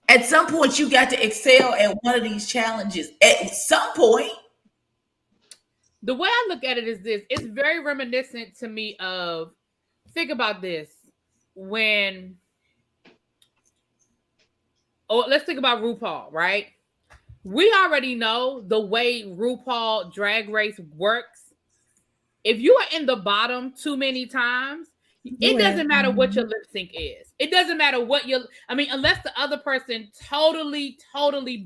Speaker 3: At some point, you got to excel at one of these challenges. At some point.
Speaker 1: The way I look at it is this. It's very reminiscent to me of, think about this. Let's think about RuPaul, right? We already know the way RuPaul Drag Race works. If you are in the bottom too many times, it doesn't matter what your lip sync is. It doesn't matter unless the other person totally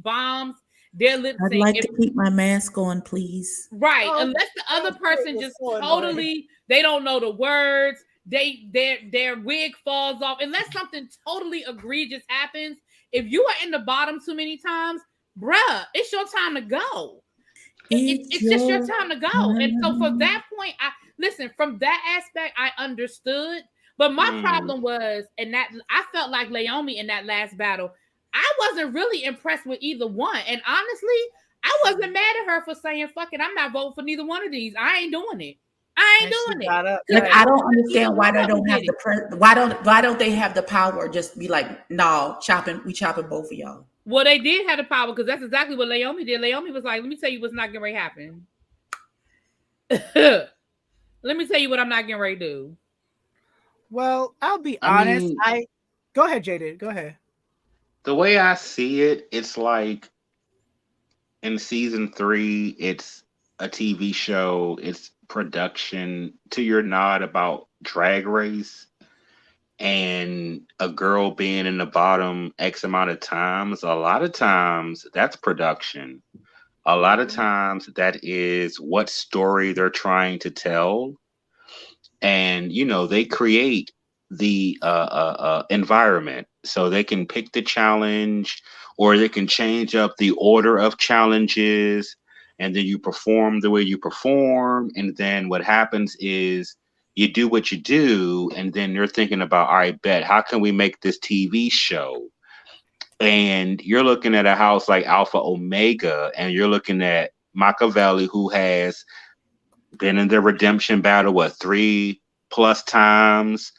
Speaker 1: bombs their lip sync.
Speaker 3: I'd like to keep my mask on, please.
Speaker 1: Right. Unless the other person just totally, they don't know the words, their wig falls off. Unless something totally egregious happens, if you are in the bottom too many times, bruh, it's your time to go. It's just your time to go. And so for that point, from that aspect, I understood. But my problem was, and that I felt like Laomi in that last battle, I wasn't really impressed with either one. And honestly, I wasn't mad at her for saying, fuck it, I'm not voting for neither one of these. I ain't doing it.
Speaker 3: Like, I don't understand why they don't have why don't they have the power just be like, no, we chopping both of y'all.
Speaker 1: Well, they did have the power, because that's exactly what Laomi did. Laomi was like, let me tell you what's not getting ready to happen. Let me tell you what I'm not getting ready to do.
Speaker 2: Well, I'll be honest. Go ahead, Jaded. Go ahead.
Speaker 4: The way I see it, it's like in season 3, it's a TV show, it's production to your nod about Drag Race and a girl being in the bottom X amount of times. A lot of times that's production. A lot of times that is what story they're trying to tell. And, they create the environment so they can pick the challenge or they can change up the order of challenges, and then you perform the way you perform, and then what happens is you do what you do, and then you're thinking about, all right, bet, how can we make this TV show? And you're looking at a house like Alpha Omega, and you're looking at Machiavelli, who has been in the redemption battle, 3+ times.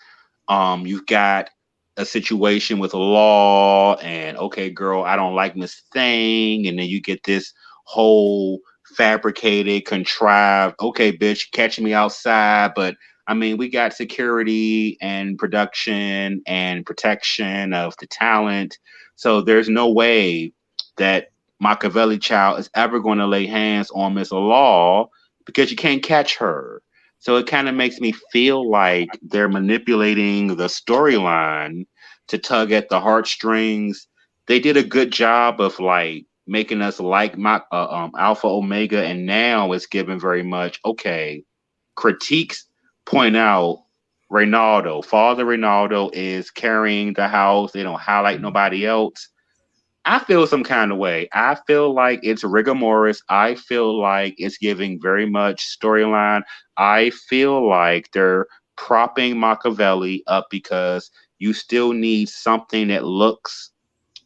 Speaker 4: You've got a situation with Law, and okay, girl, I don't like Miss Thing, and then you get this whole fabricated, contrived, okay, bitch, catch me outside, but I mean, we got security and production and protection of the talent, so there's no way that Machiavelli child is ever going to lay hands on Miss Law because you can't catch her. So it kind of makes me feel like they're manipulating the storyline to tug at the heartstrings. They did a good job of like making us like Alpha Omega, and now it's given very much, okay, critiques point out Father Reynaldo is carrying the house. They don't highlight nobody else. I feel some kind of way. I feel like it's rigor mortis. I feel like it's giving very much storyline. I feel like they're propping Machiavelli up because you still need something that looks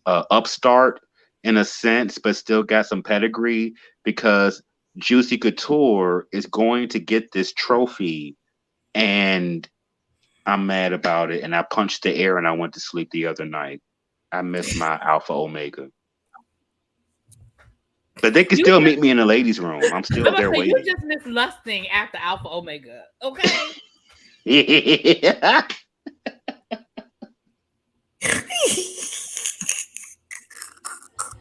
Speaker 4: upstart in a sense, but still got some pedigree, because Juicy Couture is going to get this trophy, and I'm mad about it. And I punched the air and I went to sleep the other night. I miss my Alpha Omega. But they can still meet me in the ladies' room. I'm still there waiting.
Speaker 1: You just miss lusting after Alpha Omega, okay?
Speaker 4: Yeah.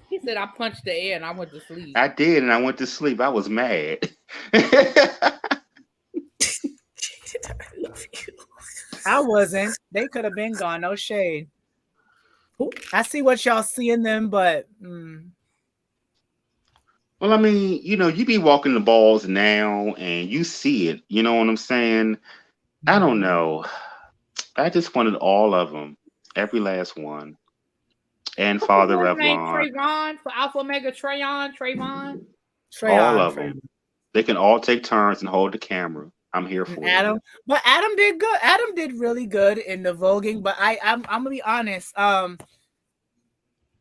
Speaker 1: He said I punched the air and I went to sleep.
Speaker 4: I did, and I went to sleep. I was mad.
Speaker 2: I wasn't. They could have been gone. No shade. I see what y'all see in them, but
Speaker 4: well, I mean, you be walking the balls now and you see it. You know what I'm saying? I don't know. I just wanted all of them, every last one. And Father Revlon.
Speaker 1: Trayvon for Alpha Omega, Trayvon.
Speaker 4: All of them. They can all take turns and hold the camera. I'm here for
Speaker 2: Adam. But Adam did good. Adam did really good in the voguing. But I'm gonna be honest.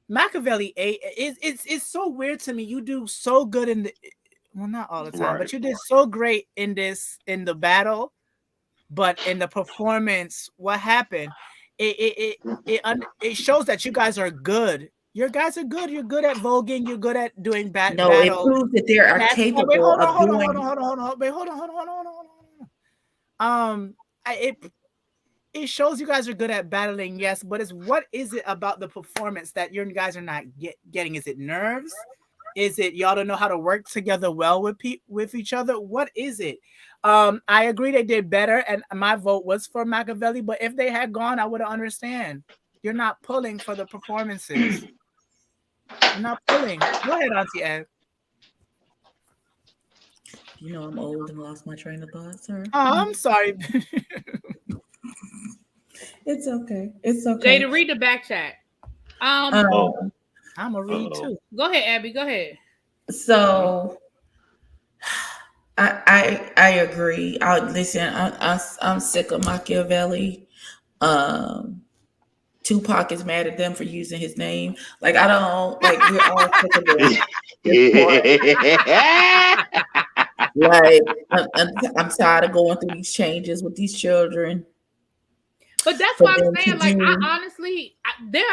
Speaker 2: Machiavelli, it's so weird to me. You do so good in the, well, not all the time, but you did so great in the battle, but in the performance, what happened? It shows that you guys are good. Your guys are good. You're good at voguing. You're good at doing battle.
Speaker 3: It proves that they are capable of doing.
Speaker 2: Hold on. It shows you guys are good at battling, yes, but what is it about the performance that you guys are not getting? Is it nerves? Is it y'all don't know how to work together well with each other? What is it? I agree they did better, and my vote was for Machiavelli, but if they had gone, I would understand. You're not pulling for the performances. You're not pulling. Go ahead, Auntie Ed.
Speaker 3: I'm old and lost my train of thought, sir.
Speaker 2: Oh, I'm sorry.
Speaker 3: It's okay. It's okay.
Speaker 1: Jada, read the back chat.
Speaker 2: I'm gonna read too.
Speaker 1: Go ahead, Abby. Go ahead.
Speaker 3: So, I agree. Listen. I'm sick of Machiavelli. Tupac is mad at them for using his name. Like, I don't like. We're all sick of it. Like, I'm tired of going through these changes with these children.
Speaker 1: But that's why I'm saying, like, I honestly, there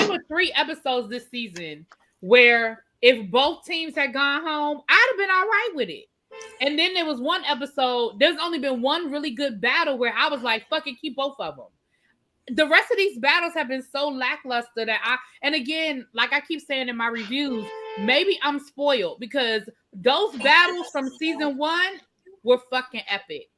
Speaker 1: were 3 episodes this season where if both teams had gone home, I'd have been all right with it. And then there was one episode, there's only been one really good battle where I was like, fucking keep both of them. the rest of these battles have been so lackluster that and again, like I keep saying in my reviews, maybe I'm spoiled because those battles from season 1 were fucking epic.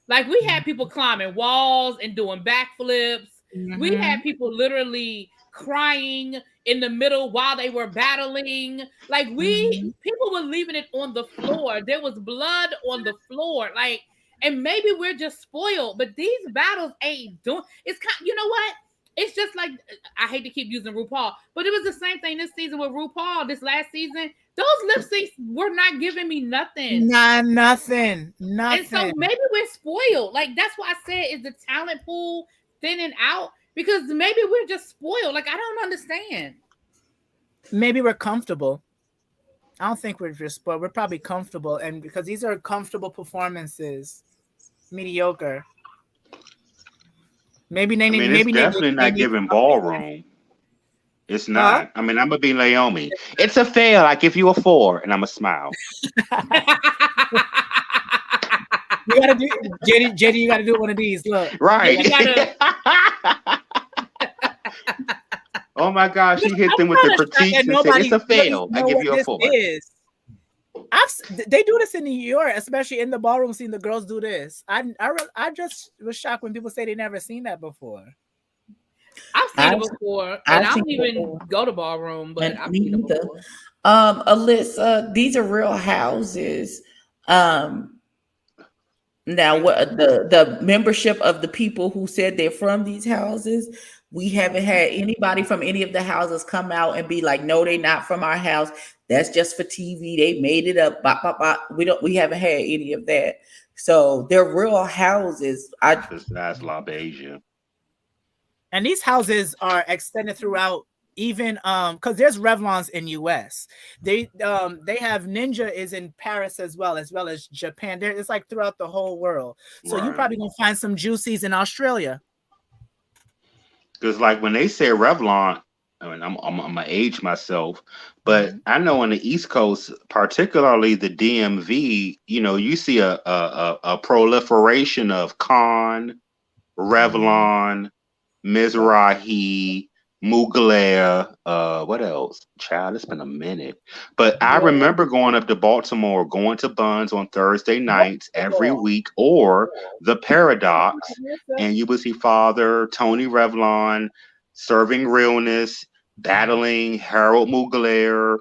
Speaker 1: Like we had people climbing walls and doing backflips. Mm-hmm. We had people literally crying in the middle while they were battling. Like people were leaving it on the floor. There was blood on the floor. Like, and maybe we're just spoiled, but these battles ain't doing. It's kind. You know what? It's just like, I hate to keep using RuPaul, but it was the same thing this season with RuPaul. This last season, those lip syncs were not giving me nothing.
Speaker 2: Nothing.
Speaker 1: And so maybe we're spoiled. Like, that's why I said, is the talent pool thinning out? Because maybe we're just spoiled. Like, I don't understand.
Speaker 2: Maybe we're comfortable. I don't think we're just spoiled. We're probably comfortable. And because these are comfortable performances, mediocre. Maybe
Speaker 4: it's definitely not giving ballroom. It's not. Huh? I mean, I'm gonna be Naomi. It's a fail. I give you a 4, and I'm a smile.
Speaker 2: You gotta do, Jetty. You gotta do one of these. Look,
Speaker 4: right. Oh my gosh, she hit them with the critiques and said it's a fail. I give you a 4.
Speaker 2: They do this in New York, especially in the ballroom scene. The girls do this. I just was shocked when people say they never seen that before.
Speaker 1: I've seen it before, and I don't even go to ballroom, but I've seen it before.
Speaker 3: Alyssa, these are real houses. Now, what the membership of the people who said they're from these houses, we haven't had anybody from any of the houses come out and be like, no, they're not from our house. That's just for TV. They made it up. Bah, bah, bah. We haven't had any of that. So they're real houses.
Speaker 4: That's La Beja.
Speaker 2: And these houses are extended throughout, even because there's Revlons in US. They have Ninja is in Paris as well as Japan. It's like throughout the whole world. So You're probably gonna find some Juicies in Australia.
Speaker 4: Because like when they say Revlon, I mean, I'm gonna age myself, but I know on the East Coast, particularly the DMV, you see a proliferation of Con, Revlon, Mizrahi, Mugler, what else? Child, it's been a minute. But I remember going up to Baltimore, going to Buns on Thursday nights every week, or the Paradox, and you would see Father, Tony Revlon, Serving Realness, battling Harold Mugler,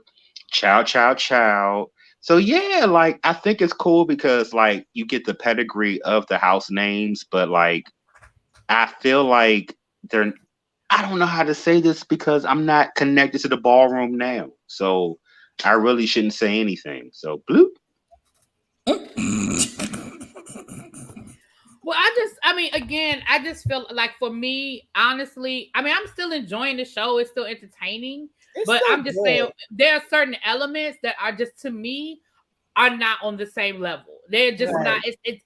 Speaker 4: Chow Chow Chow. So yeah, like I think it's cool because like you get the pedigree of the house names, but like I feel like I don't know how to say this because I'm not connected to the ballroom now. So I really shouldn't say anything. So bloop.
Speaker 1: Well, I just feel like for me, honestly, I mean, I'm still enjoying the show. It's still entertaining. But I'm just saying there are certain elements that are just, to me, are not on the same level. They're just not. It's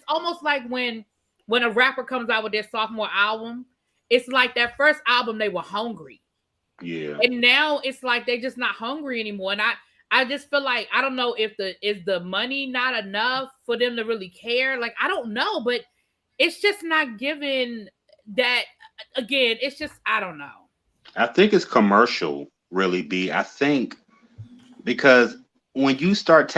Speaker 1: almost like when a rapper comes out with their sophomore album, it's like that first album they were hungry.
Speaker 4: Yeah.
Speaker 1: And now it's like they're just not hungry anymore. And I just feel like, I don't know if is the money not enough for them to really care. Like, I don't know, but it's just not given that. Again, it's just, I don't know.
Speaker 4: I think it's commercial, really, B. I think because when you start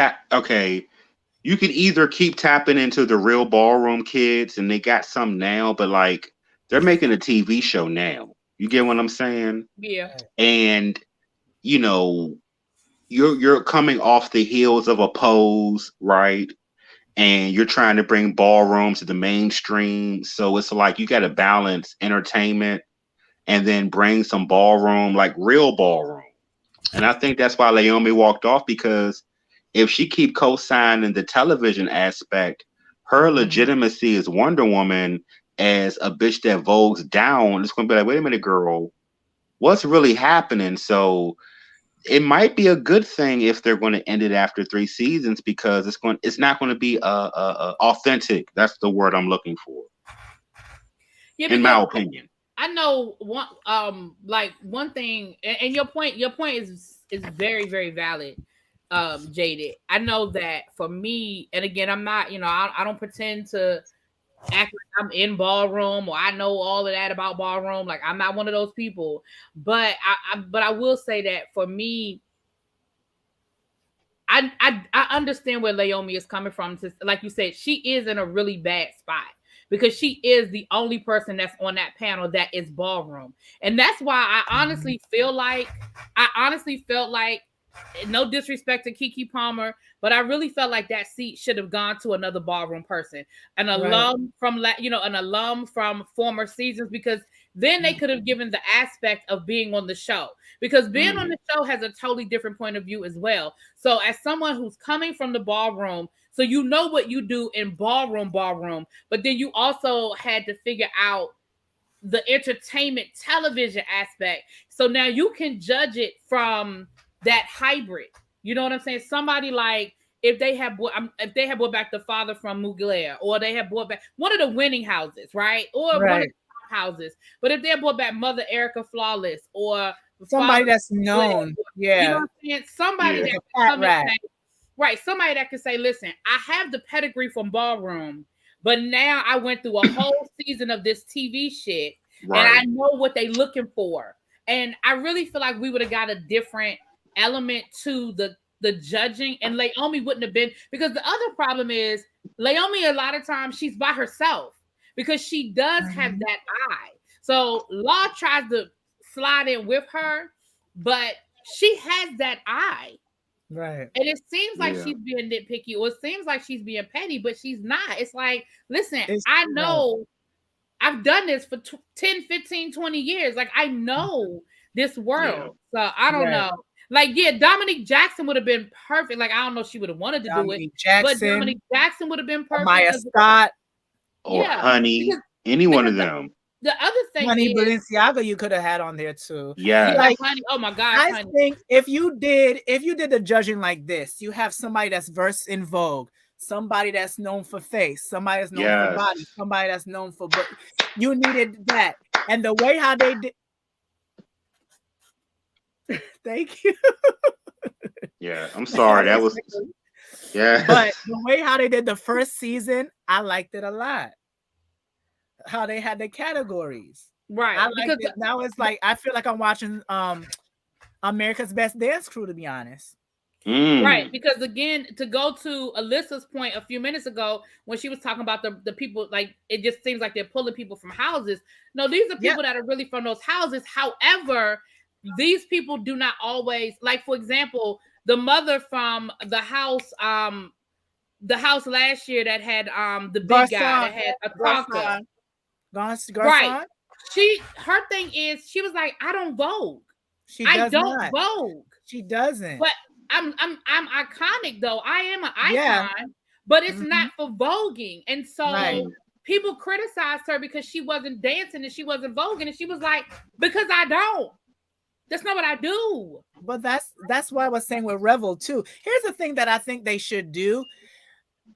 Speaker 4: you can either keep tapping into the real ballroom kids and they got some now, but like they're making a TV show now. You get what I'm saying?
Speaker 1: Yeah.
Speaker 4: And you're coming off the heels of a Pose, right? And you're trying to bring ballroom to the mainstream. So it's like you got to balance entertainment and then bring some ballroom, like real ballroom. And I think that's why Naomi walked off, because if she keep co-signing the television aspect, her legitimacy as Wonder Woman as a bitch that vogues down, it's going to be like, wait a minute, girl, what's really happening? So it might be a good thing if they're going to end it after 3 seasons, because it's not going to be authentic. That's the word I'm looking for. Yeah, in my opinion.
Speaker 1: I know one thing, and your point is very, very valid, Jaded. I know that for me, and again, I'm not, I don't pretend to act like I'm in ballroom or I know all of that about ballroom. Like I'm not one of those people. But I will say that for me, I understand where Laomi is coming from. Like you said, she is in a really bad spot because she is the only person that's on that panel that is ballroom. And that's why I honestly felt like, no disrespect to Keke Palmer, but I really felt like that seat should have gone to another ballroom person, an alum from, an alum from former seasons, because then they could have given the aspect of being on the show, because being on the show has a totally different point of view as well. So as someone who's coming from the ballroom, so you know what you do in ballroom, but then you also had to figure out the entertainment television aspect. So now you can judge it from that hybrid. You know what I'm saying? Somebody like, if they have brought back the father from Mugler, or they have brought back one of the winning houses, right? Or one of the top houses. But if they brought back Mother Erica Flawless, or
Speaker 2: somebody that's known,
Speaker 1: you know what I'm saying? Somebody that can come and say, right, somebody that can say, listen, I have the pedigree from ballroom, but now I went through a whole season of this TV shit, and I know what they looking for. And I really feel like we would have got a different element to the judging, and Laomi wouldn't have been, because the other problem is Laomi, a lot of times she's by herself because she does have that eye. So Law tries to slide in with her, but she has that eye.
Speaker 2: Right.
Speaker 1: And it seems like she's being nitpicky, or it seems like she's being petty, but she's not. It's like, listen, I know I've done this for 10, 15, 20 years. Like, I know this world. So I don't know. Like, Dominique Jackson would have been perfect. Like, I don't know if she would have wanted to do it, but Dominique Jackson would have been perfect.
Speaker 2: Maya Scott.
Speaker 4: Or Honey. Any one of them.
Speaker 1: The other thing
Speaker 2: Honey Balenciaga you could have had on there too.
Speaker 4: Yeah.
Speaker 1: Like, Honey. Oh my God.
Speaker 2: I think if you did the judging like this, you have somebody that's versed in Vogue, somebody that's known for face, somebody that's known for body, somebody that's known for book. You needed that. And the way how they did. Thank you.
Speaker 4: Yeah, I'm sorry. That was
Speaker 2: But the way how they did the first season, I liked it a lot. How they had the categories.
Speaker 1: Right.
Speaker 2: I like it. Now it's like I feel like I'm watching America's Best Dance Crew, to be honest.
Speaker 1: Right, because again, to go to Alyssa's point a few minutes ago when she was talking about the people, like it just seems like they're pulling people from houses. No, these are people that are really from those houses. However, these people do not always, like, for example, the mother from the house last year that had the big guy that had a Tonka. Right. Her thing is, she was like, I don't Vogue. I don't Vogue.
Speaker 2: She doesn't.
Speaker 1: But I'm iconic though. I am an icon, but it's not for voguing. And so people criticized her because she wasn't dancing and she wasn't voguing, and she was like, because I don't. That's not what I do.
Speaker 2: But that's why I was saying with Revel too. Here's the thing that I think they should do.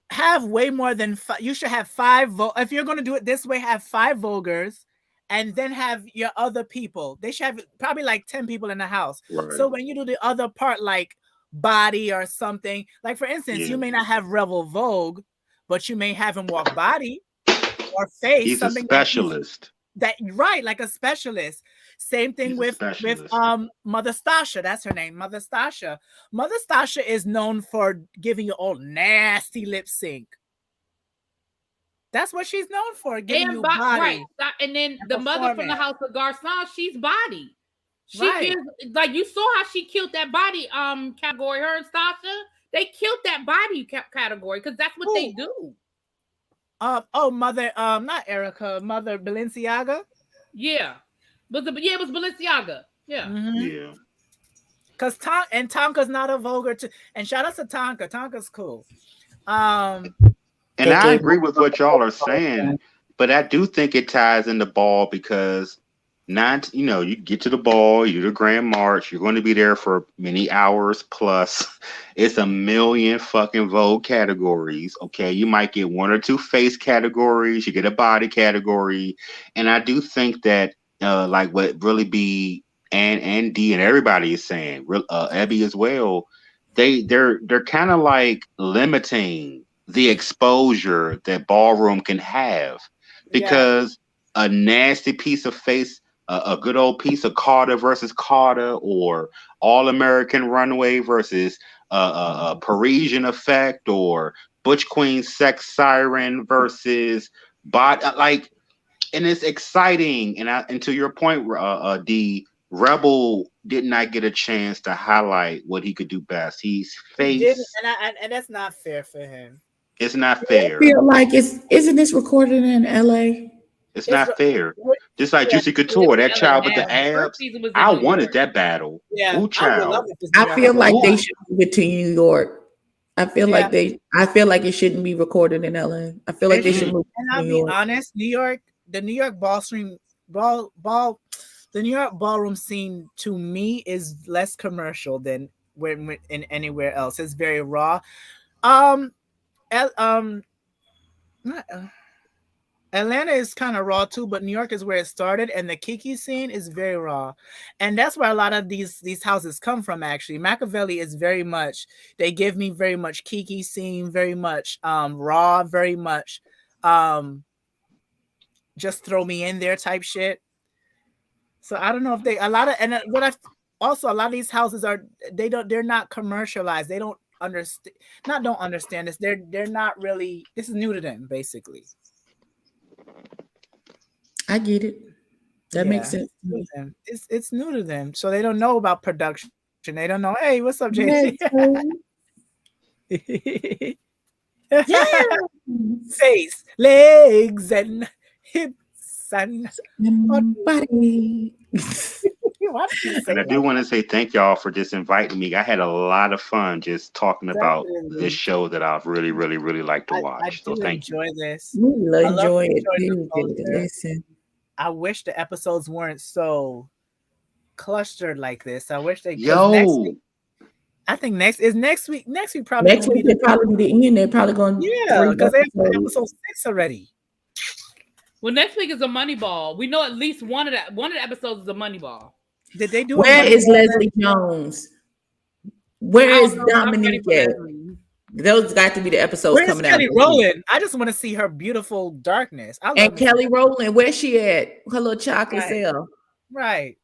Speaker 2: Have way more than you should have 5 if you're going to do it this way, have 5 Voguers and then have your other people. They should have probably like 10 people in the house. So when you do the other part, like body or something, like for instance, you may not have Revel Vogue, but you may have him walk body or face.
Speaker 4: He's a specialist.
Speaker 2: Like a specialist. Same thing with Mother Stasha. That's her name, Mother Stasha. Mother Stasha is known for giving you all nasty lip sync. That's what she's known for, giving you body.
Speaker 1: Right. And then the mother from the House of Garcon, she's body. She gives, like, you saw how she killed that body category. Her and Stasha, they killed that body category because that's what they do.
Speaker 2: Mother, not Erica, Mother Balenciaga.
Speaker 1: Yeah. It was Balenciaga. Yeah.
Speaker 4: Yeah.
Speaker 2: Because Tonka's not a vulgar too. And shout out to Tonka. Tonka's cool.
Speaker 4: And I agree with what y'all are saying, but I do think it ties in the ball because you get to the ball, you do the Grand March, you're going to be there for many hours plus. It's a million fucking Vogue categories. Okay, you might get 1 or 2 face categories, you get a body category, and I do think that like what Really B and D and everybody is saying, Ebby as well, they're kind of like limiting the exposure that ballroom can have, because a nasty piece of face, a good old piece of Carter versus Carter, or All American Runway versus Parisian Effect, or Butch Queen Sex Siren versus like, and it's exciting. And to your point, D, Rebel did not get a chance to highlight what he could do best. He's face.
Speaker 2: He didn't, and that's not fair for him.
Speaker 4: It's not fair.
Speaker 3: I feel like isn't this recorded in LA?
Speaker 4: It's not fair. Just like Juicy Couture, that child with the abs. I wanted that battle.
Speaker 2: Yeah,
Speaker 4: Ooh, child.
Speaker 3: I feel like they should move it to New York. I feel like it shouldn't be recorded in LA. I feel like they should move
Speaker 2: and
Speaker 3: to
Speaker 2: I'll
Speaker 3: New
Speaker 2: be
Speaker 3: York.
Speaker 2: honest, the New York the New York ballroom scene to me is less commercial than when in anywhere else. It's very raw. Atlanta is kind of raw too, but New York is where it started, and the Kiki scene is very raw, and that's where a lot of these houses come from. Actually, Machiavelli is very much. They give me very much Kiki scene, very much raw, very much just throw me in there type shit. So I don't know if a lot of these houses they're not commercialized. They don't understand this. They're not really. This is new to them, basically.
Speaker 3: I get it. That makes sense.
Speaker 2: It's new to them, so they don't know about production. They don't know. Hey, what's up, JC? Face, legs, and hips, and body.
Speaker 4: And I do want to say thank y'all for just inviting me. I had a lot of fun just talking about this show that I've really, really, really like to watch. So thank you.
Speaker 2: This.
Speaker 3: We enjoy it too. Listen.
Speaker 2: I wish the episodes weren't so clustered like this. I wish they. I think next week. Next week probably.
Speaker 3: Next week they probably be the end. They're probably going.
Speaker 2: Yeah, because they have episode 6 already.
Speaker 1: Well, next week is a Moneyball. We know at least one of the episodes is a Moneyball.
Speaker 2: Did they do?
Speaker 3: Where is Leslie Jones? Where is Dominique? Those got to be the episodes coming out.
Speaker 2: Kelly Rowland? I just want to see her beautiful darkness.
Speaker 3: And Kelly Rowland, where's she at? Her little chocolate cell.
Speaker 2: Right.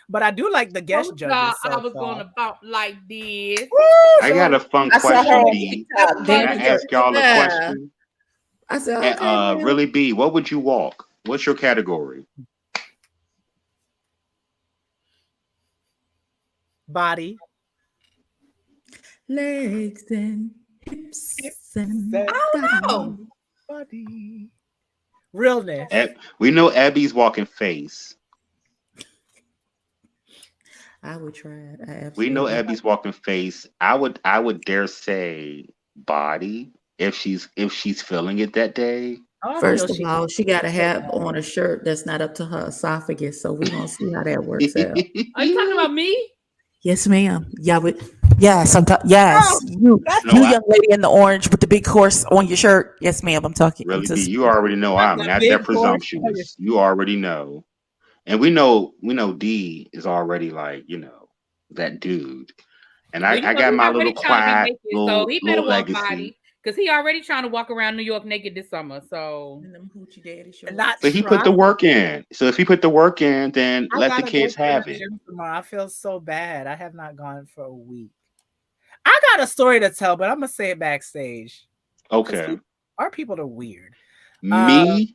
Speaker 2: But I do like the guest judges.
Speaker 1: I was going about like this.
Speaker 4: I got a fun question, B. Can I ask y'all a question?
Speaker 3: I said, okay,
Speaker 4: Really, B, what would you walk? What's your category?
Speaker 2: Body.
Speaker 3: Legs and hips and
Speaker 1: I don't know.
Speaker 2: Body. Realness.
Speaker 4: We know Abby's walking face.
Speaker 3: I would try it.
Speaker 4: We know Abby's walking face. I would dare say body if she's feeling it that day.
Speaker 3: First of all, she got to have on a shirt that's not up to her esophagus, so we're gonna see how that works out.
Speaker 1: Are you talking about me?
Speaker 5: Yes, ma'am. Yeah, yes, yes. You young lady in the orange with the big horse on your shirt. Yes, ma'am. I'm talking.
Speaker 4: Really, you already know I'm not that presumptuous. You already know, and we know D is already like that dude. And I got my little quiet
Speaker 1: so he better walk body because he already trying to walk around New York naked this summer. So,
Speaker 4: but he put the work in. So if he put the work in, then let the kids have it.
Speaker 2: I feel so bad. I have not gone for a week. I got a story to tell, but I'm gonna say it backstage.
Speaker 4: Okay.
Speaker 2: Our people are weird.
Speaker 4: I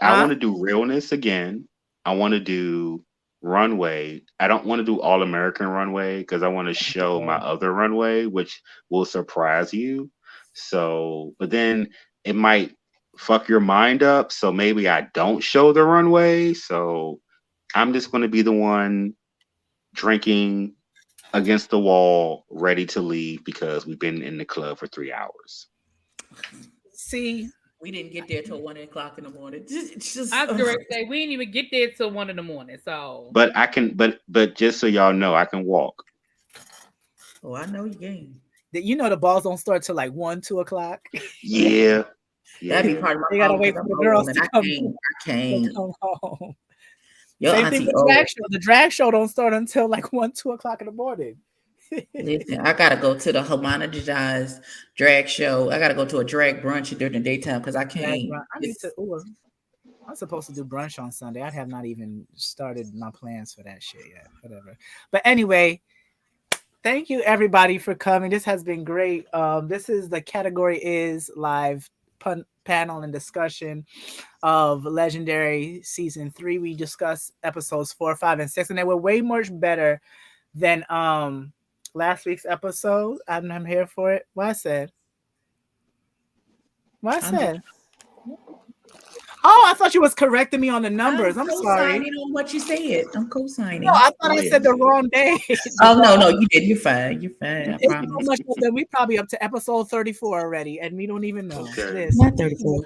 Speaker 4: want to do realness again. I want to do runway. I don't want to do all American runway because I want to show my other runway, which will surprise you. So, but then it might fuck your mind up. So maybe I don't show the runway. So I'm just going to be the one drinking against the wall, ready to leave because we've been in the club for 3 hours.
Speaker 2: See,
Speaker 3: we didn't get there till 1 o'clock in the morning.
Speaker 1: I was going to say we didn't even get there till 1 a.m. So,
Speaker 4: but I can, but just so y'all know, I can walk.
Speaker 3: Oh, I know you game.
Speaker 2: The balls don't start till like 1, 2 o'clock.
Speaker 4: Yeah.
Speaker 3: That'd be part of my.
Speaker 2: You gotta wait for the girls to come.
Speaker 3: I can't
Speaker 2: come home.
Speaker 3: Same
Speaker 2: thing with the drag show. The drag show don't start until like 1, 2 o'clock in the morning.
Speaker 3: Listen, I gotta go to the homogenized drag show. I gotta go to a drag brunch during the daytime because I can't.
Speaker 2: I need to. Ooh, I'm supposed to do brunch on Sunday. I have not even started my plans for that shit yet. Whatever. But anyway, thank you everybody for coming. This has been great. This is the category is live panel and discussion of Legendary season 3. We discussed episodes 4, 5, and 6, and they were way much better than last week's episode. I'm here for it. What I said? Oh, I thought you was correcting me on the numbers. I'm sorry.
Speaker 3: On what you said. I'm co-signing.
Speaker 2: No, I thought I said the wrong day.
Speaker 3: Oh no, you did. You're fine. You're fine. I promise.
Speaker 2: So much that we probably up to episode 34 already, and we don't even know.
Speaker 4: Okay.
Speaker 5: Not 34.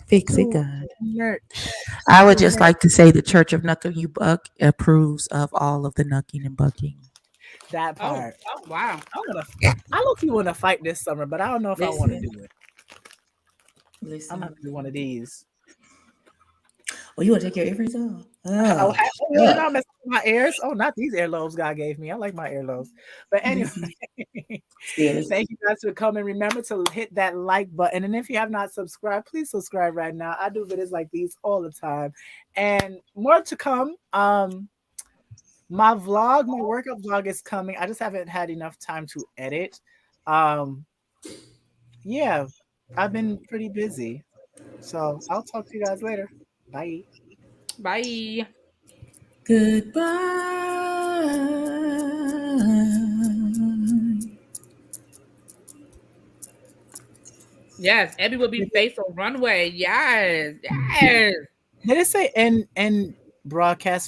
Speaker 5: Fix it, God. I would just like to say the Church of Knuckle You Buck approves of all of the knucking and bucking.
Speaker 2: That part.
Speaker 1: Oh wow.
Speaker 2: I look you want to fight this summer, but I don't know if I want to do it. I'm gonna do one of these.
Speaker 3: Oh, you want to take your earrings off?
Speaker 2: Not messing with my ears. Oh, not these earlobes God gave me. I like my earlobes. But anyway, thank you guys for coming. Remember to hit that like button. And if you have not subscribed, please subscribe right now. I do videos like these all the time. And more to come. My workout vlog is coming. I just haven't had enough time to edit. Yeah, I've been pretty busy. So I'll talk to you guys later. Bye.
Speaker 1: Bye.
Speaker 3: Goodbye.
Speaker 1: Yes, Ebbie will be face on runway. Yes. Yes.
Speaker 2: Did it say end broadcast?